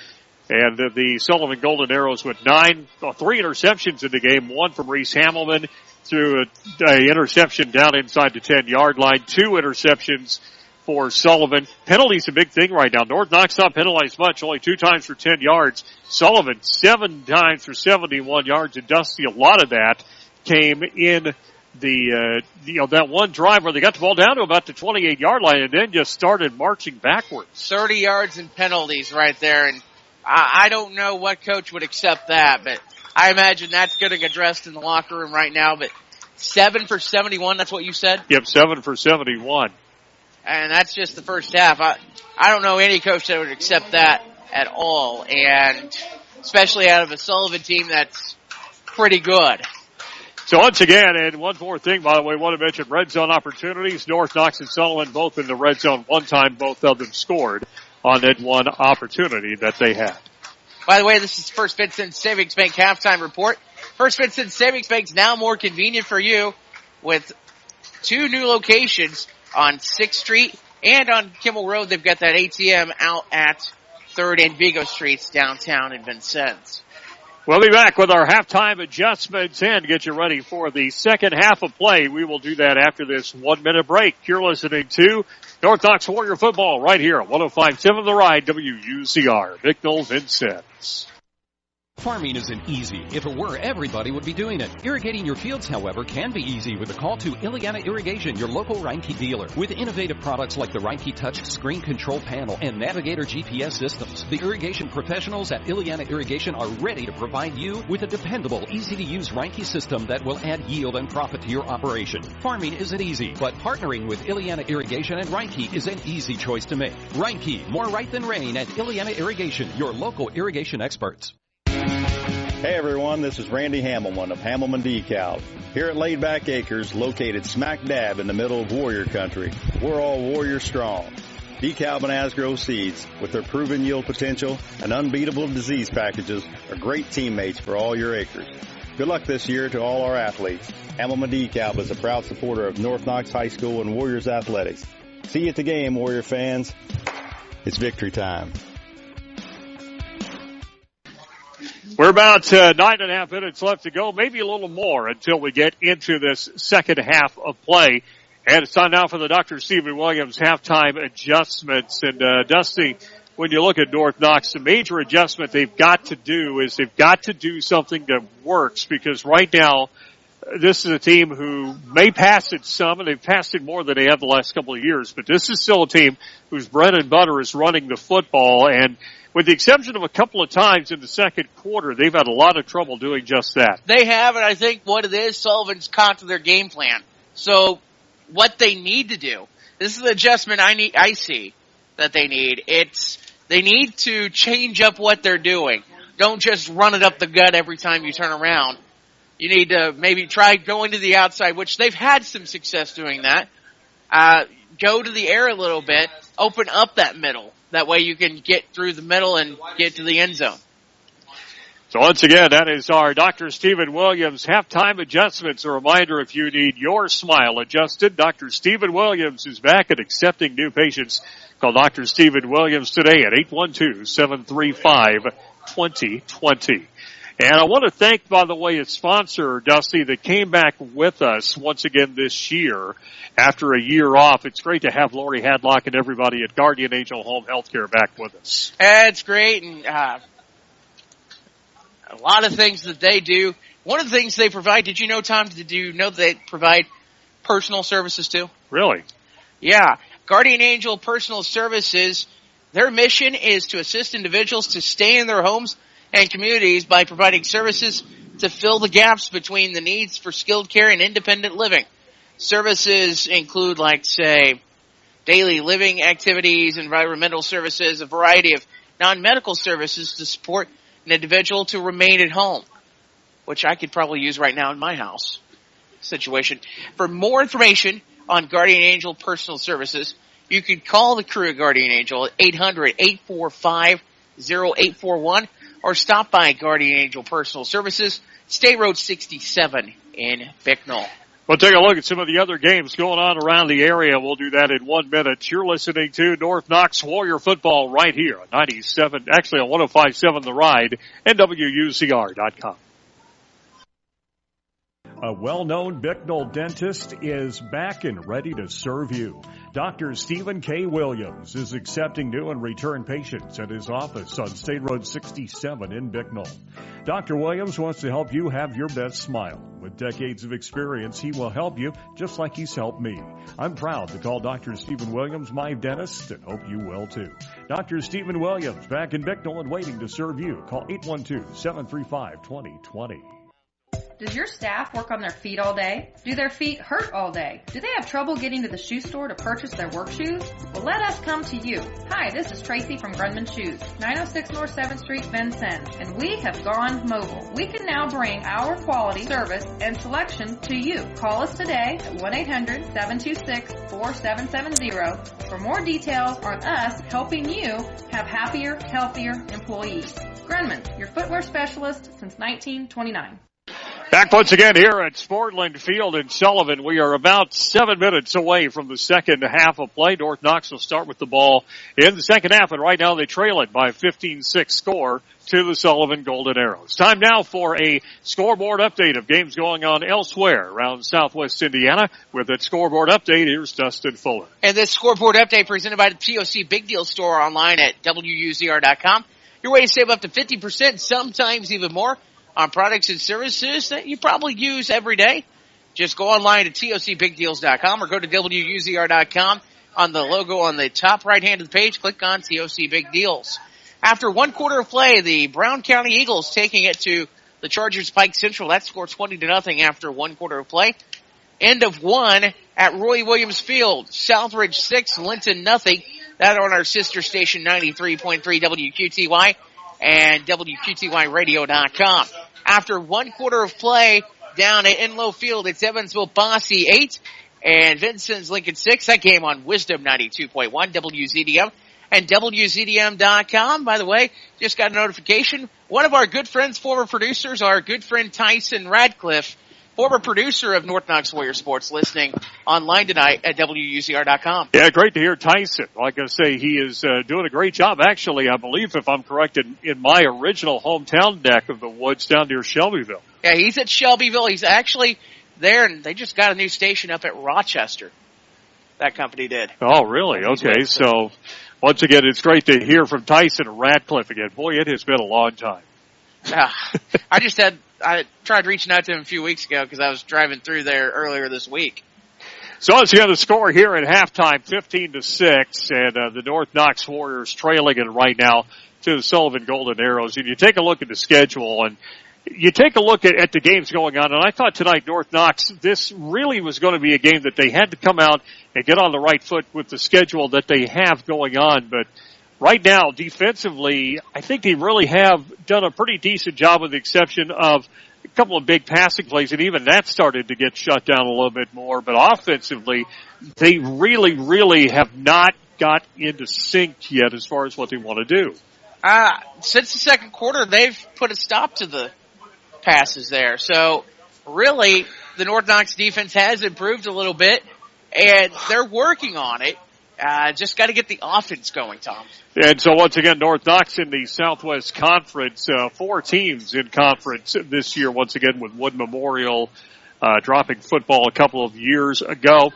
And the Sullivan Golden Arrows with 3 interceptions in the game. 1 from Reese Hamelman through a interception down inside the 10-yard line. 2 interceptions for Sullivan. Penalties a big thing right now. North Knox not penalized much, only 2 times for 10 yards. Sullivan 7 times for 71 yards. And Dusty, a lot of that came in that one drive where they got the ball down to about the 28-yard line and then just started marching backwards. 30 yards in penalties right there, and I don't know what coach would accept that, but I imagine that's getting addressed in the locker room right now. But 7 for 71, that's what you said? Yep, 7 for 71. And that's just the first half. I don't know any coach that would accept that at all, and especially out of a Sullivan team that's pretty good. So once again, and one more thing, by the way, I want to mention red zone opportunities. North Knox and Sullivan both in the red zone one time, both of them scored on that one opportunity that they had. By the way, this is First Vincent Savings Bank halftime report. First Vincent Savings Bank is now more convenient for you with 2 new locations on 6th Street and on Kimmel Road. They've got that ATM out at 3rd and Vigo Streets downtown in Vincennes. We'll be back with our halftime adjustments and get you ready for the second half of play. We will do that after this 1-minute break. You're listening to North Knox Warrior Football right here at 105.7 The Ride, WUZR, Bicknell, Vincennes. Farming isn't easy. If it were, everybody would be doing it. Irrigating your fields, however, can be easy with a call to Ileana Irrigation, your local Reinke dealer. With innovative products like the Reinke Touch Screen Control Panel and Navigator GPS systems, the irrigation professionals at Ileana Irrigation are ready to provide you with a dependable, easy-to-use Reinke system that will add yield and profit to your operation. Farming isn't easy, but partnering with Ileana Irrigation and Reinke is an easy choice to make. Reinke, more right than rain at Ileana Irrigation, your local irrigation experts. Hey everyone, this is Randy Hamelman of Hamelman Decals. Here at Laid Back Acres, located smack dab in the middle of Warrior Country, we're all Warrior strong. DeKalb and Asgrow seeds, with their proven yield potential and unbeatable disease packages, are great teammates for all your acres. Good luck this year to all our athletes. Hamelman DeKalb is a proud supporter of North Knox High School and Warriors athletics. See you at the game, Warrior fans. It's victory time. We're about 9.5 minutes left to go, maybe a little more until we get into this second half of play. And it's time now for the Dr. Stephen Williams halftime adjustments. And, Dusty, when you look at North Knox, the major adjustment they've got to do is they've got to do something that works, because right now this is a team who may pass it some, and they've passed it more than they have the last couple of years, but this is still a team whose bread and butter is running the football, and with the exception of a couple of times in the second quarter, they've had a lot of trouble doing just that. They have, and I think what it is, Sullivan's caught to their game plan. So what they need to do, this is the adjustment I see that they need. They need to change up what they're doing. Don't just run it up the gut every time you turn around. You need to maybe try going to the outside, which they've had some success doing that. Go to the air a little bit, open up that middle. That way you can get through the middle and get to the end zone. So once again, that is our Dr. Stephen Williams halftime adjustments. A reminder, if you need your smile adjusted, Dr. Stephen Williams is back at accepting new patients. Call Dr. Stephen Williams today at 812-735-2020. And I want to thank, by the way, its sponsor, Dusty, that came back with us once again this year after a year off. It's great to have Lori Hadlock and everybody at Guardian Angel Home Healthcare back with us. It's great, and a lot of things that they do. One of the things they provide, did you know, Tom, did you know they provide personal services too? Really? Yeah. Guardian Angel Personal Services, their mission is to assist individuals to stay in their homes and communities by providing services to fill the gaps between the needs for skilled care and independent living. Services include, like, say, daily living activities, environmental services, a variety of non-medical services to support an individual to remain at home, which I could probably use right now in my house situation. For more information on Guardian Angel Personal Services, you can call the crew at Guardian Angel at 800-845-0841 or stop by Guardian Angel Personal Services, State Road 67 in Bicknell. We'll take a look at some of the other games going on around the area. We'll do that in 1 minute. You're listening to North Knox Warrior Football right here on 105.7 The Ride and WUZR.com. A well-known Bicknell dentist is back and ready to serve you. Dr. Stephen K. Williams is accepting new and return patients at his office on State Road 67 in Bicknell. Dr. Williams wants to help you have your best smile. With decades of experience, he will help you just like he's helped me. I'm proud to call Dr. Stephen Williams my dentist and hope you will too. Dr. Stephen Williams back in Bicknell and waiting to serve you. Call 812-735-2020. Does your staff work on their feet all day? Do their feet hurt all day? Do they have trouble getting to the shoe store to purchase their work shoes? Well, let us come to you. Hi, this is Tracy from Grundman Shoes, 906 North 7th Street, Vincennes, and we have gone mobile. We can now bring our quality, service, and selection to you. Call us today at 1-800-726-4770 for more details on us helping you have happier, healthier employees. Grundman, your footwear specialist since 1929. Back once again here at Sportland Field in Sullivan. We are about 7 minutes away from the second half of play. North Knox will start with the ball in the second half, and right now they trail it by a 15-6 score to the Sullivan Golden Arrows. Time now for a scoreboard update of games going on elsewhere around Southwest Indiana. With that scoreboard update, here's Dustin Fuller. And this scoreboard update presented by the TOC Big Deal Store online at WUZR.com. Your way to save up to 50%, sometimes even more, on products and services that you probably use every day. Just go online to TOCBigDeals.com or go to WUZR.com. On the logo on the top right hand of the page, click on TOC Big Deals. After 1 quarter of play, the Brown County Eagles taking it to the Chargers Pike Central. That score 20-0 after 1 quarter of play. End of 1 at Roy Williams Field. Southridge 6, Linton 0. That on our sister station 93.3 WQTY. And WQTYradio.com. After 1 quarter of play down at Enlow Field, it's Evansville Bosse 8 and Vincennes Lincoln 6. That game on Wisdom 92.1 WZDM and WZDM.com. By the way, just got a notification. One of our good friends, former producers, our good friend Tyson Radcliffe, former producer of North Knox Warrior Sports, listening online tonight at WUZR.com. Yeah, great to hear Tyson. Like I say, he is doing a great job. Actually, I believe, if I'm correct, in my original hometown neck of the woods down near Shelbyville. Yeah, he's at Shelbyville. He's actually there, and they just got a new station up at Rochester. that company did. Oh, really? Okay. So, once again, it's great to hear from Tyson and Radcliffe again. Boy, it has been a long time. Yeah. I tried reaching out to him a few weeks ago because I was driving through there earlier this week. So once again, the score here at halftime, 15-6, and the North Knox Warriors trailing it right now to the Sullivan Golden Arrows. And you take a look at the schedule, and you take a look at the games going on, and I thought tonight North Knox, this really was going to be a game that they had to come out and get on the right foot with the schedule that they have going on. But right now, defensively, I think they really have done a pretty decent job with the exception of a couple of big passing plays, and even that started to get shut down a little bit more. But offensively, they really, really have not got into sync yet as far as what they want to do. Since the second quarter, they've put a stop to the passes there. So really, the North Knox defense has improved a little bit, and they're working on it. Just got to get the offense going, Tom. And so once again, North Knox in the Southwest Conference, 4 teams in conference this year, once again with Wood Memorial dropping football a couple of years ago.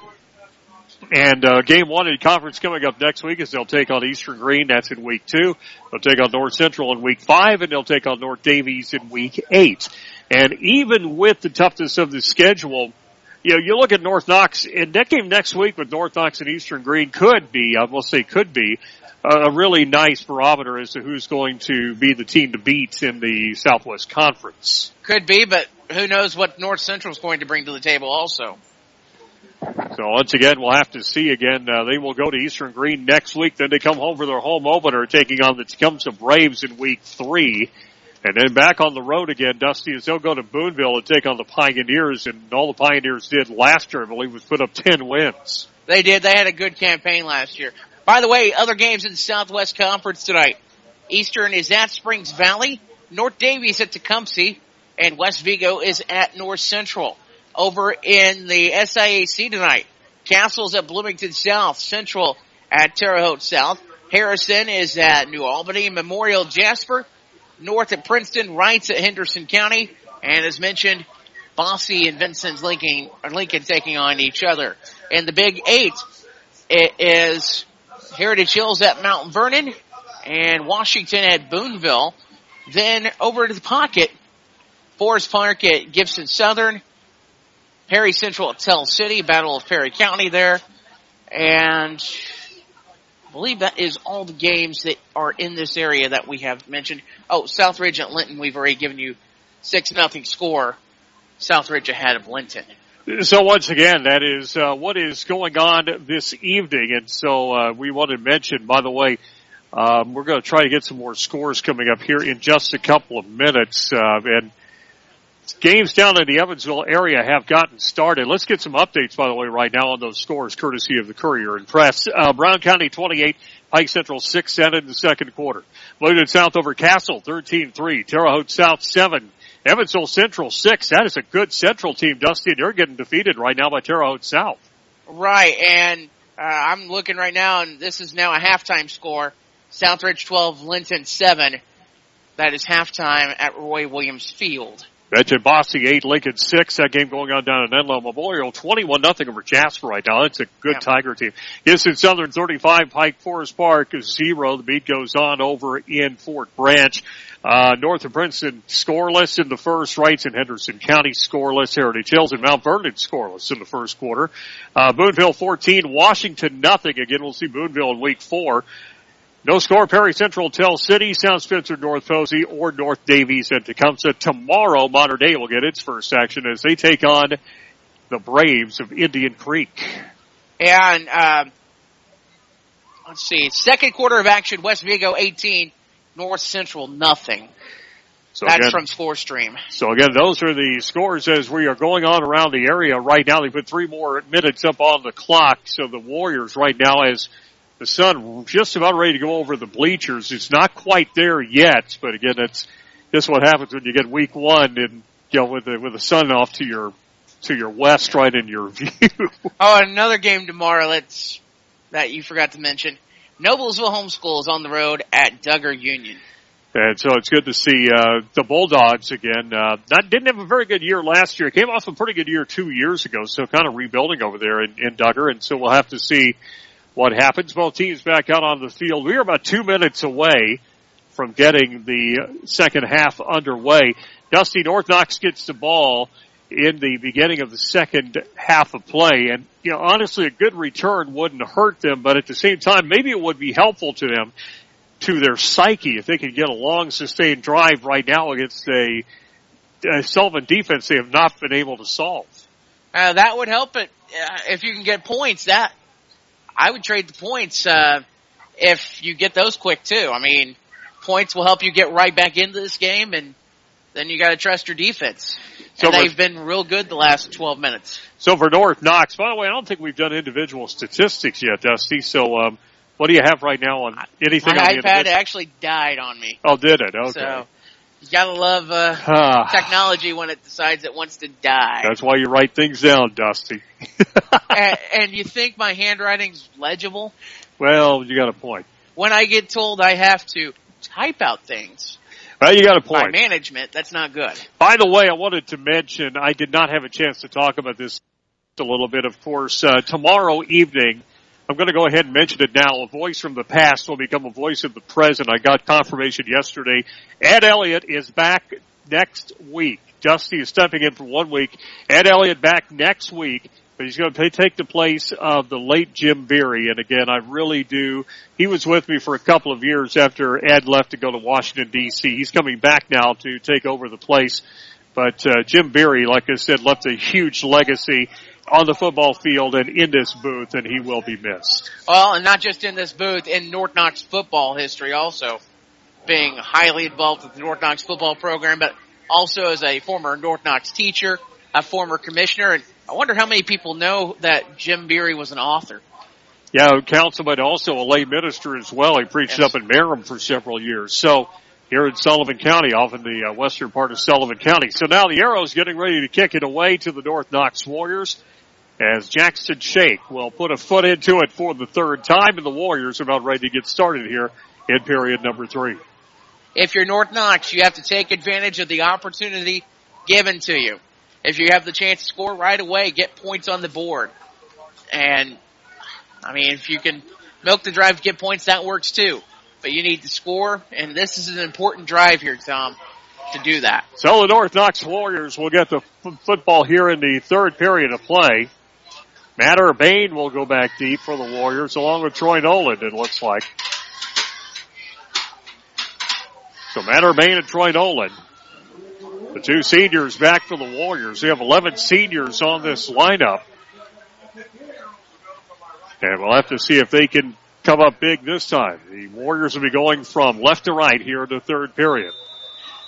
And game 1 in conference coming up next week is they'll take on Eastern Green. That's in week 2. They'll take on North Central in week 5, and they'll take on North Davies in week 8. And even with the toughness of the schedule, you know, you look at North Knox, and that game next week with North Knox and Eastern Green could be, I will say could be, a really nice barometer as to who's going to be the team to beat in the Southwest Conference. Could be, but who knows what North Central is going to bring to the table also. So once again, we'll have to see again. They will go to Eastern Green next week. Then they come home for their home opener, taking on the Tecumseh Braves in week 3. And then back on the road again, Dusty, as they'll go to Boonville and take on the Pioneers. And all the Pioneers did last year, I believe, was put up 10 wins. They did. They had a good campaign last year. By the way, other games in the Southwest Conference tonight. Eastern is at Springs Valley. North Davies at Tecumseh. And West Vigo is at North Central. Over in the SIAC tonight, Castle's at Bloomington South, Central at Terre Haute South, Harrison is at New Albany, Memorial Jasper, North at Princeton, Wrights at Henderson County, and as mentioned, Bosse and Vincent's Lincoln taking on each other. In the Big 8, it is Heritage Hills at Mount Vernon, and Washington at Boonville. Then over to the Pocket, Forest Park at Gibson Southern, Perry Central at Tell City, Battle of Perry County there. And I believe that is all the games that are in this area that we have mentioned. Oh, Southridge at Linton, we've already given you 6-0 score. Southridge ahead of Linton. So once again, that is what is going on this evening. And so we want to mention, by the way, we're going to try to get some more scores coming up here in just a couple of minutes. And games down in the Evansville area have gotten started. Let's get some updates, by the way, right now on those scores, courtesy of the Courier and Press. Brown County 28, Pike Central 6 in the second quarter. Bloomington South over Castle 13-3, Terre Haute South 7, Evansville Central 6. That is a good Central team, Dusty, and they're getting defeated right now by Terre Haute South. Right, and I'm looking right now, and this is now a halftime score. Southridge 12, Linton 7. That is halftime at Roy Williams Field. Mentioned Bosse 8, Lincoln 6. That game going on down at Enlow Memorial. 21-0 over Jasper right now. That's a good Tiger team. Gibson Southern 35, Pike Forest Park 0. The beat goes on over in Fort Branch. North of Princeton scoreless in the first. Wrights in Henderson County scoreless. Heritage Hills and Mount Vernon scoreless in the first quarter. Boonville 14, Washington 0. Again, we'll see Boonville in week 4. No score, Perry Central, Tell City, South Spencer, North Posey, or North Davies and Tecumseh. Tomorrow, Mater Dei will get its first action as they take on the Braves of Indian Creek. And, let's see, second quarter of action, West Vigo 18, North Central 0. So that's again, from ScoreStream. So again, those are the scores as we are going on around the area right now. They put 3 more minutes up on the clock. So the Warriors right now, as the sun just about ready to go over the bleachers. It's not quite there yet, but again, that's just what happens when you get week 1 and, you know, with the sun off to your west, right in your view. Oh, another game tomorrow that you forgot to mention. Noblesville Homeschool is on the road at Duggar Union. And so it's good to see the Bulldogs again. Didn't have a very good year last year. Came off a pretty good year 2 years ago, so kind of rebuilding over there in Duggar. And so we'll have to see what happens. Both teams back out on the field. We are about 2 minutes away from getting the second half underway. Dusty, North Knox gets the ball in the beginning of the second half of play. And, honestly, a good return wouldn't hurt them, but at the same time, maybe it would be helpful to them, to their psyche, if they could get a long, sustained drive right now against a Sullivan defense they have not been able to solve. That would help it. If you can get points, I would trade the points if you get those quick, too. I mean, points will help you get right back into this game, and then you got to trust your defense. So they've been real good the last 12 minutes. So for North Knox, by the way, I don't think we've done individual statistics yet, Dusty. So what do you have right now on anything? My on the iPad actually died on me. Oh, did it? Okay. So you gotta love technology when it decides it wants to die. That's why you write things down, Dusty. and you think my handwriting's legible? Well, you got a point. When I get told I have to type out things, well, you got a point. By management, that's not good. By the way, I wanted to mention, I did not have a chance to talk about this a little bit, of course. Tomorrow evening, I'm going to go ahead and mention it now. A voice from the past will become a voice of the present. I got confirmation yesterday. Ed Elliott is back next week. Dusty is stepping in for 1 week. Ed Elliott back next week, but he's going to take the place of the late Jim Beery. And again, I really do. He was with me for a couple of years after Ed left to go to Washington, D.C. He's coming back now to take over the place. But Jim Beery, like I said, left a huge legacy on the football field and in this booth, and he will be missed. Well, and not just in this booth, in North Knox football history also, being highly involved with the North Knox football program, but also as a former North Knox teacher, a former commissioner, and I wonder how many people know that Jim Beery was an author. Yeah, councilman, also a lay minister as well. He preached up in Merrim for several years. So here in Sullivan County, off in the western part of Sullivan County. So now the Arrows getting ready to kick it away to the North Knox Warriors, as Jackson Shake will put a foot into it for the third time, and the Warriors are about ready to get started here in period number 3. If you're North Knox, you have to take advantage of the opportunity given to you. If you have the chance to score right away, get points on the board. And, I mean, if you can milk the drive to get points, that works too. But you need to score, and this is an important drive here, Tom, to do that. So the North Knox Warriors will get the football here in the third period of play. Matt Urbane will go back deep for the Warriors, along with Troy Nolan, it looks like. So Matt Urbane and Troy Nolan, the two seniors back for the Warriors. They have 11 seniors on this lineup. And we'll have to see if they can come up big this time. The Warriors will be going from left to right here in the third period.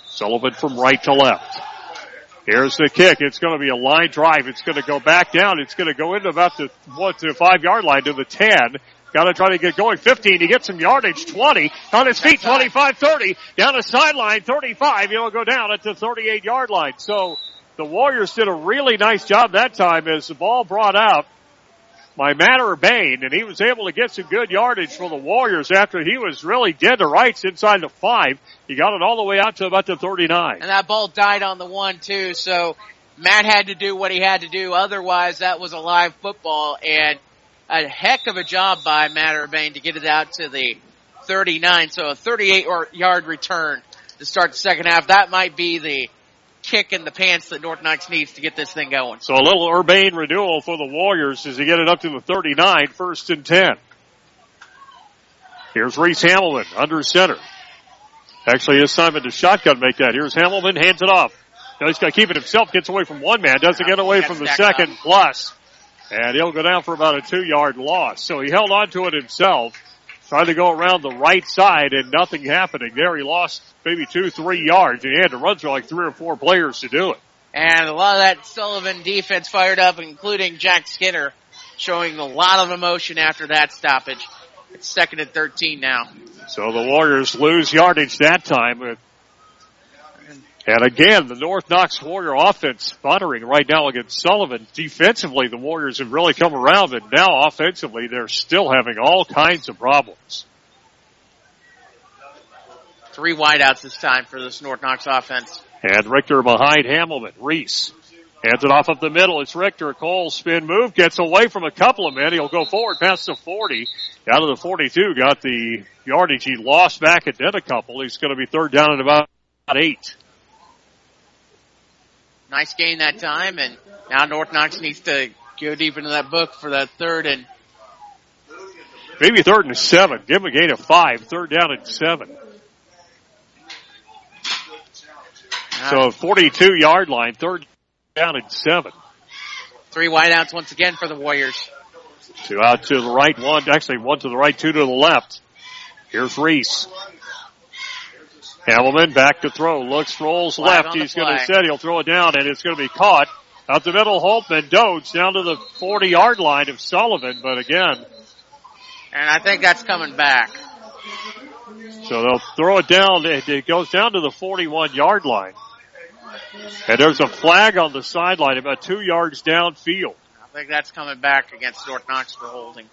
Sullivan from right to left. Here's the kick. It's going to be a line drive. It's going to go back down. It's going to go into about the 5-yard line to the 10. Got to try to get going. 15. He gets some yardage. 20. On his feet. 25, 30. Down the sideline. 35. He'll go down at the 38-yard line. So the Warriors did a really nice job that time as the ball brought out by Matt Urbane, and he was able to get some good yardage for the Warriors after he was really dead to rights inside the 5. He got it all the way out to about the 39. And that ball died on the 1, too, so Matt had to do what he had to do. Otherwise, that was a live football, and a heck of a job by Matt Urbane to get it out to the 39. So a 38-yard return to start the second half. That might be the kick in the pants that North Knox needs to get this thing going. So a little Urbane renewal for the Warriors as they get it up to the 39, 1st and 10. Here's Reese Hamilton under center. Actually, this time into shotgun make that. Here's Hamilton, hands it off. Now he's got to keep it himself, gets away from one man, doesn't get away from the second plus. And he'll go down for about a 2-yard loss. So he held on to it himself, tried to go around the right side, and nothing happening there. He lost maybe 2-3 yards, and he had to run through like 3 or 4 players to do it. And a lot of that Sullivan defense fired up, including Jack Skinner, showing a lot of emotion after that stoppage. It's 2nd and 13 now. So the Warriors lose yardage that time. And again, the North Knox Warrior offense sputtering right now against Sullivan. Defensively, the Warriors have really come around, and now offensively, they're still having all kinds of problems. 3 wideouts this time for this North Knox offense. And Richter behind Hamelman. Reese hands it off up the middle. It's Richter. Cole spin move. Gets away from a couple of men. He'll go forward past the 40. Down to the 42. Got the yardage. He lost back and then a couple. He's going to be third down at about 8. Nice gain that time. And now North Knox needs to go deep into that book for that maybe third and 7. Give him a gain of 5. Third down and 7. So 42-yard line. Third down and 7. 3 wideouts once again for the Warriors. 2 out to the right, 1 to the right, 2 to the left. Here's Reese. Hamelman back to throw. Looks, rolls left. He's going to set. He'll throw it down, and it's going to be caught. Out the middle, Holtman Dodes down to the 40-yard line of Sullivan, but again. And I think that's coming back. So they'll throw it down. It goes down to the 41-yard line. And there's a flag on the sideline about 2 yards downfield. I think that's coming back against North Knox for holding.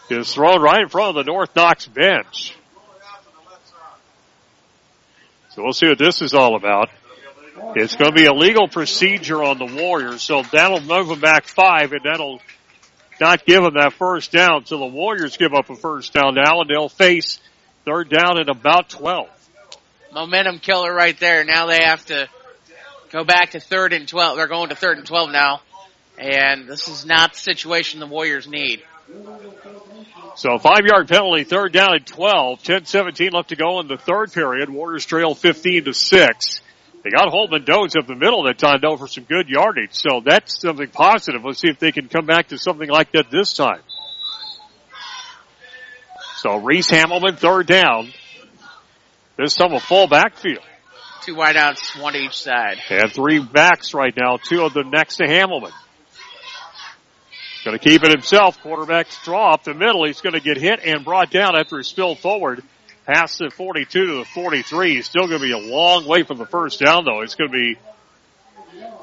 It's thrown right in front of the North Knox bench. So we'll see what this is all about. It's going to be a legal procedure on the Warriors, so that'll move them back 5, and that'll not give them that first down. So the Warriors give up a first down now, and they'll face third down at about 12. Momentum killer right there. Now they have to go back to 3rd and 12. They're going to 3rd and 12 now, and this is not the situation the Warriors need. So 5-yard penalty, third down at 12. 10-17 left to go in the third period. Warriors trail 15-6. They got Holtman Dodes up the middle that time, though, for some good yardage. So that's something positive. Let's see if they can come back to something like that this time. So Reese Hamelman, third down. This time a full backfield. 2 wideouts, 1 to each side. And 3 backs right now, 2 of them next to Hamelman. Going to keep it himself. Quarterback draw up the middle. He's going to get hit and brought down after he spilled forward. Past the 42 to the 43. He's still going to be a long way from the first down, though. It's going to be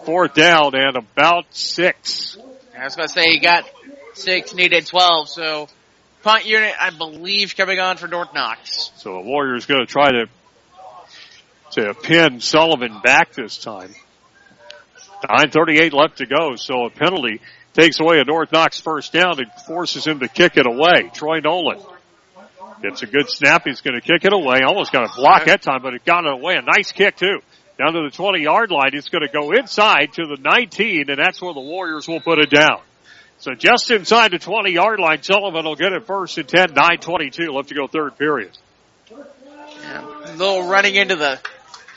4th down and about 6. I was going to say he got 6, needed 12. So punt unit, I believe, coming on for North Knox. So the Warriors going to try to pin Sullivan back this time. 9:38 left to go. So a penalty takes away a North Knox first down and forces him to kick it away. Troy Nolan gets a good snap. He's going to kick it away. Almost got a block that time, but it got it away. A nice kick, too. Down to the 20-yard line. It's going to go inside to the 19, and that's where the Warriors will put it down. So just inside the 20-yard line, Sullivan will get it first and 10, 9:22 left to go third period. Yeah, a little running into the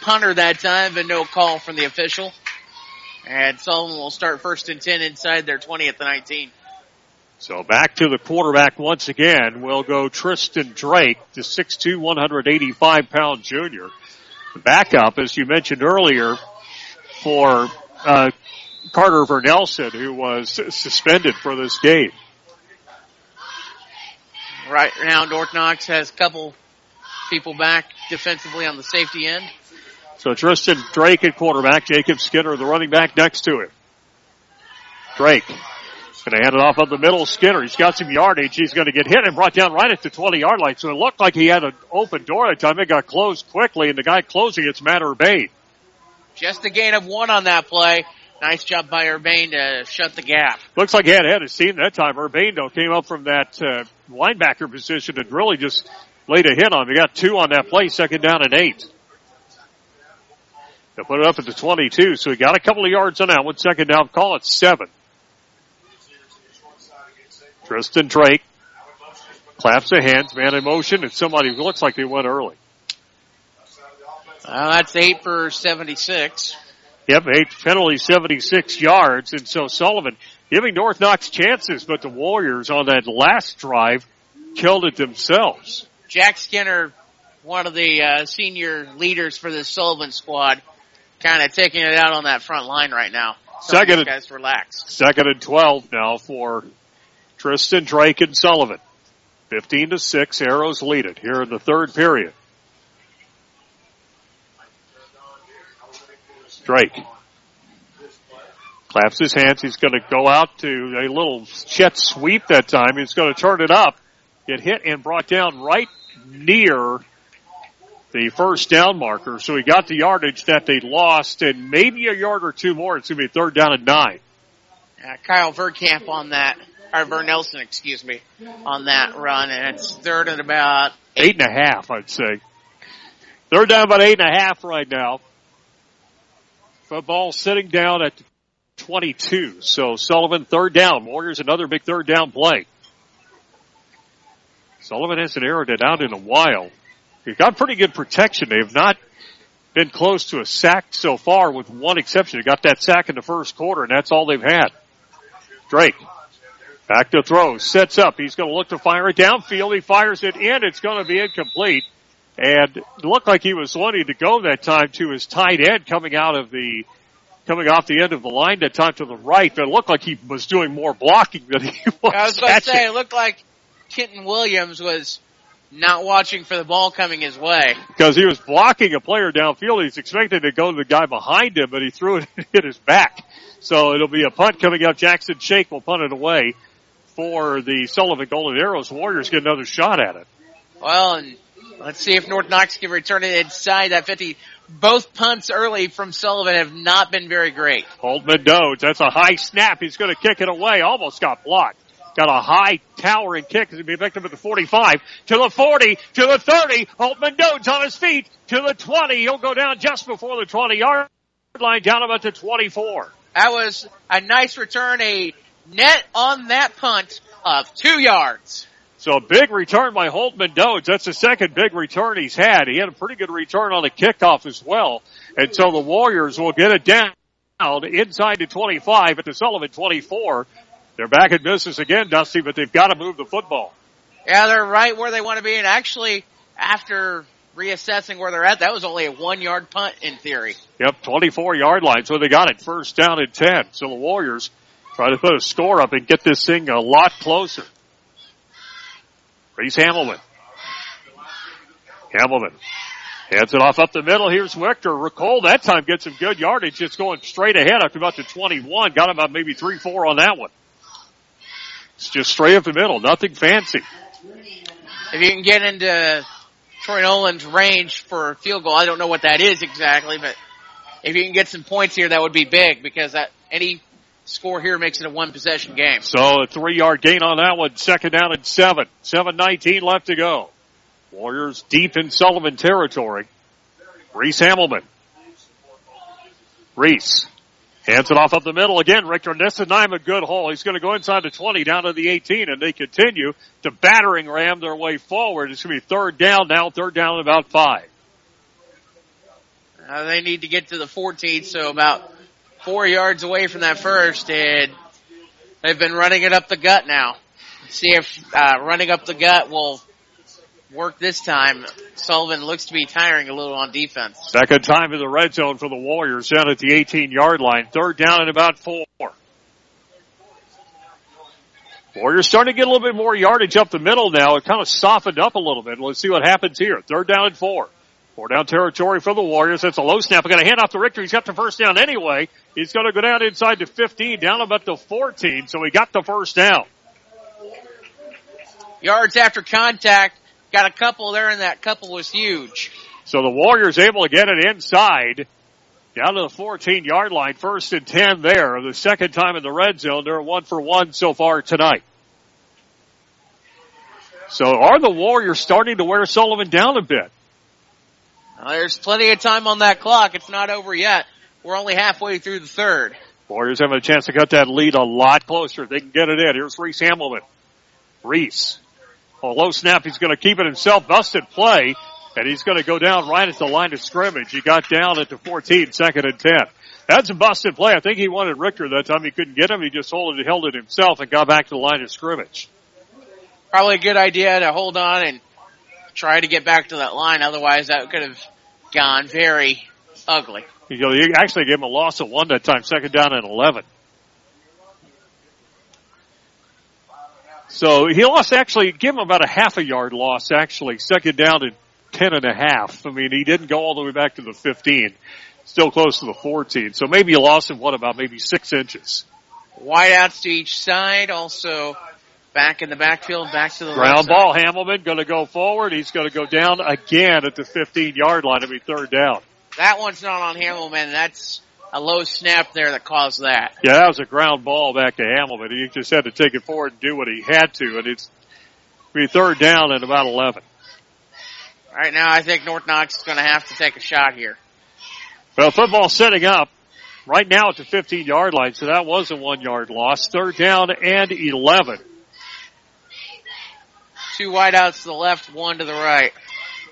punter that time, but no call from the official. And Sullivan will start 1st and 10 inside their 20 at the 19. So back to the quarterback once again. We'll go Tristan Drake, the 6'2", 185-pound junior. The backup, as you mentioned earlier, for Carter Vernelson, who was suspended for this game. Right now, North Knox has a couple people back defensively on the safety end. So Tristan Drake at quarterback, Jacob Skinner, the running back next to him. Drake going to hand it off up the middle. Skinner, he's got some yardage. He's going to get hit and brought down right at the 20-yard line. So it looked like he had an open door that time. It got closed quickly, and the guy closing it's Matt Urbane. Just a gain of 1 on that play. Nice job by Urbane to shut the gap. Looks like he had a seam that time. Urbane, though, came up from that linebacker position and really just laid a hit on him. He got 2 on that play, 2nd down and 8. They'll put it up at the 22, so he got a couple of yards on that one. 2nd down, call it 7. Tristan Drake claps the hands, man in motion, and somebody looks like they went early. That's 8 for 76. Yep, 8 penalties, 76 yards, and so Sullivan giving North Knox chances, but the Warriors on that last drive killed it themselves. Jack Skinner, one of the senior leaders for the Sullivan squad, kind of taking it out on that front line right now. Second, guys relax. 2nd and 12 now for Tristan Drake and Sullivan. 15-6, Arrows lead it here in the third period. Drake claps his hands. He's going to go out to a little jet sweep that time. He's going to turn it up, get hit and brought down right near the first down marker. So he got the yardage that they lost and maybe a yard or two more. It's going to be 3rd down and 9. Kyle Verkamp on that, or Vernelson, excuse me, on that run, and it's 3rd and about 8.5, I'd say. 3rd down about 8.5 right now. Football sitting down at 22. So Sullivan 3rd down. Warriors another big 3rd down play. Sullivan hasn't aired it out in a while. He's got pretty good protection. They have not been close to a sack so far with one exception. They got that sack in the first quarter, and that's all they've had. Drake back to throw. Sets up. He's going to look to fire it downfield. He fires it in. It's going to be incomplete. And it looked like he was wanting to go that time to his tight end coming off the end of the line that time to the right, but it looked like he was doing more blocking than he was. I was going to say, it looked like Kenton Williams was not watching for the ball coming his way. Because he was blocking a player downfield. He's expected to go to the guy behind him, but he threw it and hit his back. So it'll be a punt coming up. Jackson Shake will punt it away for the Sullivan Golden Arrows. Warriors get another shot at it. Well, and let's see if North Knox can return it inside that 50. Both punts early from Sullivan have not been very great. Holtman Dodds, that's a high snap. He's going to kick it away. Almost got blocked. Got a high towering kick. He'll be victim at the 45, to the 40, to the 30. Holtman Dodds on his feet, to the 20. He'll go down just before the 20-yard line, down about the 24. That was a nice return, a net on that punt of 2 yards. So a big return by Holtman Dodds. That's the second big return he's had. He had a pretty good return on the kickoff as well. And so the Warriors will get it down inside the 25 at the Sullivan 24. They're back in business again, Dusty, but they've got to move the football. Yeah, they're right where they want to be. And actually, after reassessing where they're at, that was only a 1-yard punt in theory. Yep, 24-yard line. So they got it 1st down and 10. So the Warriors try to put a score up and get this thing a lot closer. Reese Hamilton hands it off up the middle. Here's Victor. Ricole that time gets some good yardage. Just going straight ahead up to about the 21. Got about maybe 3-4 on that one. It's just straight up the middle. Nothing fancy. If you can get into Troy Nolan's range for a field goal, I don't know what that is exactly, but if you can get some points here, that would be big because any score here makes it a 1-possession game. So a 3-yard gain on that one. 2nd down and 7. 7:19 left to go. Warriors deep in Sullivan territory. Reese Hamilton. Reese hands it off up the middle again. Richter, this time a good hole. He's going to go inside the 20 down to the 18, and they continue to battering ram their way forward. It's going to be 3rd down now. 3rd down and about 5. They need to get to the 14, so about 4 yards away from that first, and they've been running it up the gut now. See if running up the gut will work this time. Sullivan looks to be tiring a little on defense. Second time in the red zone for the Warriors down at the 18-yard line. 3rd down and about 4. Warriors starting to get a little bit more yardage up the middle now. It kind of softened up a little bit. Let's see what happens here. 3rd down and 4. 4-down territory for the Warriors. That's a low snap. We're going to hand off to Richter. He's got the 1st down anyway. He's going to go down inside the 15, down about the 14. So he got the 1st down. Yards after contact. Got a couple there, and that couple was huge. So the Warriors able to get it inside, down to the 14-yard line. 1st and 10 there. The second time in the red zone. They're 1 for 1 so far tonight. So are the Warriors starting to wear Sullivan down a bit? Well, there's plenty of time on that clock. It's not over yet. We're only halfway through the 3rd. Warriors having a chance to cut that lead a lot closer. They can get it in. Here's Reese Hamilton. Reese. A low snap. He's going to keep it himself. Busted play. And he's going to go down right at the line of scrimmage. He got down at the 14, 2nd and 10. That's a busted play. I think he wanted Richter that time. He couldn't get him. He just held it himself and got back to the line of scrimmage. Probably a good idea to hold on and try to get back to that line. Otherwise, that could have gone very ugly. You actually gave him a loss of 1 that time. 2nd down and 11. So he lost give him about a half a yard loss actually. 2nd down and 10.5. I mean, he didn't go all the way back to the 15. Still close to the 14. So maybe you lost him, about maybe 6 inches. Wideouts to each side. Also, Back in the backfield, back to the ground left ball. Hamelman going to go forward. He's going to go down again at the 15-yard line. It'll be third down. That one's not on Hamelman. That's a low snap there that caused that. Yeah, that was a ground ball back to Hamelman. He just had to take it forward and do what he had to, and it's be third down at about 11. Right now, I think North Knox is going to have to take a shot here. Well, football setting up right now at the 15-yard line, so that was a 1-yard loss. Third down and 11. 2 wideouts to the left, 1 to the right.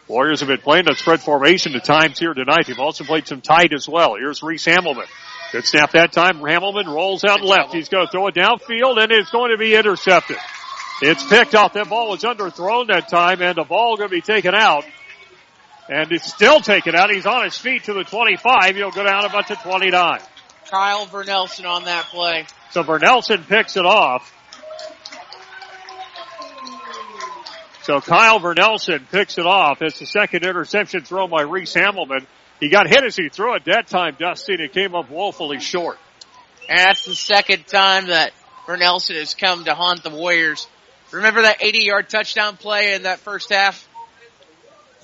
Warriors have been playing that spread formation at times here tonight. They've also played some tight as well. Here's Reese Hamelman. Good snap that time. Hamelman rolls out left. He's going to throw it downfield, and it's going to be intercepted. It's picked off. That ball was underthrown that time, and the ball going to be taken out. And it's still taken out. He's on his feet to the 25. He'll go down about to 29. Kyle Vernelson on that play. So Vernelson picks it off. So Kyle Vernelson picks it off. It's the second interception thrown by Reese Hamelman. He got hit as he threw it that time, Dusty, and it came up woefully short. And that's the second time that Vernelson has come to haunt the Warriors. Remember that 80-yard touchdown play in that first half?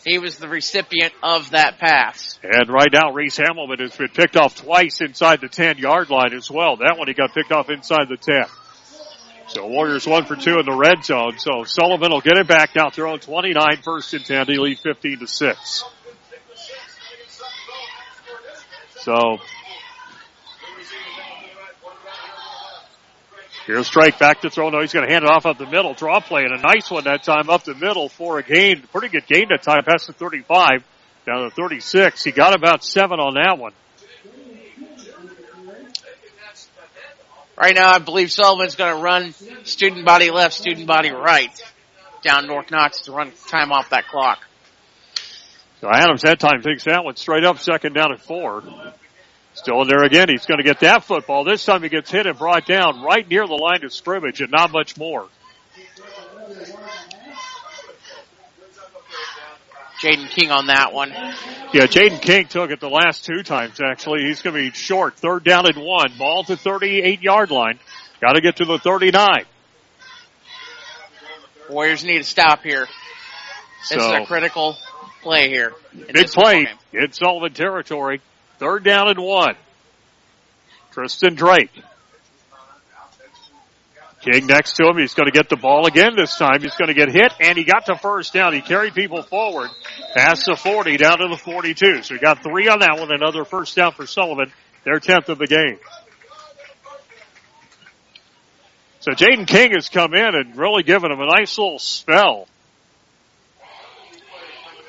He was the recipient of that pass. And right now, Reese Hamelman has been picked off twice inside the 10-yard line as well. That one he got picked off inside the 10. So Warriors 1 for 2 in the red zone. So Sullivan will get it back now, throwing 29, first and 10. He lead 15-6. So here's Drake back to throw. No, he's going to hand it off up the middle. Draw play, and a nice one that time up the middle for a gain. Pretty good gain that time, past the 35, down to 36. He got about 7 on that one. Right now, I believe Sullivan's going to run student body left, student body right down North Knox to run time off that clock. So Adams that time takes that one straight up, second down at 4. Still in there again. He's going to get that football. This time he gets hit and brought down right near the line of scrimmage and not much more. Jaden King on that one. Yeah, Jaden King took it the last 2 times, actually. He's going to be short. Third down and 1. Ball to 38-yard line. Got to get to the 39. Warriors need to stop here. This is a critical play here. Big play in Sullivan territory. Third down and 1. Tristan Drake. King next to him. He's going to get the ball again this time. He's going to get hit, and he got to first down. He carried people forward past the 40 down to the 42. So he got 3 on that one. Another first down for Sullivan. Their 10th of the game. So Jaden King has come in and really given him a nice little spell.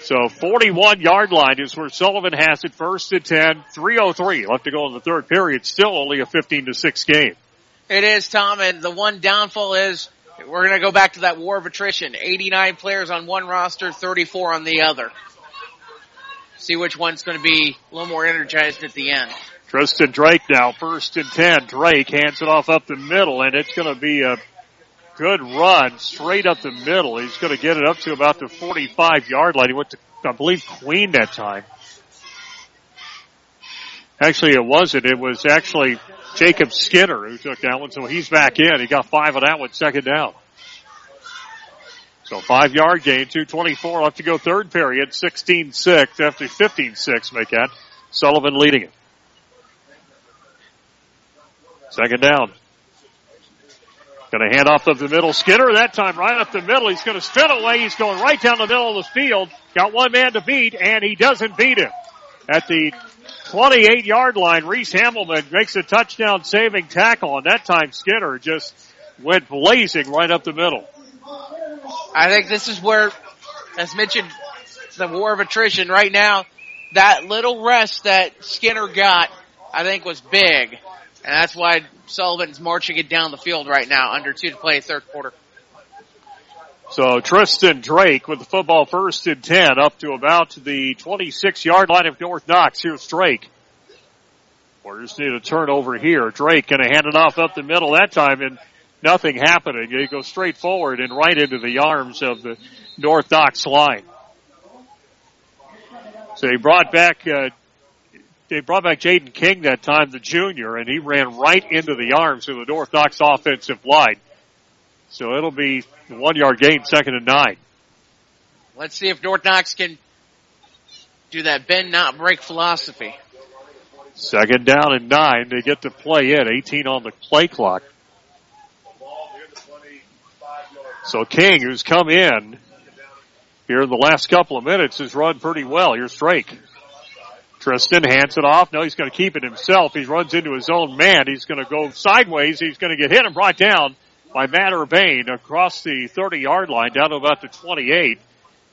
So 41-yard line is where Sullivan has it, first and 10, 3:03 left to go in the third period. Still only a 15-6 game. It is, Tom, and the one downfall is we're going to go back to that war of attrition. 89 players on one roster, 34 on the other. See which one's going to be a little more energized at the end. Tristan Drake now, first and 10. Drake hands it off up the middle, and it's going to be a good run straight up the middle. He's going to get it up to about the 45-yard line. He went to, I believe, Queen that time. Actually, it wasn't. It was actually Jacob Skinner who took that one, so he's back in. He got 5 on that one, second down. So 5-yard gain, 2:24 left to go third period, 16-6 after 15-6 make that. Sullivan leading it. Second down. Going to hand off up the middle. Skinner that time right up the middle. He's going to spin away. He's going right down the middle of the field. Got one man to beat, and he doesn't beat him. At the 28-yard line, Reese Hamelman makes a touchdown saving tackle, and that time Skinner just went blazing right up the middle. I think this is where, as mentioned, the war of attrition right now, that little rest that Skinner got, I think was big. And that's why Sullivan's marching it down the field right now, under 2 to play third quarter. So Tristan Drake with the football first and 10 up to about the 26-yard line of North Knox. Here's Drake. Warriors need a turnover here. Drake going to hand it off up the middle that time, and nothing happening. He goes straight forward and right into the arms of the North Knox line. So he brought back Jaden King that time, the junior, and he ran right into the arms of the North Knox offensive line. So it'll be 1 yard gain, 2nd and 9. Let's see if North Knox can do that bend, not break philosophy. 2nd down and 9. They get to play it. 18 on the play clock. So King, who's come in here in the last couple of minutes, has run pretty well. Here's Drake. Tristan hands it off. No, he's going to keep it himself. He runs into his own man. He's going to go sideways. He's going to get hit and brought down by Matt Urbane across the 30-yard line down to about the 28.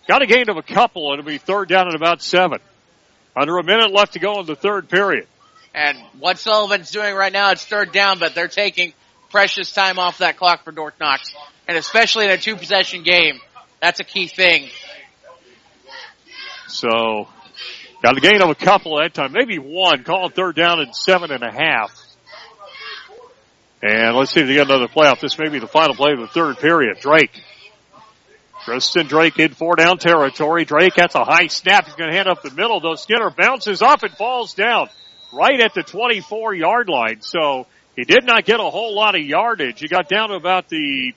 Got a gain of a couple. It'll be 3rd down and about 7. Under a minute left to go in the 3rd period. And what Sullivan's doing right now, it's 3rd down, but they're taking precious time off that clock for North Knox. And especially in a 2-possession game, that's a key thing. So, got a gain of a couple at that time, maybe 1. Call it 3rd down and 7.5. And let's see if they get another play off. This may be the final play of the 3rd period. Drake. Tristan Drake in 4-down territory. Drake has a high snap. He's going to hand up the middle, though. Skinner bounces up and falls down right at the 24-yard line. So he did not get a whole lot of yardage. He got down to about the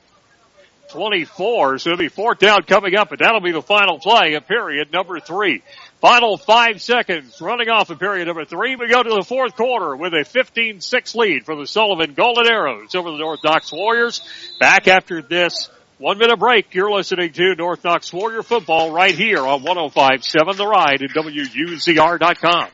24, so it'll be 4th down coming up, and that'll be the final play of period number 3. Final 5 seconds running off of period number 3. We go to the 4th quarter with a 15-6 lead for the Sullivan Golden Arrows over the North Knox Warriors. Back after this 1-minute break, you're listening to North Knox Warrior football right here on 105.7 The Ride and WUZR.com.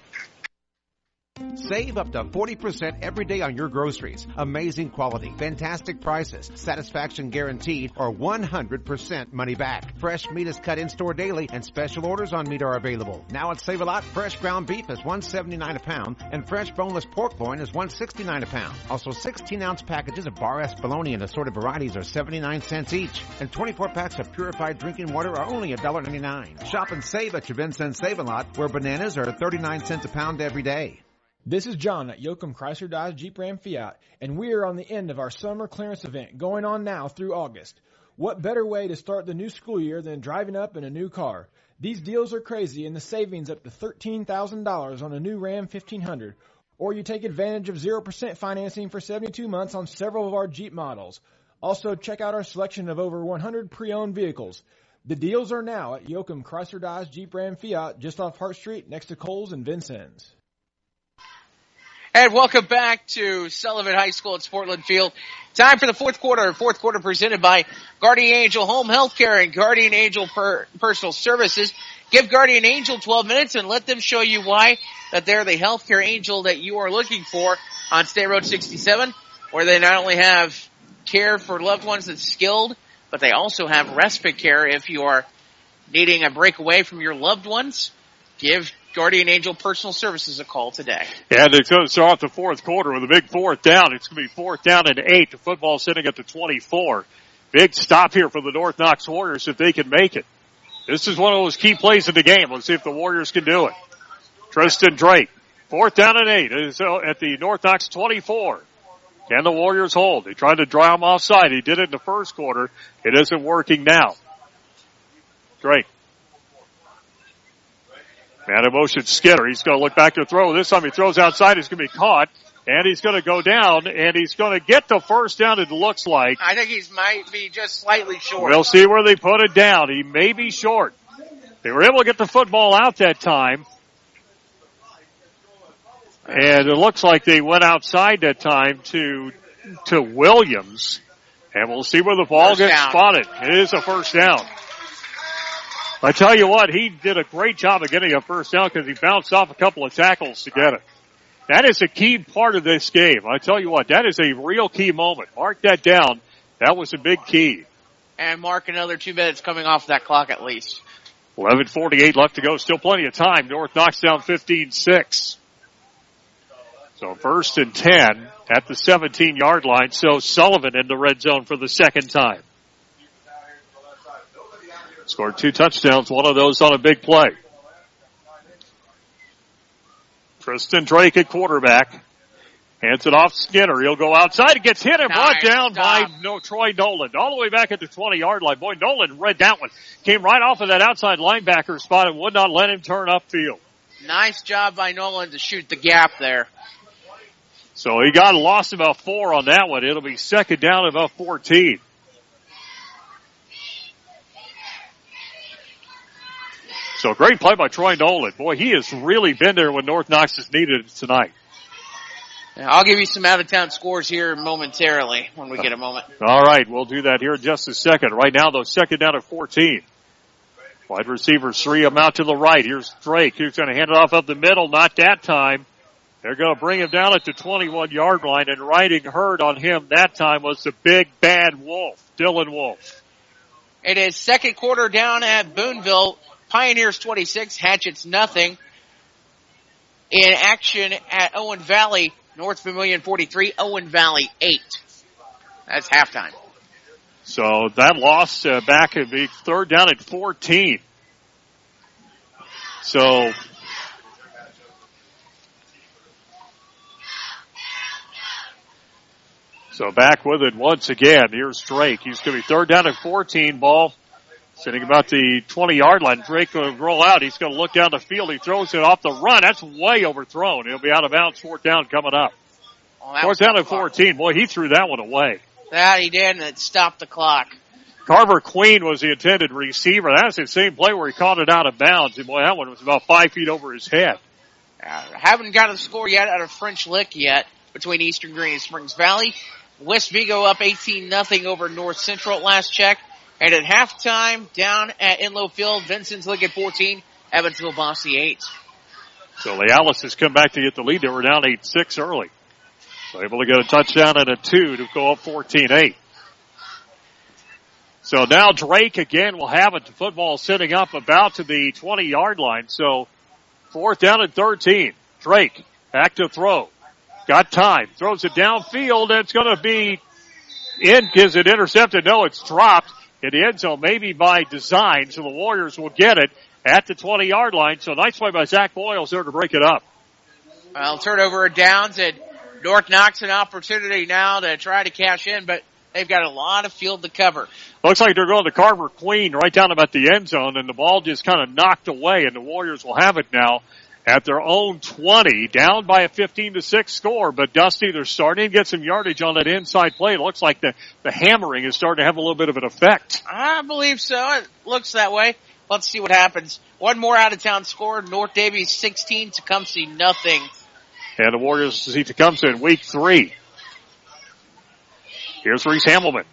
Save up to 40% every day on your groceries. Amazing quality, fantastic prices, satisfaction guaranteed, or 100% money back. Fresh meat is cut in-store daily, and special orders on meat are available. Now at Save A Lot, fresh ground beef is $1.79 a pound, and fresh boneless pork loin is $1.69 a pound. Also, 16-ounce packages of Bar S bologna and assorted varieties are 79 cents each, and 24 packs of purified drinking water are only $1.99. Shop and save at your Vincent Save A Lot, where bananas are 39 cents a pound every day. This is John at Yoakum Chrysler Dodge Jeep Ram Fiat, and we are on the end of our summer clearance event going on now through August. What better way to start the new school year than driving up in a new car? These deals are crazy, and the savings up to $13,000 on a new Ram 1500. Or you take advantage of 0% financing for 72 months on several of our Jeep models. Also, check out our selection of over 100 pre-owned vehicles. The deals are now at Yoakum Chrysler Dodge Jeep Ram Fiat, just off Hart Street next to Kohl's and Vincennes. And welcome back to Sullivan High School at Sportland Field. Time for the 4th quarter. 4th quarter presented by Guardian Angel Home Health Care and Guardian Angel Personal Services. Give Guardian Angel 12 minutes and let them show you why that they're the healthcare angel that you are looking for on State Road 67, where they not only have care for loved ones that's skilled, but they also have respite care if you are needing a break away from your loved ones. Give Guardian Angel Personal Services a call today. And it's going to start the 4th quarter with a big 4th down. It's going to be 4th down and 8. The football sitting at the 24. Big stop here for the North Knox Warriors if they can make it. This is one of those key plays in the game. Let's see if the Warriors can do it. Tristan Drake. 4th down and 8. It is at the North Knox 24. Can the Warriors hold? They tried to draw him offside. He did it in the 1st quarter. It isn't working now. Drake. Man in motion, Skinner. He's going to look back to throw. This time he throws outside. He's going to be caught. And he's going to go down. And he's going to get the 1st down, it looks like. I think he might be just slightly short. We'll see where they put it down. He may be short. They were able to get the football out that time. And it looks like they went outside that time to Williams. And we'll see where the ball gets spotted. It is a 1st down. I tell you what, he did a great job of getting a 1st down because he bounced off a couple of tackles to get it. That is a key part of this game. I tell you what, that is a real key moment. Mark that down. That was a big key. And mark another 2 minutes coming off that clock at least. 11:48 left to go. Still plenty of time. North knocks down 15-6. So 1st and 10 at the 17-yard line. So Sullivan in the red zone for the 2nd time. Scored 2 touchdowns, one of those on a big play. Tristan Drake at quarterback. Hands it off Skinner. He'll go outside. It gets hit and brought down by Troy Nolan. All the way back at the 20-yard line. Boy, Nolan read that one. Came right off of that outside linebacker spot and would not let him turn upfield. Nice job by Nolan to shoot the gap there. So he got lost about 4 on that one. It'll be 2nd down about 14. So great play by Troy Nolan. Boy, he has really been there when North Knox has needed it tonight. I'll give you some out-of-town scores here momentarily when we get a moment. All right, we'll do that here in just a second. Right now, though, second down at 14. Wide receivers, three of them out to the right. Here's Drake. He's going to hand it off up the middle. Not that time. They're going to bring him down at the 21-yard line, and riding herd on him that time was the big bad Wolf, Dylan Wolf. It is second quarter down at Boonville. Pioneers 26, Hatchets nothing. In action at Owen Valley, North Vermilion 43, Owen Valley 8. That's halftime. So that loss back at the third down at 14. So back with it once again. Here's Drake. He's going to be third down at 14. Ball sitting about the 20-yard line. Drake will roll out. He's going to look down the field. He throws it off the run. That's way overthrown. He'll be out of bounds. Fourth down coming up. Fourth down at 14. Boy, he threw that one away. That he did, and it stopped the clock. Carver Queen was the intended receiver. That's the same play where he caught it out of bounds. And boy, that one was about 5 feet over his head. Haven't got a score yet out of French Lick yet between Eastern Green and Springs Valley. West Vigo up 18-0 over North Central at last check. And at halftime, down at Inlow Field, Vincent's Lick at 14, Evansville Bossy 8. So the Alice has come back to get the lead. They were down 8-6 early. So able to get a touchdown and a 2 to go up 14-8. So now Drake again will have it. The football sitting up about to the 20-yard line. So fourth down at 13. Drake back to throw. Got time. Throws it downfield. It's going to be in. Is it intercepted? No, it's dropped in the end zone, maybe by design. So the Warriors will get it at the 20-yard line. So nice play by Zach Boyles there to break it up. Well, turnover and downs, and North Knox an opportunity now to try to cash in, but they've got a lot of field to cover. Looks like they're going to Carver Queen right down about the end zone, and the ball just kind of knocked away, and the Warriors will have it now at their own 20, down by a 15-6 score. But Dusty, they're starting to get some yardage on that inside play. It looks like the hammering is starting to have a little bit of an effect. I believe so. It looks that way. Let's see what happens. One more out-of-town score. North Davies 16, Tecumseh nothing. And the Warriors see Tecumseh in week 3. Here's Reese Hamelman.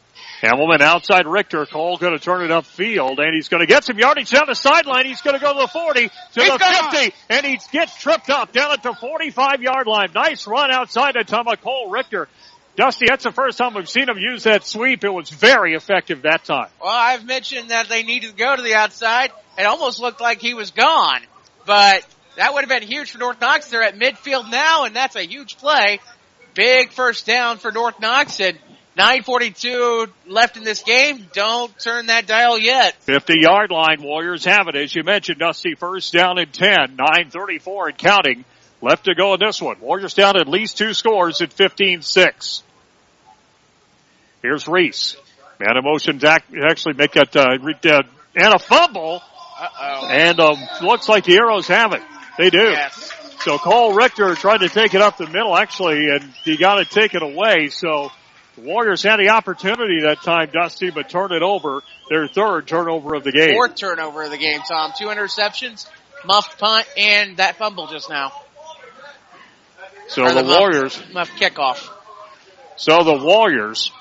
Hamelman outside Richter. Cole going to turn it upfield, and he's going to get some yardage down the sideline. He's going to go to the 40, to the 50, and he gets tripped up down at the 45-yard line. Nice run outside the time of Cole Richter. Dusty, that's the first time we've seen him use that sweep. It was very effective that time. Well, I've mentioned that they needed to go to the outside. It almost looked like he was gone, but that would have been huge for North Knox. They're at midfield now, and that's a huge play. Big first down for North Knox, and 9:42 left in this game. Don't turn that dial yet. 50-yard line. Warriors have it. As you mentioned, Dusty, first down and 10. 9:34 and counting left to go in this one. Warriors down at least 2 scores at 15-6. Here's Reese. Man in motion. Actually make that, and a fumble. Uh-oh. And looks like the Arrows have it. They do. Yes. So Cole Richter tried to take it up the middle, actually, and he got it taken away. So the Warriors had the opportunity that time, Dusty, but turned it over. Their third turnover of the game. Fourth turnover of the game, Tom. 2 interceptions, muffed punt, and that fumble just now. So the Warriors. Muffed kickoff. So the Warriors.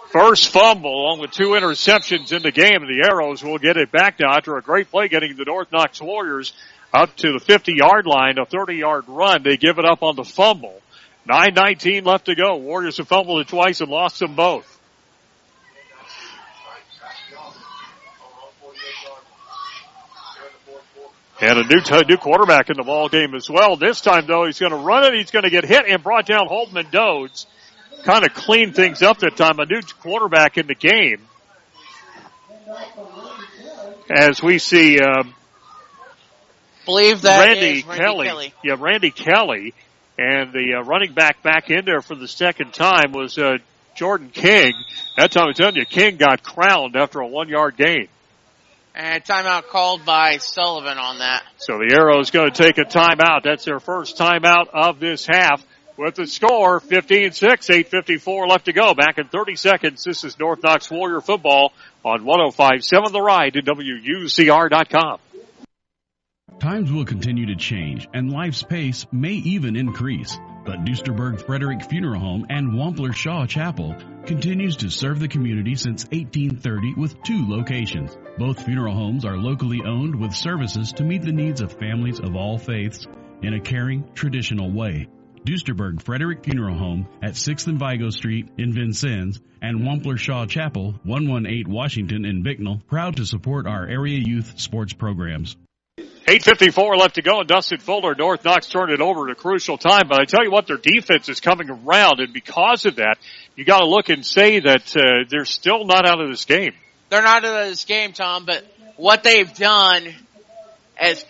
First fumble along with 2 interceptions in the game, and the Arrows will get it back now after a great play getting the North Knox Warriors up to the 50-yard line, a 30-yard run. They give it up on the fumble. 9:19 left to go. Warriors have fumbled it twice and lost them both. And a new quarterback in the ball game as well. This time, though, he's going to run it. He's going to get hit and brought down. Holtman Dodes kind of cleaned things up that time. A new quarterback in the game. As we see, believe that Randy Kelly. Yeah, Randy Kelly. And the running back in there for the second time was Jordan King. That time, I'm telling you, King got crowned after a 1-yard gain. And timeout called by Sullivan on that. So the Arrows going to take a timeout. That's their first timeout of this half. with the score 15-6, 8:54 left to go. Back in 30 seconds. This is North Knox Warrior football on 105.7 The Ride at WUZR.com. Times will continue to change, and life's pace may even increase. But Duesterberg Frederick Funeral Home and Wampler Shaw Chapel continues to serve the community since 1830 with 2 locations. Both funeral homes are locally owned with services to meet the needs of families of all faiths in a caring, traditional way. Duesterberg Frederick Funeral Home at 6th and Vigo Street in Vincennes and Wampler Shaw Chapel, 118 Washington in Bicknell, proud to support our area youth sports programs. 8:54 left to go, and Dustin Fuller, North Knox turned it over at a crucial time. But I tell you what, their defense is coming around, and because of that, you got to look and say that they're still not out of this game. They're not out of this game, Tom, but what they've done is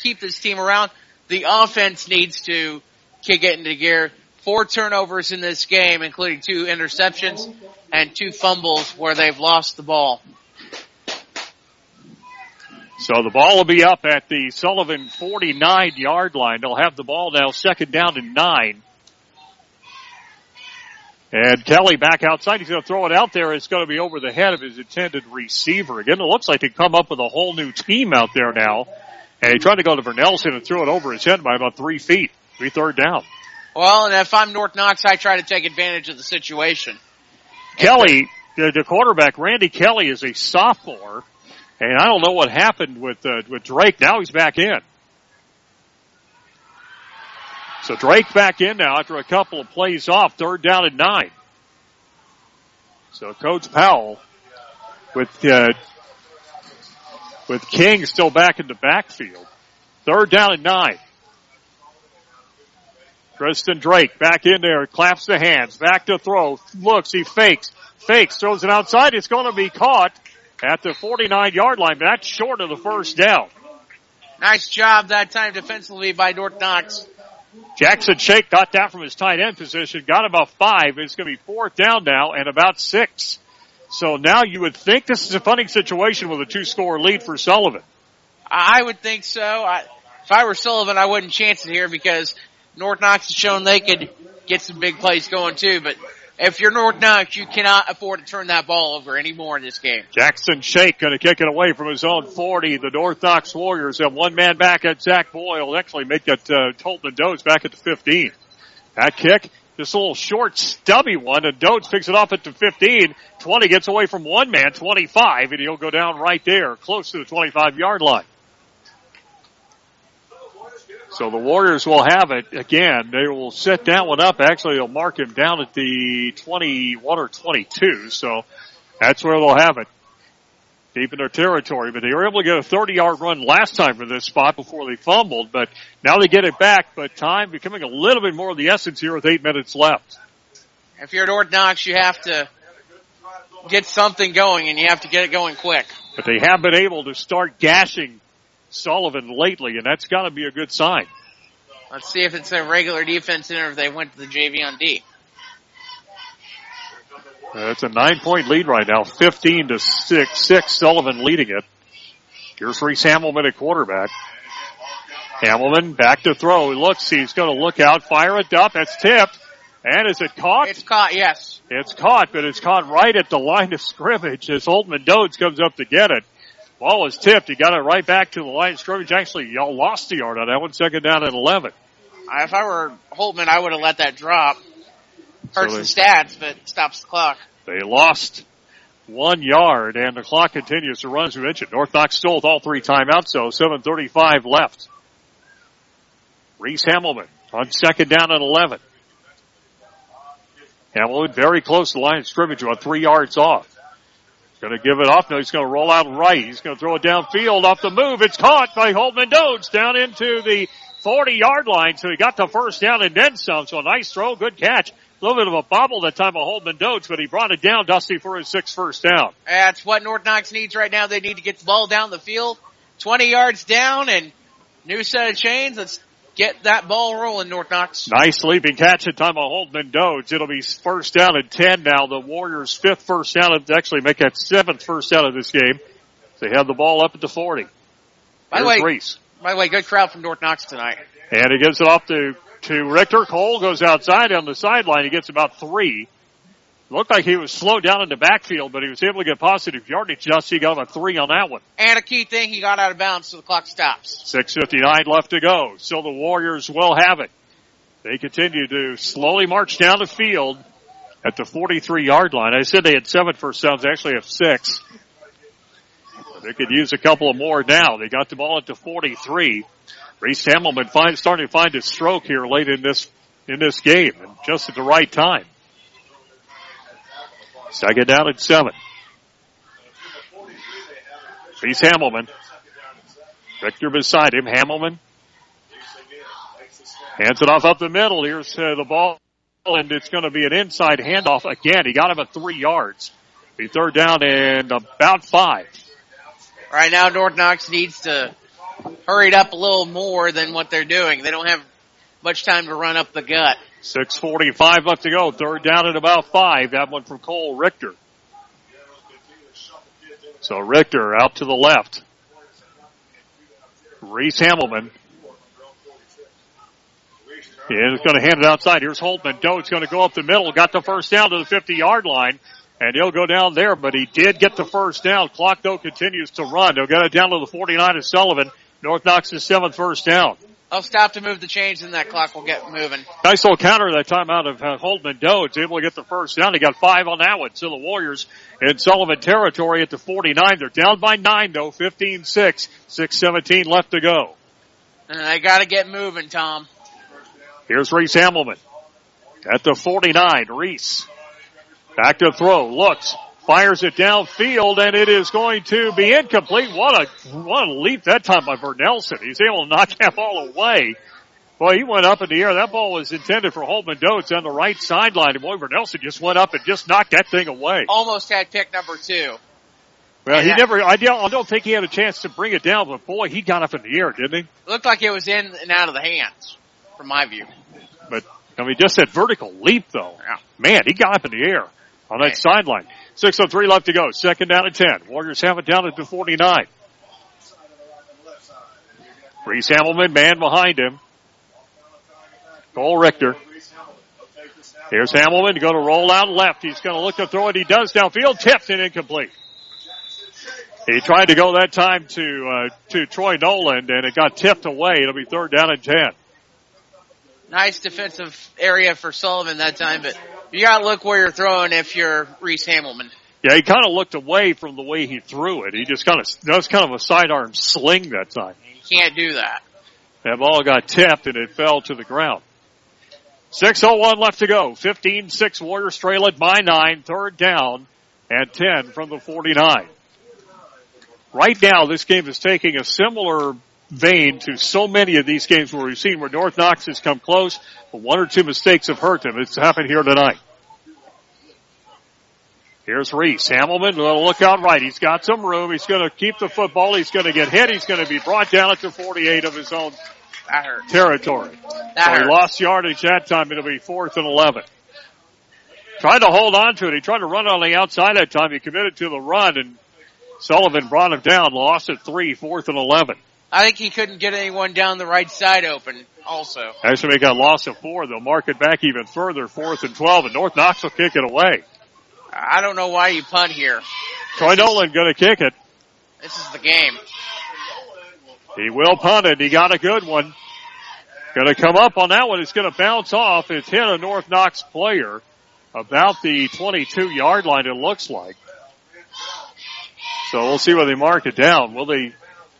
keep this team around. The offense needs to kick it into gear. 4 turnovers in this game, including 2 interceptions and 2 fumbles where they've lost the ball. So the ball will be up at the Sullivan 49-yard line. They'll have the ball now, second down and 9. And Kelly back outside. He's going to throw it out there. It's going to be over the head of his intended receiver. Again, it looks like they come up with a whole new team out there now. And he tried to go to Vernelson and threw it over his head by about 3 feet. 3rd down. Well, and if I'm North Knox, I try to take advantage of the situation. Kelly, the quarterback, Randy Kelly, is a sophomore. And I don't know what happened with Drake. Now he's back in. So Drake back in now after a couple of plays off. 3rd down and 9. So Coach Powell with King still back in the backfield. 3rd down and 9. Tristan Drake back in there, claps the hands, back to throw, looks, he fakes, throws it outside. It's going to be caught at the 49-yard line. That's short of the 1st down. Nice job that time defensively by North Knox. Jackson Shake got that from his tight end position, got about 5. It's going to be 4th down now and about 6. So now you would think this is a punting situation with a 2-score lead for Sullivan. I would think so. If I were Sullivan, I wouldn't chance it here because North Knox has shown they could get some big plays going too, but if you're North Knox, you cannot afford to turn that ball over anymore in this game. Jackson Shake going to kick it away from his own 40. The North Knox Warriors have 1 man back at Zach Boyle. Actually make that Tolton Dodes back at the 15. That kick, just a little short, stubby one, and Dodes picks it off at the 15. 20 gets away from 1 man, 25, and he'll go down right there, close to the 25-yard line. So the Warriors will have it again. They will set that one up. Actually, they'll mark him down at the 21 or 22. So that's where they'll have it. Deep in their territory. But they were able to get a 30-yard run last time from this spot before they fumbled. But now they get it back. But time becoming a little bit more of the essence here with 8 minutes left. If you're North Knox, you have to get something going, and you have to get it going quick. But they have been able to start gashing Sullivan lately, and that's got to be a good sign. Let's see if it's a regular defense or if they went to the JV on D. It's a 9-point lead right now, 15-6, Sullivan leading it. Here's Reese Hamelman at quarterback. Hamelman back to throw. He looks, he's going to look out, fire it up. That's tipped. And is it caught? It's caught, yes. It's caught, but it's caught right at the line of scrimmage as Holtman Dodes comes up to get it. Ball was tipped. He got it right back to the line of scrimmage. Actually, y'all lost the yard on that one. 2nd down and 11. If I were Holtman, I would have let that drop. Hurts the stats, but stops the clock. They lost 1 yard, and the clock continues to run, as we mentioned. North Knox still with all 3 timeouts, so 7:35 left. Reese Hamelman on 2nd down and 11. Hamelman very close to the line of scrimmage, about 3 yards off. Going to give it off. No, he's going to roll out right. He's going to throw it downfield off the move. It's caught by Holtman Dodes down into the 40-yard line. So he got the 1st down and then some. So a nice throw, good catch. A little bit of a bobble that time of Holtman Dodes, but he brought it down, Dusty, for his 6th first down. That's what North Knox needs right now. They need to get the ball down the field. 20 yards down and new set of chains. Let's get that ball rolling, North Knox. Nice leaping catch at time of Holtman Dodes. It'll be 1st down and 10 now. The Warriors' 5th first down, and actually make that 7th first down of this game. They have the ball up at the 40. By the way, good crowd from North Knox tonight. And he gives it off to to Richter. Cole goes outside on the sideline. He gets about 3. Looked like he was slowed down in the backfield, but he was able to get positive yardage. Just he got a 3 on that one. And a key thing, he got out of bounds, so the clock stops. 6:59 left to go. So the Warriors will have it. They continue to slowly march down the field at the 43-yard line. I said they had 7 first downs. They actually have 6. They could use a couple of more now. They got the ball at the 43. Reese Hamilman starting to find his stroke here late in this game, and just at the right time. Second down at 7. Reese Hamilman. Richter beside him. Hamilman hands it off up the middle. Here's the ball, and it's going to be an inside handoff again. He got him at 3 yards. Be third down and about 5. Right now, North Knox needs to hurry it up a little more than what they're doing. They don't have much time to run up the gut. 6:45 left to go. Third down at about 5. That one from Cole Richter. So Richter out to the left. Reese Hamilman. He's going to hand it outside. Here's Holtman. Doe's going to go up the middle. Got the first down to the 50-yard line. And he'll go down there, but he did get the first down. Clock, though, continues to run. They'll get it down to the 49 of Sullivan. North Knox's 7th first down. I'll stop to move the chains, and that clock will get moving. Nice little counter that time out of Holtman Doe. It's able to get the first down. He got 5 on that one. So the Warriors in Sullivan territory at the 49. They're down by 9, though. 15-6. 6:17 left to go. And they got to get moving, Tom. Here's Reese Hamilman at the 49. Reese back to throw. Looks. Fires it downfield, and it is going to be incomplete. What a leap that time by Vernelson. He's able to knock that ball away. Boy, he went up in the air. That ball was intended for Holtman Doe. It's on the right sideline. And boy, Vernelson just went up and just knocked that thing away. Almost had pick number 2. Well, I don't think he had a chance to bring it down, but boy, he got up in the air, didn't he? Looked like it was in and out of the hands, from my view. But, just that vertical leap, though. Yeah. Man, he got up in the air on that sideline. 6:03 left to go. Second down at 10. Warriors have it down at the 49. Reese Hamilman, man behind him. Cole Richter. Here's Hamilman going to roll out left. He's going to look to throw it. He does downfield. Tipped and incomplete. He tried to go that time to Troy Noland, and it got tipped away. It'll be third down at 10. Nice defensive area for Sullivan that time, but you got to look where you're throwing if you're Reese Hamilman. Yeah, he kind of looked away from the way he threw it. He just that was kind of a sidearm sling that time. You can't do that. That ball got tipped and it fell to the ground. 6:01 left to go. 15-6 Warriors trail it by 9. Third down and 10 from the 49. Right now, this game is taking a similar vein to so many of these games where we've seen where North Knox has come close, but 1 or 2 mistakes have hurt them. It's happened here tonight. Here's Reese. Hamilman will look out right. He's got some room. He's going to keep the football. He's going to get hit. He's going to be brought down at the 48 of his own territory. He lost yardage that time. It'll be 4th and 11. Tried to hold on to it. He tried to run on the outside that time. He committed to the run, and Sullivan brought him down. Lost at 3, 4th and 11. I think he couldn't get anyone down the right side open also. Actually, they got loss of 4. They'll mark it back even further, 4th and 12, and North Knox will kick it away. I don't know why you punt here. Troy Nolan going to kick it. This is the game. He will punt it. He got a good one. Going to come up on that one. It's going to bounce off. It's hit a North Knox player about the 22-yard line, it looks like. So we'll see whether they mark it down. Will they?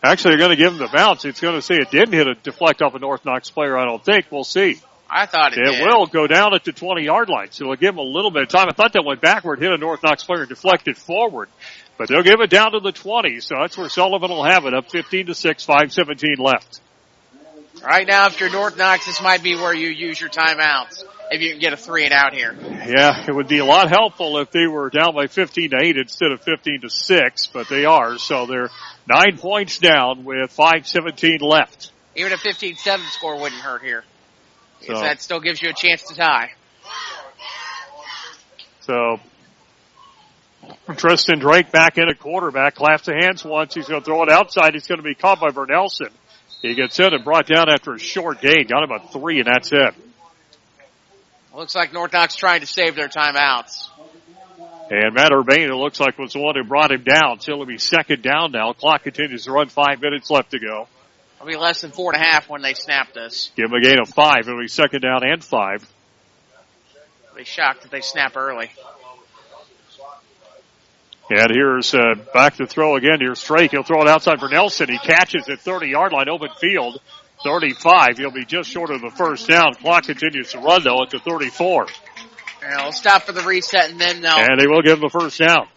Actually, they're going to give him the bounce. It's going to say it didn't hit a deflect off a North Knox player, I don't think. We'll see. I thought it did. It will go down at the 20-yard line, so they'll give him a little bit of time. I thought that went backward, hit a North Knox player, and deflected forward. But they'll give it down to the 20, so that's where Sullivan will have it, up 15-6, 5:17 left. Right now, if you're North Knox, this might be where you use your timeouts, if you can get a 3 and out here. Yeah, it would be a lot helpful if they were down by 15-8 instead of 15-6, but they are, so they're 9 points down with 5:17 left. Even a 15-7 score wouldn't hurt here. So that still gives you a chance to tie. So, Tristan Drake back in at quarterback, claps the hands once. He's going to throw it outside. He's going to be caught by Vernelson. He gets in and brought down after a short gain. Got him a 3, and that's it. Looks like North Knox trying to save their timeouts. And Matt Urbane, it looks like, was the one who brought him down. So it'll be second down now. Clock continues to run, 5 minutes left to go. It'll be less than 4.5 when they snap this. Give him a gain of 5. It'll be second down and 5. I'll be shocked if they snap early. And here's back to throw again. Here's Drake. He'll throw it outside for Nelson. He catches at 30-yard line, open field, 35. He'll be just short of the first down. Clock continues to run, though, at the 34. And they'll stop for the reset, and then they'll... And they will give him the first down.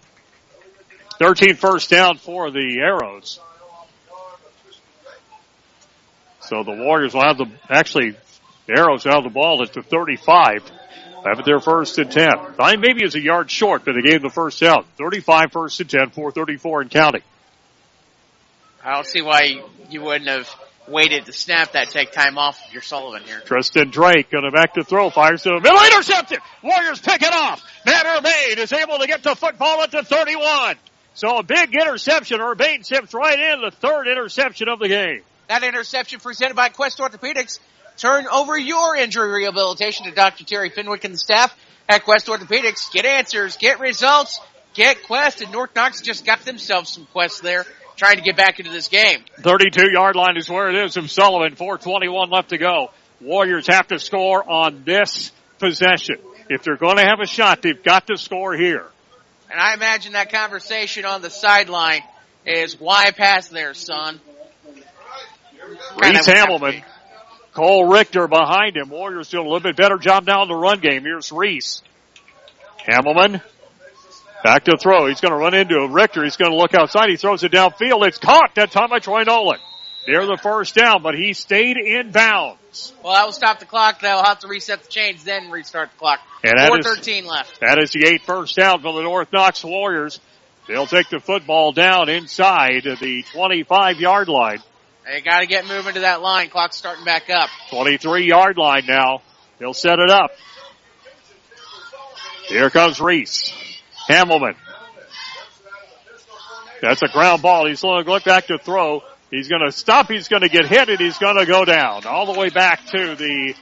13 first down for the Arrows. So the Warriors will have the Arrows will have the ball at the 35. Have it there first and 10. Maybe it's a yard short, but they gave the first down. 35 first and 10, 4:34 and counting. I don't see why you wouldn't have waited to snap that, take time off of your Sullivan here. Tristan Drake going back to throw, fires to the middle, intercepted! Warriors pick it off. Matt Urbane is able to get the football at the 31. So a big interception. Urbane sips right in, the third interception of the game. That interception presented by Quest Orthopedics. Turn over your injury rehabilitation to Dr. Terry Fenwick and the staff at Quest Orthopedics. Get answers, get results, get Quest. And North Knox just got themselves some Quest there, trying to get back into this game. 32-yard line is where it is from Sullivan. 4:21 left to go. Warriors have to score on this possession. If they're going to have a shot, they've got to score here. And I imagine that conversation on the sideline is, why pass there, son? Reese Hamelman. Cole Richter behind him. Warriors doing a little bit better job now in the run game. Here's Reese. Hamelman. Back to throw. He's going to run into Richter. He's going to look outside. He throws it downfield. It's caught that time by Troy Nolan. Near the first down, but he stayed in bounds. Well, that will stop the clock. They'll have to reset the chains, then restart the clock. And 4:13 left. That is the 8th first down for the North Knox Warriors. They'll take the football down inside the 25-yard line. They got to get moving to that line. Clock's starting back up. 23-yard line now. They'll set it up. Here comes Reese. Hamelman. That's a ground ball. He's going to look back to throw. He's going to stop. He's going to get hit, and he's going to go down all the way back to the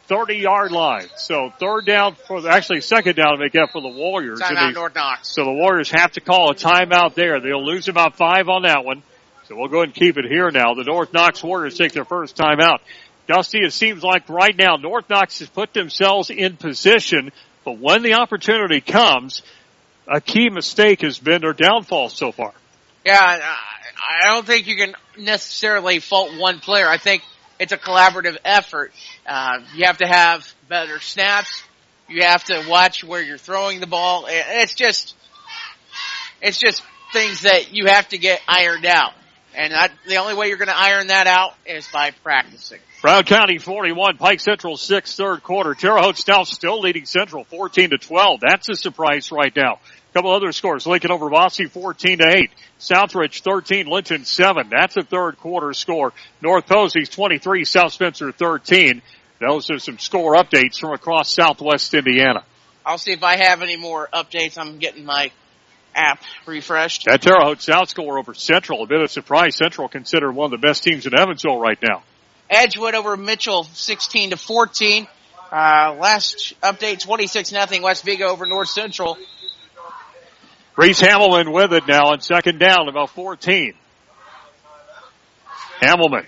30-yard line. So second down to make up for the Warriors. Timeout North Knox. So the Warriors have to call a timeout there. They'll lose about 5 on that one. So we'll go ahead and keep it here now. The North Knox Warriors take their first timeout. Dusty, it seems like right now North Knox has put themselves in position, but when the opportunity comes, a key mistake has been their downfall so far. Yeah, I don't think you can necessarily fault one player. I think it's a collaborative effort. You have to have better snaps. You have to watch where you're throwing the ball. It's just things that you have to get ironed out. And the only way you're going to iron that out is by practicing. Brown County 41, Pike Central 6, third quarter. Terre Haute South still leading Central 14-12. That's a surprise right now. A couple other scores. Lincoln over Bossy 14-8. Southridge 13, Linton 7. That's a third quarter score. North Posey's 23, South Spencer 13. Those are some score updates from across Southwest Indiana. I'll see if I have any more updates. I'm getting my app refreshed. That Terre Haute South score over Central, a bit of surprise. Central considered one of the best teams in Evansville right now. Edgewood over Mitchell 16-14. Last update 26-0. West Vigo over North Central. Reese Hamelman with it now on second down, about 14. Hamelman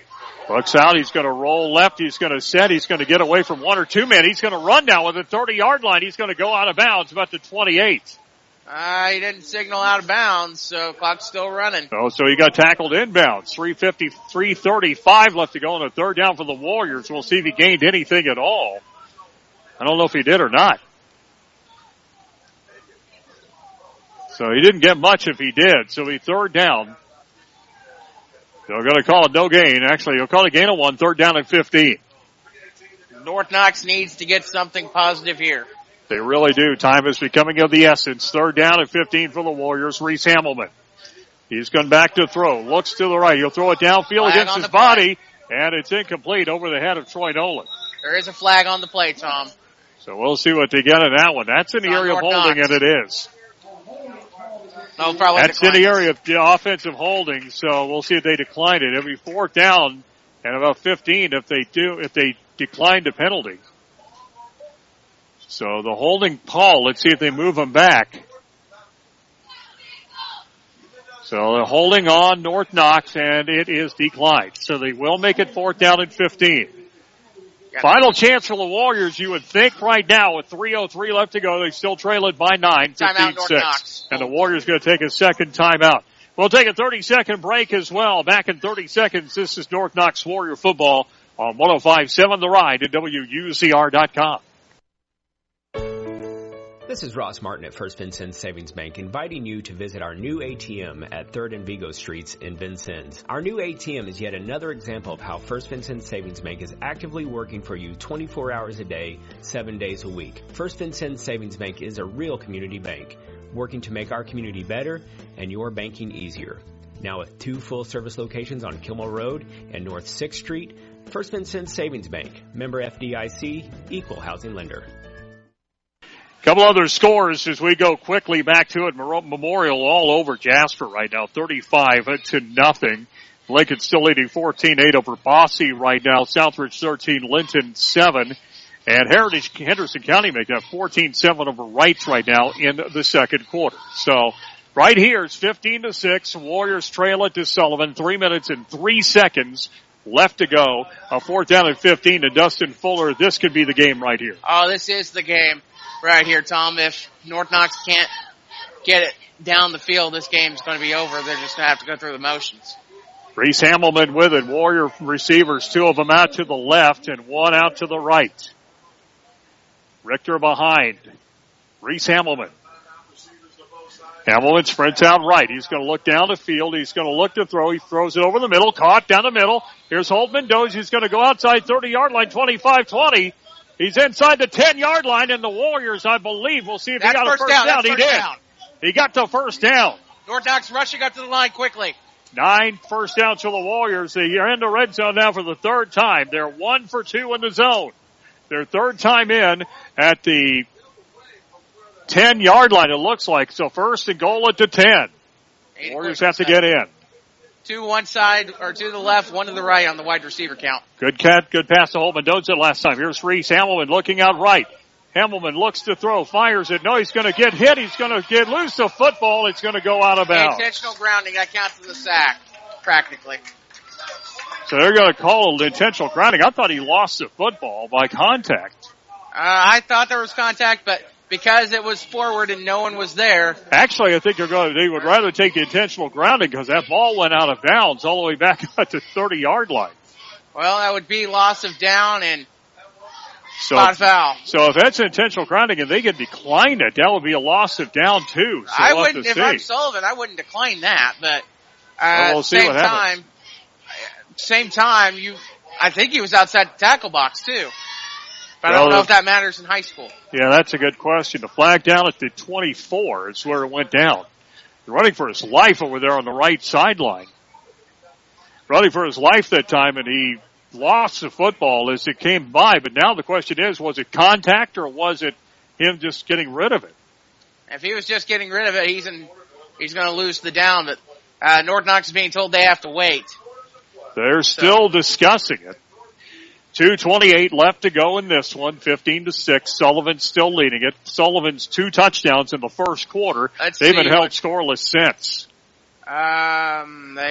looks out. He's going to roll left. He's going to set. He's going to get away from one or two men. He's going to run now with the 30-yard line. He's going to go out of bounds about the 28. He didn't signal out of bounds, so clock's still running. Oh, so he got tackled inbounds. 3:35 left to go on a third down for the Warriors. We'll see if he gained anything at all. I don't know if he did or not. So he didn't get much if he did. So he third down. They're going to call it no gain. Actually, he'll call it a gain of 1, third down at 15. North Knox needs to get something positive here. They really do. Time is becoming of the essence. Third down at 15 for the Warriors. Reese Hamelman. He's going back to throw. Looks to the right. He'll throw it downfield against his body. And it's incomplete over the head of Troy Nolan. There is a flag on the play, Tom. So we'll see what they get in that one. That's in the area of holding, and it is. No, probably that's in the area of the offensive holding, so we'll see if they decline it. It'll be fourth down and about 15 if they decline the penalty. So the holding Paul, let's see if they move him back. So they're holding on North Knox, and it is declined. So they will make it 4th down and 15. Final chance for the Warriors, you would think right now with 3:03 left to go. They still trail it by 9, 15-6. And the Warriors going to take a second timeout. We'll take a 30-second break as well. Back in 30 seconds, this is North Knox Warrior football on 105.7 The Ride at WUZR.com. This is Ross Martin at First Vincennes Savings Bank, inviting you to visit our new ATM at 3rd and Vigo Streets in Vincennes. Our new ATM is yet another example of how First Vincennes Savings Bank is actively working for you 24 hours a day, 7 days a week. First Vincennes Savings Bank is a real community bank, working to make our community better and your banking easier. Now with 2 full-service locations on Kilmore Road and North 6th Street, First Vincennes Savings Bank, member FDIC, equal housing lender. Couple other scores as we go quickly back to it. Memorial all over Jasper right now, 35-0. Lincoln still leading 14-8 over Bosse right now. Southridge 13, Linton 7. And Heritage Henderson County making up 14-7 over Wrights right now in the second quarter. So right here it's 15-6. Warriors trail it to Sullivan. 3 minutes and 3 seconds left to go. A 4th down and 15 to Dustin Fuller. This could be the game right here. Oh, this is the game right here, Tom. If North Knox can't get it down the field, this game's going to be over. They're just going to have to go through the motions. Reese Hamelman with it. Warrior receivers, 2 of them out to the left and 1 out to the right. Richter behind. Reese Hamelman. Hamelman sprints out right. He's going to look down the field. He's going to look to throw. He throws it over the middle. Caught down the middle. Here's Holt Mendoza. He's going to go outside 30-yard line, 25-20. He's inside the 10-yard line, and the Warriors, I believe, we'll see if he got a first down. He did. He got the first down. North Knox rushing up to the line quickly. 9 first downs for the Warriors. They are in the red zone now for the 3rd time. They're 1 for 2 in the zone. Their 3rd time in at the 10-yard line, it looks like. So 1st and goal at the 10. Warriors have to get in. 2 one side, or 2 to the left, 1 to the right on the wide receiver count. Good pass to Holman. Don't last time. Here's Reese Hamelman looking out right. Hamelman looks to throw, fires it. No, he's going to get hit. He's going to get loose the football. It's going to go out of bounds. Intentional grounding. That counts as a sack, practically. So they're going to call it intentional grounding. I thought he lost the football by contact. I thought there was contact, but because it was forward and no one was there. Actually, I think they would rather take the intentional grounding because that ball went out of bounds all the way back at the 30-yard line. Well, that would be loss of down and spot foul. So if that's intentional grounding and they can decline it, that would be a loss of down too. So I wouldn't, if I'm Sullivan, I wouldn't decline that, but we'll see what happens. Same time, I think he was outside the tackle box too. But I don't know if that matters in high school. Yeah, that's a good question. The flag down at the 24 is where it went down. He's running for his life over there on the right sideline. Running for his life that time, and he lost the football as it came by. But now the question is, was it contact or was it him just getting rid of it? If he was just getting rid of it, he's going to lose the down. But North Knox is being told they have to wait. They're still discussing it. 2:28 left to go in this one, 15-6. Sullivan's still leading it. Sullivan's 2 touchdowns in the first quarter. They've been held scoreless since. They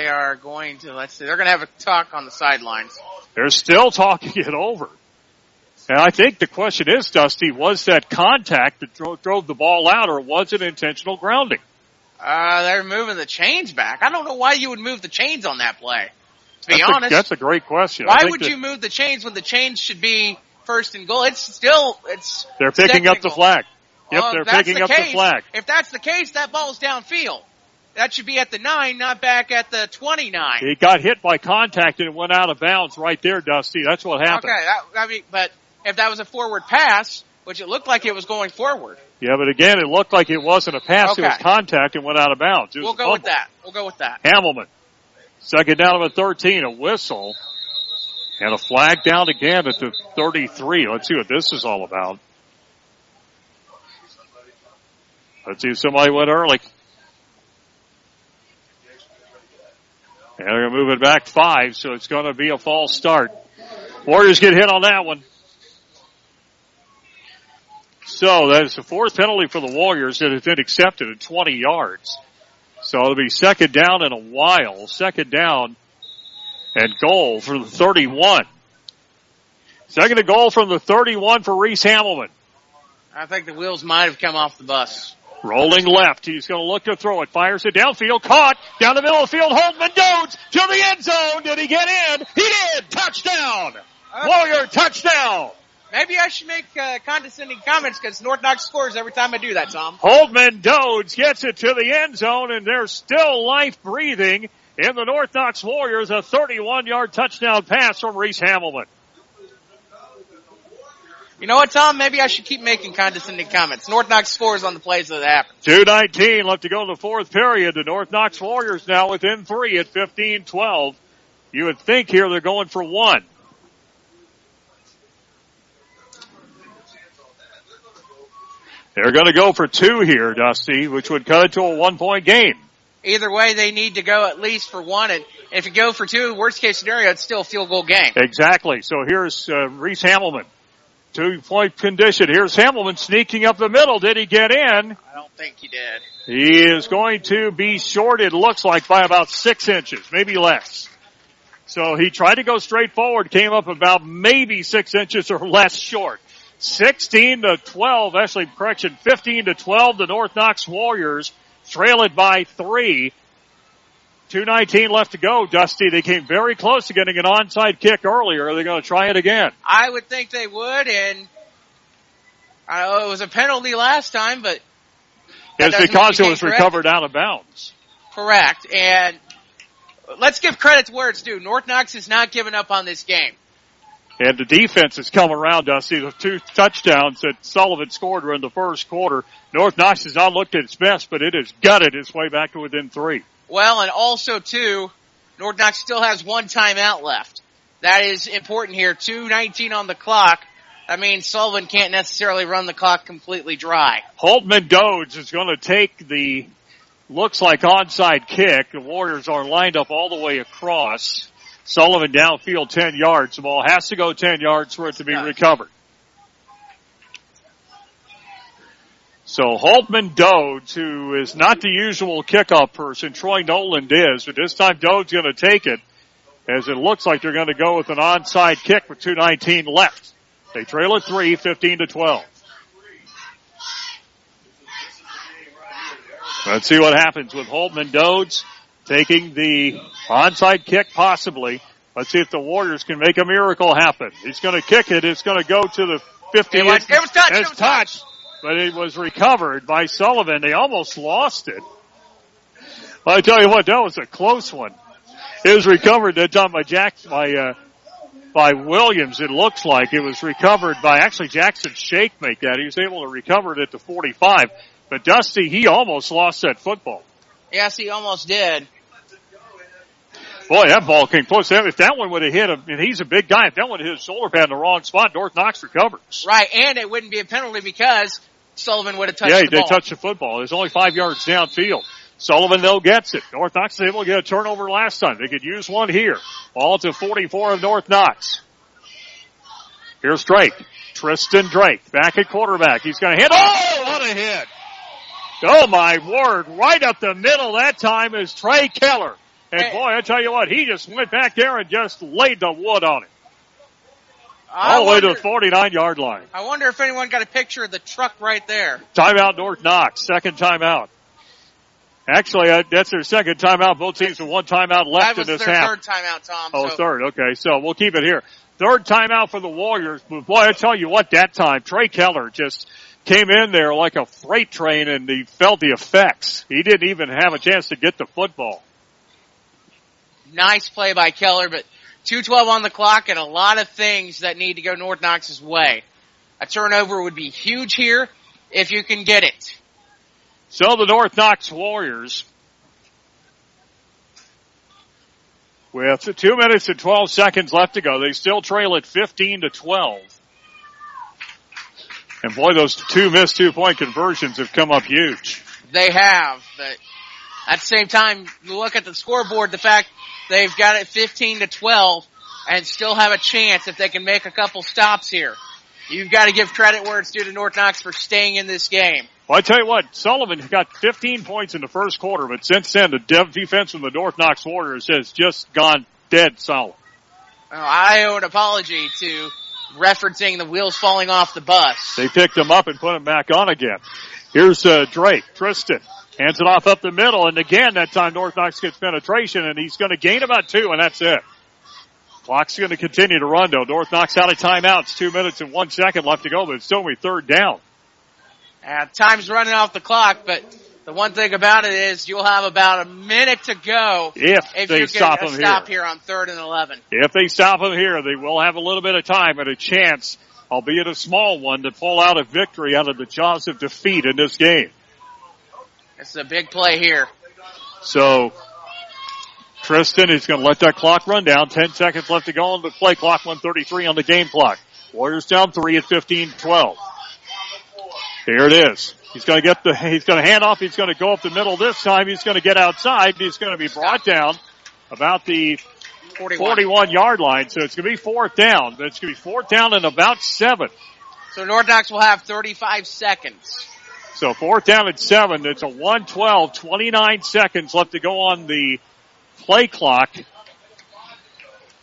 are going to, they're going to have a talk on the sidelines. They're still talking it over. And I think the question is, Dusty, was that contact that drove the ball out or was it intentional grounding? They're moving the chains back. I don't know why you would move the chains on that play. To be honest, that's a great question. Why would you move the chains when the chains should be 1st and goal? They're picking up the flag. Yep, they're picking up the flag. If that's the case, that ball's downfield. That should be at the 9, not back at the 29. He got hit by contact and it went out of bounds right there, Dusty. That's what happened. Okay, but if that was a forward pass, which it looked like it was going forward. Yeah, but again, it looked like it wasn't a pass. Okay. It was contact and went out of bounds. We'll go with that. Hamelman. 2nd down of a 13, a whistle, and a flag down again at the 33. Let's see what this is all about. Let's see if somebody went early. And And they're going to move it back 5, so it's going to be a false start. Warriors get hit on that one. So that is the 4th penalty for the Warriors that has been accepted at 20 yards. So it'll be second down in a while. Second down and goal for the 31. Second and goal from the 31 for Reese Hamelman. I think the wheels might have come off the bus. Rolling left. He's going to look to throw it. Fires it downfield. Caught. Down the middle of the field. Holtman Dodes to the end zone. Did he get in? He did. Touchdown. Warrior touchdown. Maybe I should make condescending comments because North Knox scores every time I do that, Tom. Holtman Dodes gets it to the end zone, and there's still life breathing in the North Knox Warriors. A 31-yard touchdown pass from Reese Hamelman. You know what, Tom? Maybe I should keep making condescending comments. North Knox scores on the plays that happen. 2:19 left to go in the 4th period. The North Knox Warriors now within 3 at 15-12. You would think here they're going for 1. They're going to go for 2 here, Dusty, which would cut it to a 1-point game. Either way, they need to go at least for 1. And if you go for 2, worst case scenario, it's still a field goal game. Exactly. So here's Reese Hamelman. 2-point condition. Here's Hamelman sneaking up the middle. Did he get in? I don't think he did. He is going to be short, it looks like, by about 6 inches, maybe less. So he tried to go straight forward, came up about maybe 6 inches or less short. 15-12, 15-12, the North Knox Warriors trail it by 3. 2:19 left to go, Dusty. They came very close to getting an onside kick earlier. Are they going to try it again? I would think they would, and it was a penalty last time, but it's because it was recovered out of bounds. Correct, and let's give credit to where it's due. North Knox has not given up on this game. And the defense has come around, Dusty. The 2 touchdowns that Sullivan scored were in the first quarter. North Knox has not looked at its best, but it has gutted its way back to within 3. Well, and also, too, North Knox still has 1 timeout left. That is important here. 2:19 on the clock. That means Sullivan can't necessarily run the clock completely dry. Holtman Dodes is going to take the, looks like onside kick. The Warriors are lined up all the way across. Sullivan downfield 10 yards. The ball has to go 10 yards for it to be recovered. So Holtman Dodes, who is not the usual kickoff person, Troy Noland is, but this time Dodes going to take it, as it looks like they're going to go with an onside kick with 2:19 left. They trail at 3, 15-12. Let's see what happens with Holtman Dodes taking the onside kick possibly. Let's see if the Warriors can make a miracle happen. He's going to kick it. It's going to go to the 50. It was touched. It was touched. But it was recovered by Sullivan. They almost lost it. Well, I tell you what, that was a close one. It was recovered that time by Williams. It looks like it was recovered by actually Jackson Shake make that. He was able to recover it at the 45. But Dusty, he almost lost that football. Yes, he almost did. Boy, that ball came close. If that one would have hit him, and he's a big guy, if that one hit his shoulder pad in the wrong spot, North Knox recovers. Right, and it wouldn't be a penalty because Sullivan would have touched the ball. Yeah, they touched the football. It's only 5 yards downfield. Sullivan, though, gets it. North Knox was able to get a turnover last time. They could use one here. Ball to 44 of North Knox. Here's Drake. Tristan Drake, back at quarterback. He's going to hit. Oh, what a hit. Oh, my word. Right up the middle that time is Trey Keller. And, boy, I tell you what, he just went back there and just laid the wood on it. All the way to the 49-yard line. I wonder if anyone got a picture of the truck right there. Timeout, North Knox. Second timeout. Actually, that's their second timeout. Both teams with 1 timeout left in this half. That was their third timeout, Tom. Oh, third. Okay, so we'll keep it here. Third timeout for the Warriors. But, boy, I tell you what, that time, Trey Keller just came in there like a freight train, and he felt the effects. He didn't even have a chance to get the football. Nice play by Keller, but 2:12 on the clock and a lot of things that need to go North Knox's way. A turnover would be huge here if you can get it. So the North Knox Warriors, with 2 minutes and 12 seconds left to go, they still trail at 15-12. And boy, those 2 missed 2-point conversions have come up huge. They have, but At the same time, you look at the scoreboard, the fact they've got it 15-12 and still have a chance if they can make a couple stops here. You've got to give credit where it's due to North Knox for staying in this game. Well, I tell you what, Sullivan got 15 points in the first quarter, but since then, the defense from the North Knox Warriors has just gone dead solid. Well, I owe an apology to referencing the wheels falling off the bus. They picked them up and put them back on again. Here's Drake, Tristan. Hands it off up the middle, and again, that time North Knox gets penetration, and he's going to gain about 2, and that's it. Clock's going to continue to run, though. North Knox out of timeouts, 2 minutes and 1 second left to go, but it's still only third down. Time's running off the clock, but the one thing about it is you'll have about a minute to go if they stop them here on 3rd and 11. If they stop them here, they will have a little bit of time and a chance, albeit a small one, to pull out a victory out of the jaws of defeat in this game. It's a big play here. So, Tristan is going to let that clock run down. 10 seconds left to go on the play clock. 1:33 on the game clock. Warriors down 3 at 15-12. Here it is. He's going to hand off. He's going to go up the middle this time. He's going to get outside. He's going to be brought down about the 41-yard line. So it's going to be 4th down. But it's going to be 4th down and about 7. So North Knox will have 35 seconds. So 4th down at 7. It's a 1:12, 29 seconds left to go on the play clock.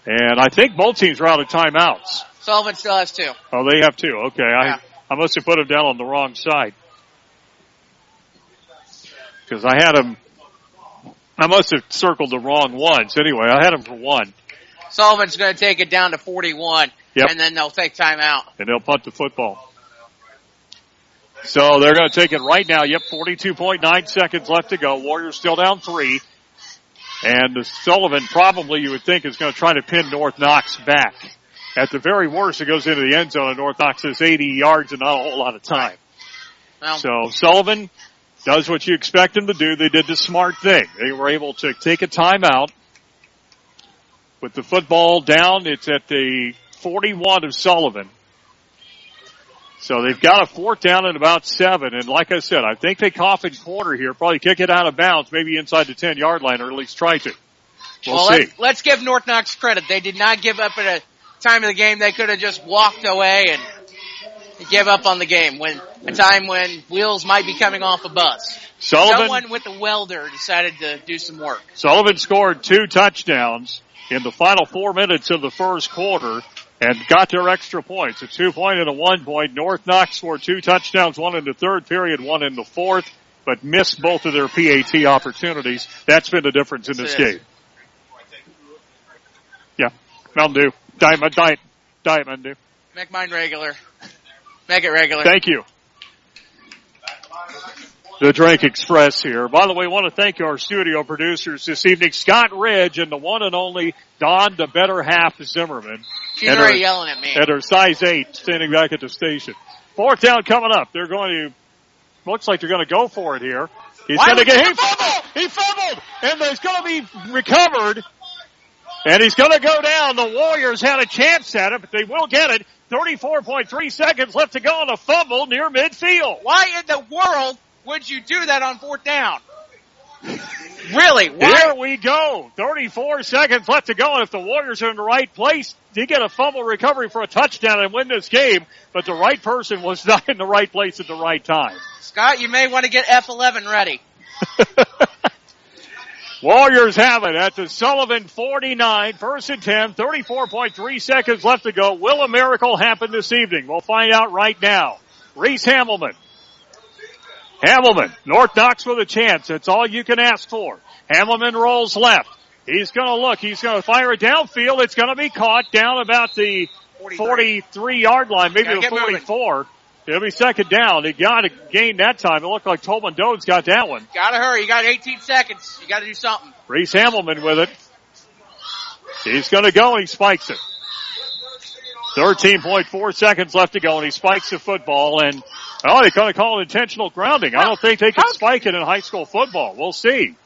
And I think both teams are out of timeouts. Sullivan still has 2. Oh, they have 2. Okay. Yeah. I must have put them down on the wrong side. Because I must have circled the wrong ones. Anyway, I had them for 1. Sullivan's going to take it down to 41. Yep. And then they'll take time out. And they'll punt the football. So they're going to take it right now. Yep, 42.9 seconds left to go. Warriors still down 3. And Sullivan probably, you would think, is going to try to pin North Knox back. At the very worst, it goes into the end zone, and North Knox has 80 yards and not a whole lot of time. Well, so Sullivan does what you expect him to do. They did the smart thing. They were able to take a timeout. With the football down, it's at the 41 of Sullivan. So they've got a 4th down and about 7. And like I said, I think they cough in quarter here. Probably kick it out of bounds, maybe inside the 10-yard line, or at least try to. We'll see. Let's give North Knox credit. They did not give up at a time of the game. They could have just walked away and give up on the game a time when wheels might be coming off a bus. Someone with a welder decided to do some work. Sullivan scored 2 touchdowns in the final 4 minutes of the first quarter and got their extra points, a 2-point and a 1-point. North Knox scored 2 touchdowns, 1 in the third period, 1 in the fourth, but missed both of their PAT opportunities. That's been the difference in this game. Yeah, Mountain Dew. Diet Mountain Dew. Make mine regular. Make it regular. Thank you. The Drink Express here. By the way, I want to thank our studio producers this evening, Scott Ridge and the one and only Don, the better half Zimmerman. She's already yelling at me. At her size 8, standing back at the station. 4th down coming up. They're going to, looks like they're going to go for it here. He fumbled! And there's going to be recovered. And he's going to go down. The Warriors had a chance at it, but they will get it. 34.3 seconds left to go on a fumble near midfield. Why in the world would you do that on 4th down? Really? Why? Here we go. 34 seconds left to go, and if the Warriors are in the right place, they get a fumble recovery for a touchdown and win this game, but the right person was not in the right place at the right time. Scott, you may want to get F11 ready. Warriors have it at the Sullivan 49, 1st and 10, 34.3 seconds left to go. Will a miracle happen this evening? We'll find out right now. Reese Hamelman, North Knox with a chance. That's all you can ask for. Hamelman rolls left. He's going to look. He's going to fire it downfield. It's going to be caught down about the 43-yard line, maybe the 44. Moving. It'll be 2nd down. He got to gain that time. It looked like Tolman Dode's got that one. Got to hurry. You got 18 seconds. You got to do something. Reese Hamelman with it. He's going to go and he spikes it. 13.4 seconds left to go and he spikes the football and they're going to call it intentional grounding. I don't think they can spike it in high school football. We'll see.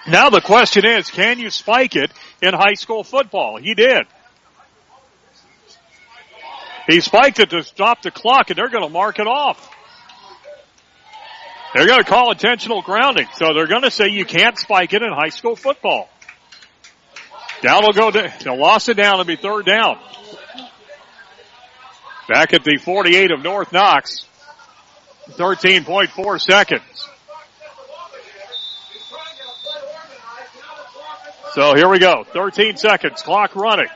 Now the question is, can you spike it in high school football? He did. He spiked it to stop the clock, and they're going to mark it off. They're going to call intentional grounding, so they're going to say you can't spike it in high school football. Down will go. They'll lost it down. It'll be third down. Back at the 48 of North Knox. 13.4 seconds. So here we go. 13 seconds. Clock running.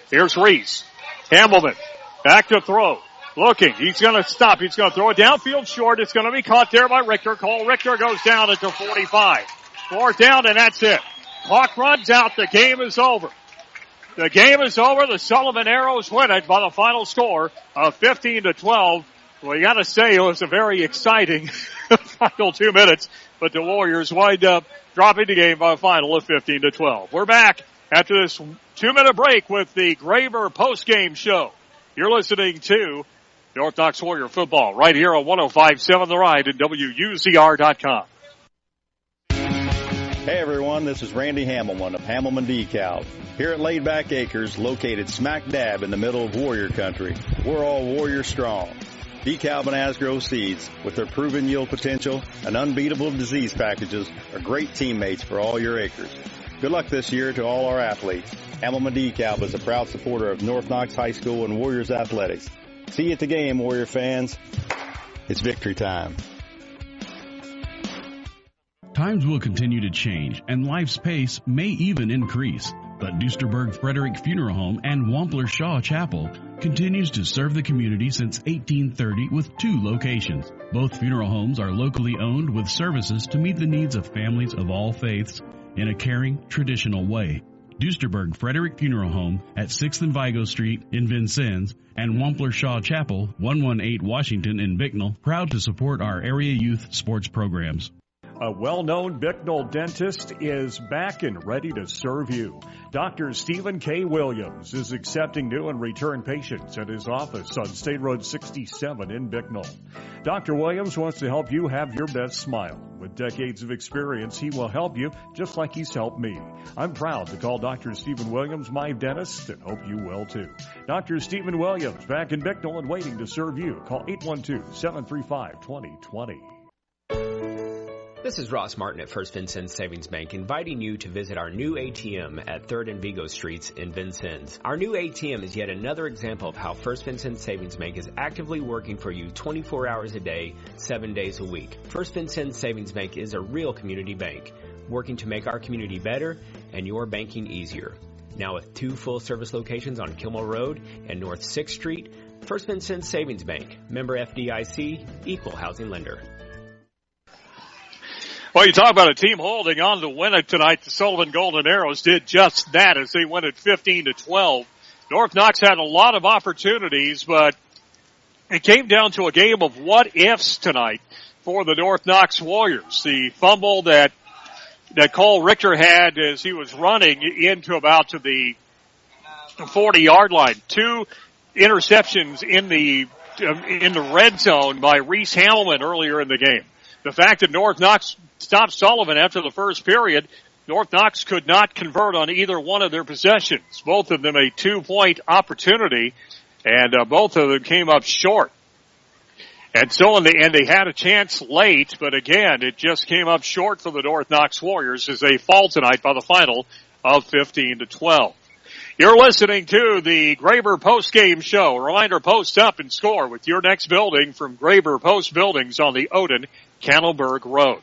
Here's Reese. Hambleman. Back to throw. Looking. He's going to stop. He's going to throw it downfield short. It's going to be caught there by Richter. Cole Richter goes down at the 45. Fourth down, and that's it. Clock runs out. The game is over. The game is over. The Sullivan Arrows win it by the final score of 15-12. Well, you got to say it was a very exciting final 2 minutes, but the Warriors wind up dropping the game by a final of 15-12. We're back after this 2-minute break with the Graber postgame show. You're listening to North Knox Warrior football right here on 105.7 The Ride and WUZR.com. Hey everyone, this is Randy Hamilman of Hamilman Decals. Here at Laid Back Acres, located smack dab in the middle of Warrior Country, we're all Warrior strong. DeKalb and Asgrow seeds, with their proven yield potential and unbeatable disease packages, are great teammates for all your acres. Good luck this year to all our athletes. Hamilman DeKalb is a proud supporter of North Knox High School and Warriors athletics. See you at the game, Warrior fans. It's victory time. Times will continue to change, and life's pace may even increase. But Duesterberg Frederick Funeral Home and Wampler Shaw Chapel continues to serve the community since 1830 with 2 locations. Both funeral homes are locally owned with services to meet the needs of families of all faiths in a caring, traditional way. Duesterberg Frederick Funeral Home at 6th and Vigo Street in Vincennes and Wampler Shaw Chapel, 118 Washington in Bicknell, proud to support our area youth sports programs. A well-known Bicknell dentist is back and ready to serve you. Dr. Stephen K. Williams is accepting new and return patients at his office on State Road 67 in Bicknell. Dr. Williams wants to help you have your best smile. With decades of experience, he will help you just like he's helped me. I'm proud to call Dr. Stephen Williams my dentist and hope you will too. Dr. Stephen Williams back in Bicknell and waiting to serve you. Call 812-735-2020. This is Ross Martin at First Vincennes Savings Bank inviting you to visit our new ATM at 3rd and Vigo Streets in Vincennes. Our new ATM is yet another example of how First Vincennes Savings Bank is actively working for you 24 hours a day, 7 days a week. First Vincennes Savings Bank is a real community bank, working to make our community better and your banking easier. Now with 2 full-service locations on Kilmore Road and North 6th Street, First Vincennes Savings Bank, member FDIC, equal housing lender. Well, you talk about a team holding on to win it tonight. The Sullivan Golden Arrows did just that as they win it 15-12. North Knox had a lot of opportunities, but it came down to a game of what-ifs tonight for the North Knox Warriors. The fumble that Cole Richter had as he was running into about to the 40-yard line. 2 interceptions in the red zone by Reese Hambleman earlier in the game. The fact that North Knox stopped Sullivan after the first period, North Knox could not convert on either one of their possessions. Both of them a 2-point opportunity, and both of them came up short. And so they had a chance late, but again, it just came up short for the North Knox Warriors as they fall tonight by the final of 15-12. You're listening to the Graber postgame show. A reminder, post up and score with your next building from Graber Post Buildings on the Odin-Cannelberg Road.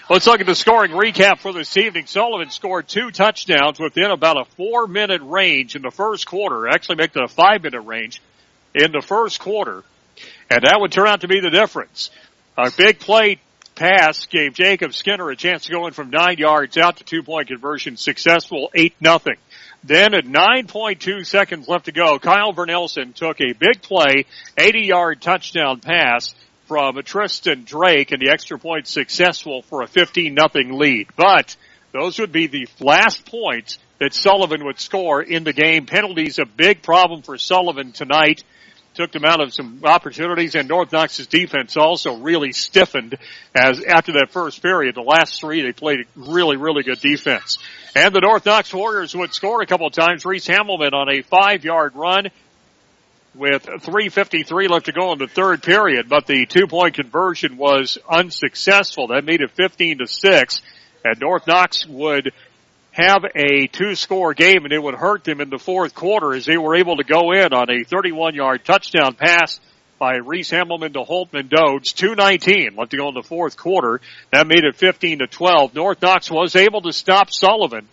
Let's look at the scoring recap for this evening. Sullivan scored 2 touchdowns within about a 4-minute range in the first quarter. Actually make it a 5-minute range in the first quarter. And that would turn out to be the difference. A big play pass gave Jacob Skinner a chance to go in from 9 yards out to 2-point conversion. Successful, 8-0. Then at 9.2 seconds left to go, Kyle Vernelson took a big play, 80-yard touchdown pass from Tristan Drake, and the extra point successful for a 15-0 lead. But those would be the last points that Sullivan would score in the game. Penalties a big problem for Sullivan tonight. Took them out of some opportunities, and North Knox's defense also really stiffened as after that first period. The last 3, they played really, really good defense. And the North Knox Warriors would score a couple of times. Reese Hambleman on a 5-yard run with 3:53 left to go in the third period, but the 2-point conversion was unsuccessful. That made it 15-6, and North Knox would have a 2-score game, and it would hurt them in the fourth quarter as they were able to go in on a 31-yard touchdown pass by Reese Hamelman to Holtman Dodds. 2:19 left to go in the fourth quarter. That made it 15-12. North Knox was able to stop Sullivan,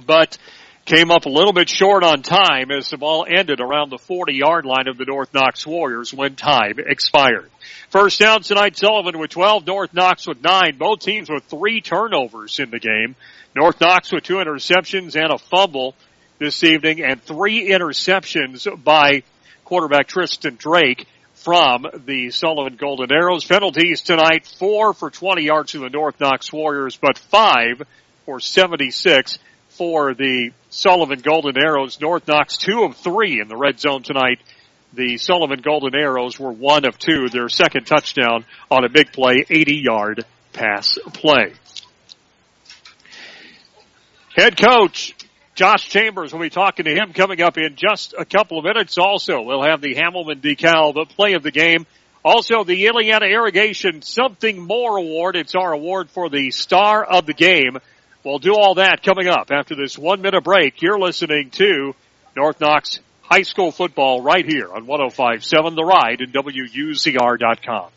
but came up a little bit short on time as the ball ended around the 40-yard line of the North Knox Warriors when time expired. First down tonight, Sullivan with 12, North Knox with 9. Both teams with 3 turnovers in the game. North Knox with 2 interceptions and a fumble this evening, and 3 interceptions by quarterback Tristan Drake from the Sullivan Golden Arrows. Penalties tonight, 4 for 20 yards to the North Knox Warriors, but 5 for 76 for the Sullivan Golden Arrows. North Knox 2 of 3 in the red zone tonight. The Sullivan Golden Arrows were 1 of 2, their second touchdown on a big play, 80-yard pass play. Head coach Josh Chambers will be talking to him coming up in just a couple of minutes. Also, we'll have the Hamelman DeKalb play of the game. Also, the Ileana Irrigation Something More Award. It's our award for the star of the game. We'll do all that coming up after this 1-minute break. You're listening to North Knox High School football right here on 105.7 The Ride and WUZR.com.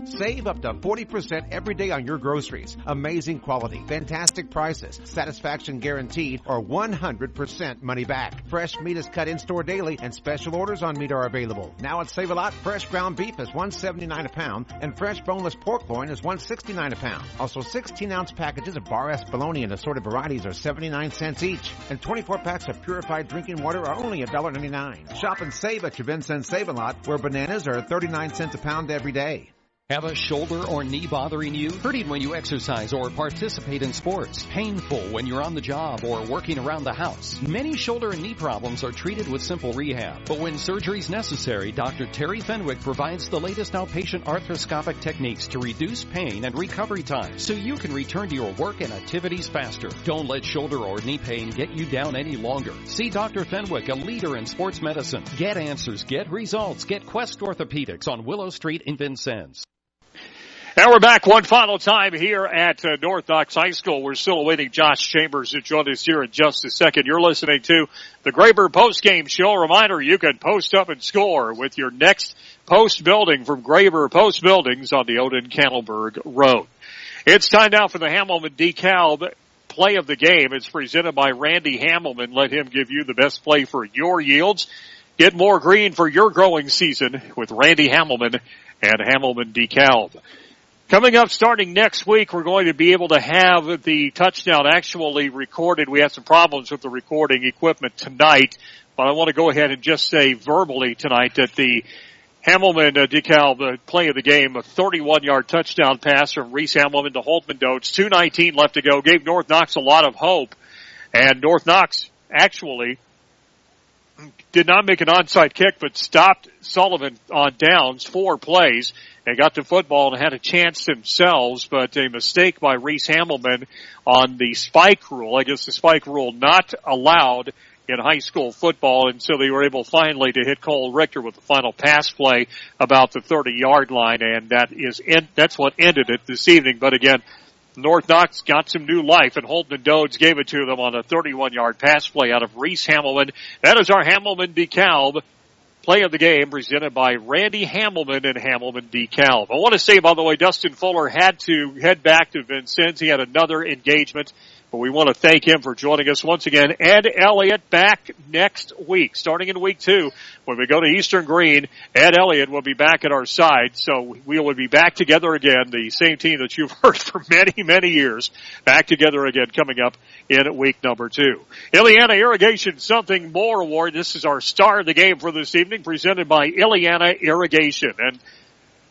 Save up to 40% every day on your groceries. Amazing quality, fantastic prices, satisfaction guaranteed, or 100% money back. Fresh meat is cut in-store daily, and special orders on meat are available. Now at Save A Lot, fresh ground beef is $1.79 a pound, and fresh boneless pork loin is $1.69 a pound. Also, 16-ounce packages of Bar S bologna and assorted varieties are 79 cents each, and 24 packs of purified drinking water are only $1.99. Shop and save at your Vincent Save A Lot, where bananas are 39 cents a pound every day. Have a shoulder or knee bothering you? Hurting when you exercise or participate in sports? Painful when you're on the job or working around the house? Many shoulder and knee problems are treated with simple rehab. But when surgery is necessary, Dr. Terry Fenwick provides the latest outpatient arthroscopic techniques to reduce pain and recovery time so you can return to your work and activities faster. Don't let shoulder or knee pain get you down any longer. See Dr. Fenwick, a leader in sports medicine. Get answers, get results, get Quest Orthopedics on Willow Street in Vincennes. Now we're back one final time here at North Knox High School. We're still awaiting Josh Chambers to join us here in just a second. You're listening to the Graber Postgame Show. Reminder, you can post up and score with your next post building from Graber Post Buildings on the Odin-Cannelberg Road. It's time now for the Hamelman DeKalb play of the game. It's presented by Randy Hamelman. Let him give you the best play for your yields. Get more green for your growing season with Randy Hamelman and Hamelman DeKalb. Coming up starting next week, we're going to be able to have the touchdown actually recorded. We had some problems with the recording equipment tonight, but I want to go ahead and just say verbally tonight that the Hamelman DeKalb play of the game, a 31-yard touchdown pass from Reese Hamelman to Holtman Dodds, 2:19 left to go, gave North Knox a lot of hope, and North Knox actually did not make an onside kick, but stopped Sullivan on downs, 4 plays. They got the football and had a chance themselves, but a mistake by Reese Hamelman on the spike rule. I guess the spike rule not allowed in high school football, and so they were able finally to hit Cole Richter with the final pass play about the 30-yard line, and that's what ended it this evening. But again, North Knox got some new life, and Holtman Dodds gave it to them on a 31-yard pass play out of Reese Hamelman. That is our Hamelman DeKalb play of the game presented by Randy Hamelman and Hamelman DeKalb. I want to say, by the way, Dustin Fuller had to head back to Vincennes. He had another engagement, but we want to thank him for joining us once again. Ed Elliott back next week, starting in week 2. When we go to Eastern Green, Ed Elliott will be back at our side, so we will be back together again, the same team that you've heard for many, many years, back together again coming up in week number 2. Ileana Irrigation Something More Award. This is our star of the game for this evening, presented by Ileana Irrigation. And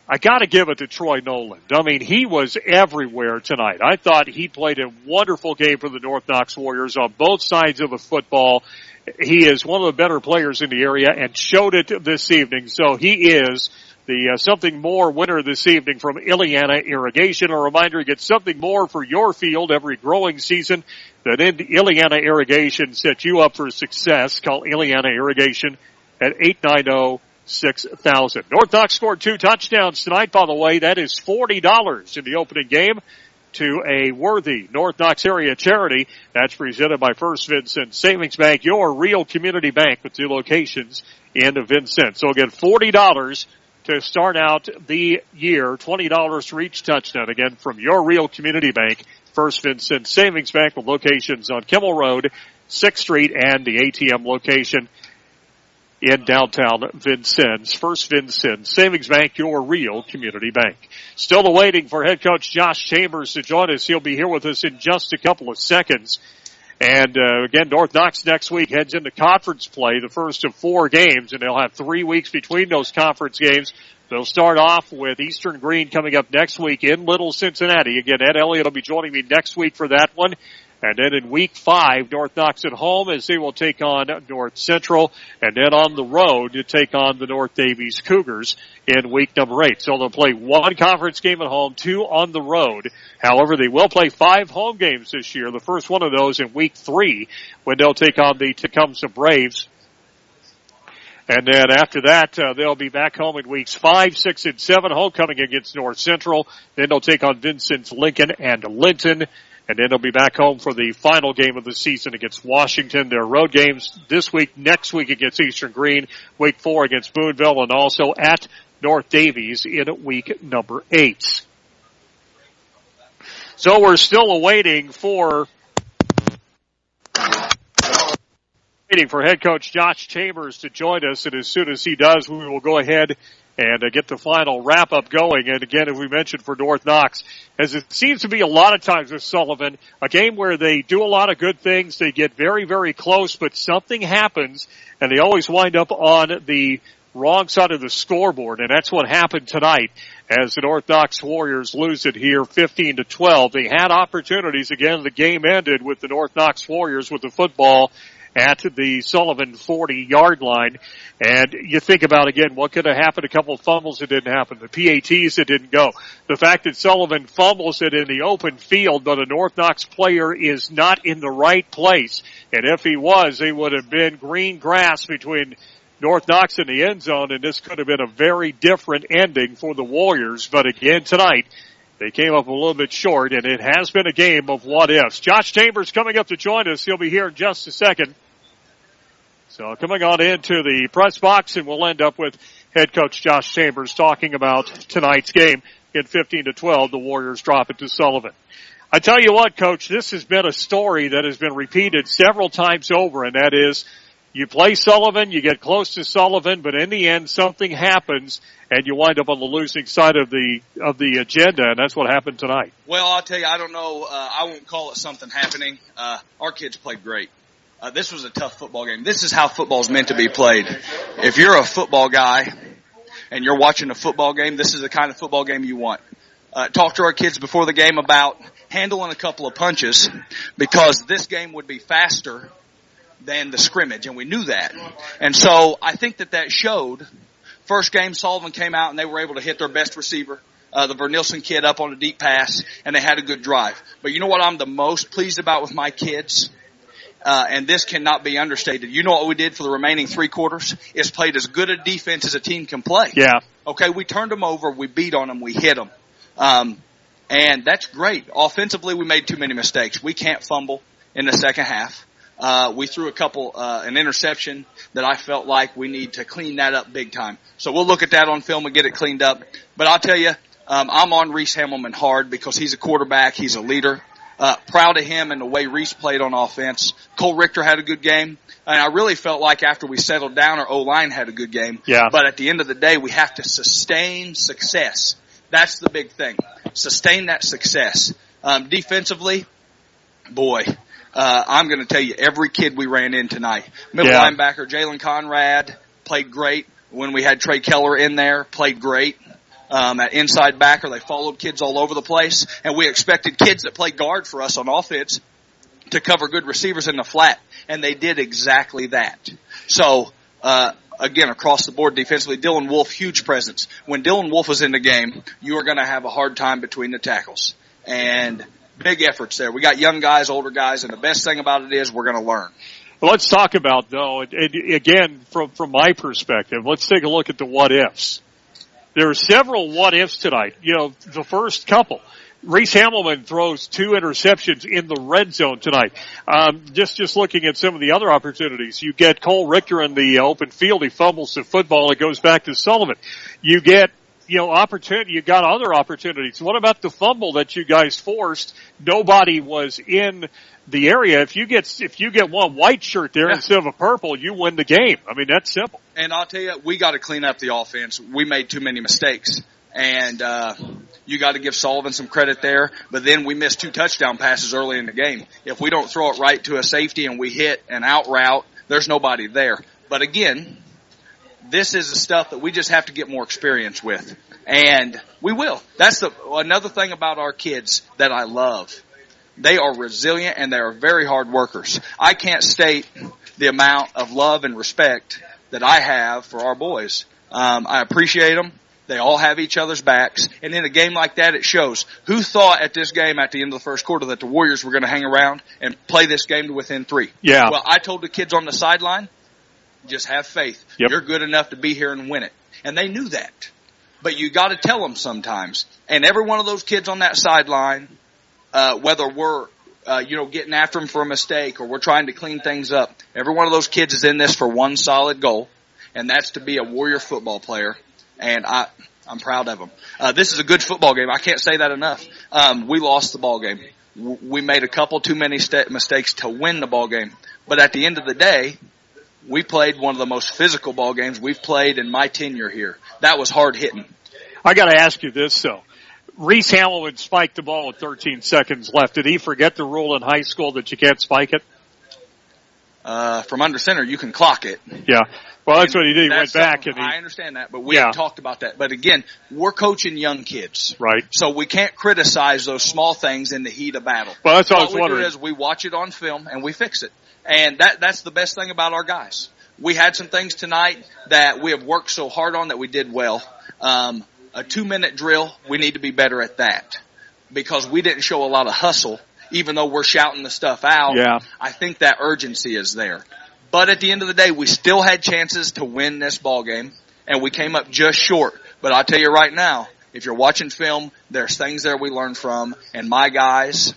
I got to give it to Troy Noland. I mean, he was everywhere tonight. I thought he played a wonderful game for the North Knox Warriors on both sides of the football. He is one of the better players in the area and showed it this evening. So he is the Something More winner this evening from Ileana Irrigation. A reminder, get something more for your field every growing season. That Ileana Irrigation sets you up for success. Call Ileana Irrigation at 890-6000. North Knox scored 2 touchdowns tonight, by the way. That is $40 in the opening game to a worthy North Knox area charity. That's presented by First Vincent Savings Bank, your real community bank with 2 locations in Vincent. So again, $40 to start out the year, $20 for each touchdown, again, from your real community bank, First Vincent Savings Bank, with locations on Kimmel Road, 6th Street, and the ATM location in downtown Vincennes. First Vincennes Savings Bank, your real community bank. Still awaiting for head coach Josh Chambers to join us. He'll be here with us in just a couple of seconds. And again, North Knox next week heads into conference play, the first of 4 games, and they'll have 3 weeks between those conference games. They'll start off with Eastern Green coming up next week in Little Cincinnati. Again, Ed Elliott will be joining me next week for that one. And then in week 5, North Knox at home as they will take on North Central, and then on the road to take on the North Davies Cougars in week number 8. So they'll play 1 conference game at home, 2 on the road. However, they will play 5 home games this year. The first one of those in week 3 when they'll take on the Tecumseh Braves. And then after that, they'll be back home in weeks 5, 6, and 7, homecoming against North Central. Then they'll take on Vincent's Lincoln and Linton. And then they'll be back home for the final game of the season against Washington. Their road games this week, next week against Eastern Green, week 4 against Boonville, and also at North Davies in week number 8. So we're still waiting for head coach Josh Chambers to join us, and as soon as he does, we will go ahead and get the final wrap-up going. And again, as we mentioned for North Knox, as it seems to be a lot of times with Sullivan, a game where they do a lot of good things, they get very, very close, but something happens, and they always wind up on the wrong side of the scoreboard, and that's what happened tonight as the North Knox Warriors lose it here 15-12. They had opportunities. Again, the game ended with the North Knox Warriors with the football at the Sullivan 40-yard line. And you think about, again, what could have happened? A couple of fumbles that didn't happen. The PATs that didn't go. The fact that Sullivan fumbles it in the open field, but a North Knox player is not in the right place. And if he was, it would have been green grass between North Knox and the end zone, and this could have been a very different ending for the Warriors. But again, tonight, they came up a little bit short, and it has been a game of what-ifs. Josh Chambers coming up to join us. He'll be here in just a second. So coming on into the press box, and we'll end up with head coach Josh Chambers talking about tonight's game. In 15-12, the Warriors drop it to Sullivan. I tell you what, Coach, this has been a story that has been repeated several times over, and that is you play Sullivan, you get close to Sullivan, but in the end something happens and you wind up on the losing side of the agenda, and that's what happened tonight. Well, I'll tell you, I don't know, I won't call it something happening. Our kids played great. This was a tough football game. This is how football is meant to be played. If you're a football guy and you're watching a football game, this is the kind of football game you want. Talk to our kids before the game about handling a couple of punches, because this game would be faster than the scrimmage, and we knew that. And so I think that showed. First game, Sullivan came out and they were able to hit their best receiver, the Vernilson kid, up on a deep pass, and they had a good drive. But you know what I'm the most pleased about with my kids? And this cannot be understated. You know what we did for the remaining 3 quarters? Is played as good a defense as a team can play. Yeah. Okay, we turned them over, we beat on them, we hit them. And that's great. Offensively, we made too many mistakes. We can't fumble in the second half. We threw an interception that I felt like we need to clean that up big time. So we'll look at that on film and get it cleaned up. But I'll tell you, I'm on Reese Hamelman hard because he's a quarterback. He's a leader. Proud of him and the way Reese played on offense. Cole Richter had a good game. And I really felt like after we settled down, our O-line had a good game. Yeah. But at the end of the day, we have to sustain success. That's the big thing. Sustain that success. Defensively, boy, I'm going to tell you, every kid we ran in tonight. Middle linebacker Jalen Conrad played great. When we had Trey Keller in there, played great. At inside backer, they followed kids all over the place. And we expected kids that play guard for us on offense to cover good receivers in the flat. And they did exactly that. So, again, across the board defensively. Dylan Wolf, huge presence. When Dylan Wolf is in the game, you are going to have a hard time between the tackles. And big efforts there. We got young guys, older guys, and the best thing about it is we're going to learn. Well, let's talk about, though, and again, from my perspective, let's take a look at the what-ifs. There are several what-ifs tonight. You know, the first couple. Reese Hamelman throws 2 interceptions in the red zone tonight. Just looking at some of the other opportunities, you get Cole Richter in the open field. He fumbles the football. It goes back to Sullivan. You get, opportunity. You got other opportunities. What about the fumble that you guys forced? Nobody was in the area. If you get one white shirt there instead of a purple, you win the game. I mean, that's simple. And I'll tell you, we got to clean up the offense. We made too many mistakes. And you got to give Sullivan some credit there. But then we missed 2 touchdown passes early in the game. If we don't throw it right to a safety and we hit an out route, there's nobody there. But again, this is the stuff that we just have to get more experience with. And we will. That's another thing about our kids that I love. They are resilient and they are very hard workers. I can't state the amount of love and respect that I have for our boys. I appreciate them. They all have each other's backs. And in a game like that, it shows. Who thought at this game at the end of the first quarter that the Warriors were going to hang around and play this game to within 3? Yeah. Well, I told the kids on the sideline, just have faith. Yep. You're good enough to be here and win it. And they knew that. But you got to tell them sometimes. And every one of those kids on that sideline, whether we're getting after them for a mistake or we're trying to clean things up, every one of those kids is in this for one solid goal, and that's to be a Warrior football player. And I'm proud of them. This is a good football game. I can't say that enough. We lost the ball game. We made a couple too many mistakes to win the ball game. But at the end of the day, we played one of the most physical ball games we've played in my tenure here. That was hard hitting. I got to ask you this, though. Reese Hamelman spiked the ball with 13 seconds left. Did he forget the rule in high school that you can't spike it? From under center, you can clock it. Yeah. Well, that's what he did. He went back and I understand that, but we haven't talked about that. But again, we're coaching young kids. Right. So we can't criticize those small things in the heat of battle. Well, that's what I was wondering. What we do is we watch it on film and we fix it. And that's the best thing about our guys. We had some things tonight that we have worked so hard on that we did well. A 2-minute drill, we need to be better at that. Because we didn't show a lot of hustle, even though we're shouting the stuff out. Yeah. I think that urgency is there. But at the end of the day, we still had chances to win this ball game, and we came up just short. But I'll tell you right now, if you're watching film, there's things there we learn from, and my guys,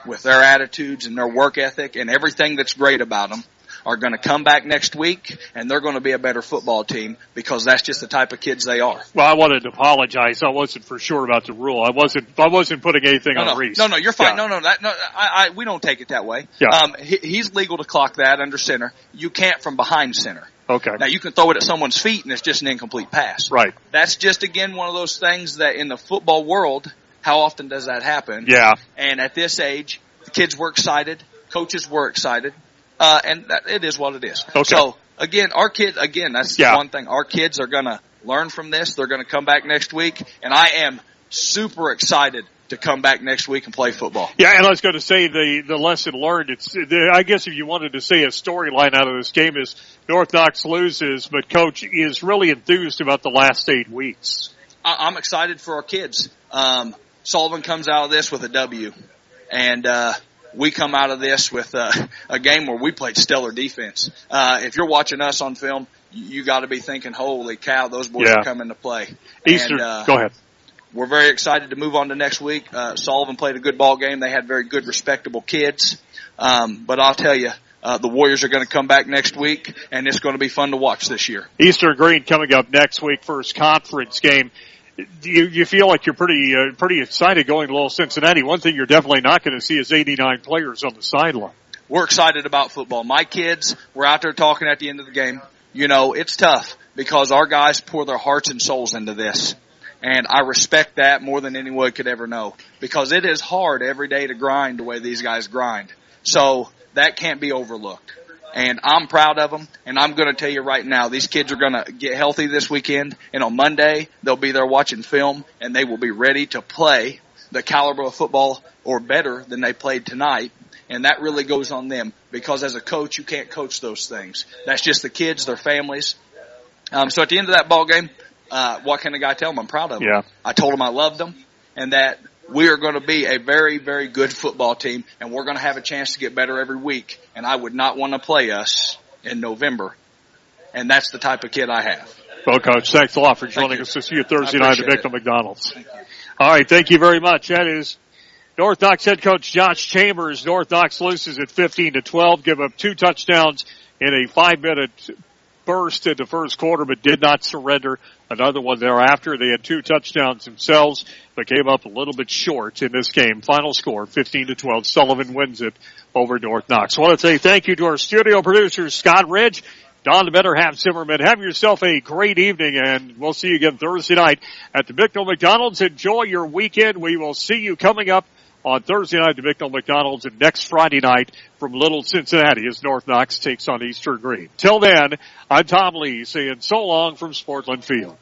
with their attitudes and their work ethic and everything that's great about them, are going to come back next week, and they're going to be a better football team because that's just the type of kids they are. Well, I wanted to apologize. I wasn't for sure about the rule. I wasn't putting anything on Reese. No, you're fine. Yeah. We don't take it that way. Yeah. He's legal to clock that under center. You can't from behind center. Okay. Now you can throw it at someone's feet and it's just an incomplete pass. Right. That's just again one of those things that in the football world, how often does that happen? Yeah. And at this age, the kids were excited, coaches were excited. And it is what it is. Okay. So, again, our kids, that's one thing. Our kids are going to learn from this. They're going to come back next week. And I am super excited to come back next week and play football. Yeah, and I was going to say the lesson learned. I guess if you wanted to say a storyline out of this game is North Knox loses, but Coach is really enthused about the last 8 weeks. I'm excited for our kids. Sullivan comes out of this with a W. And, we come out of this with a game where we played stellar defense. If you're watching us on film, you got to be thinking, holy cow, those boys are coming to play. Easter, go ahead. We're very excited to move on to next week. Sullivan played a good ball game. They had very good, respectable kids. But I'll tell you, the Warriors are going to come back next week, and it's going to be fun to watch this year. Eastern Green coming up next week, first conference game. You feel like you're pretty excited going to Little Cincinnati. One thing you're definitely not going to see is 89 players on the sideline. We're excited about football. My kids were out there talking at the end of the game. You know, it's tough because our guys pour their hearts and souls into this. And I respect that more than anyone could ever know because it is hard every day to grind the way these guys grind. So that can't be overlooked. And I'm proud of them, and I'm going to tell you right now, these kids are going to get healthy this weekend, and on Monday, they'll be there watching film, and they will be ready to play the caliber of football or better than they played tonight, and that really goes on them, because as a coach, you can't coach those things. That's just the kids, their families, So at the end of that ball game, what can a guy tell them? I'm proud of them. Yeah. I told them I loved them and that we are going to be a very, very good football team, and we're going to have a chance to get better every week, and I would not want to play us in November. And that's the type of kid I have. Well, Coach, thanks a lot for joining us. We'll see you Thursday night at Bicknell McDonald's. All right, thank you very much. That is North Knox head coach Josh Chambers. North Knox loses at 15-12, give up 2 touchdowns in a 5-minute burst in the first quarter, but did not surrender. Another one thereafter. They had 2 touchdowns themselves, but came up a little bit short in this game. Final score, 15-12. Sullivan wins it over North Knox. I want to say thank you to our studio producers, Scott Ridge, Don Betterham Zimmerman. Have yourself a great evening, and we'll see you again Thursday night at the Bicknell McDonald's. Enjoy your weekend. We will see you coming up on Thursday night at the Bicknell McDonald's, and next Friday night from Little Cincinnati as North Knox takes on Eastern Green. Till then, I'm Tom Lee saying so long from Sportland Field.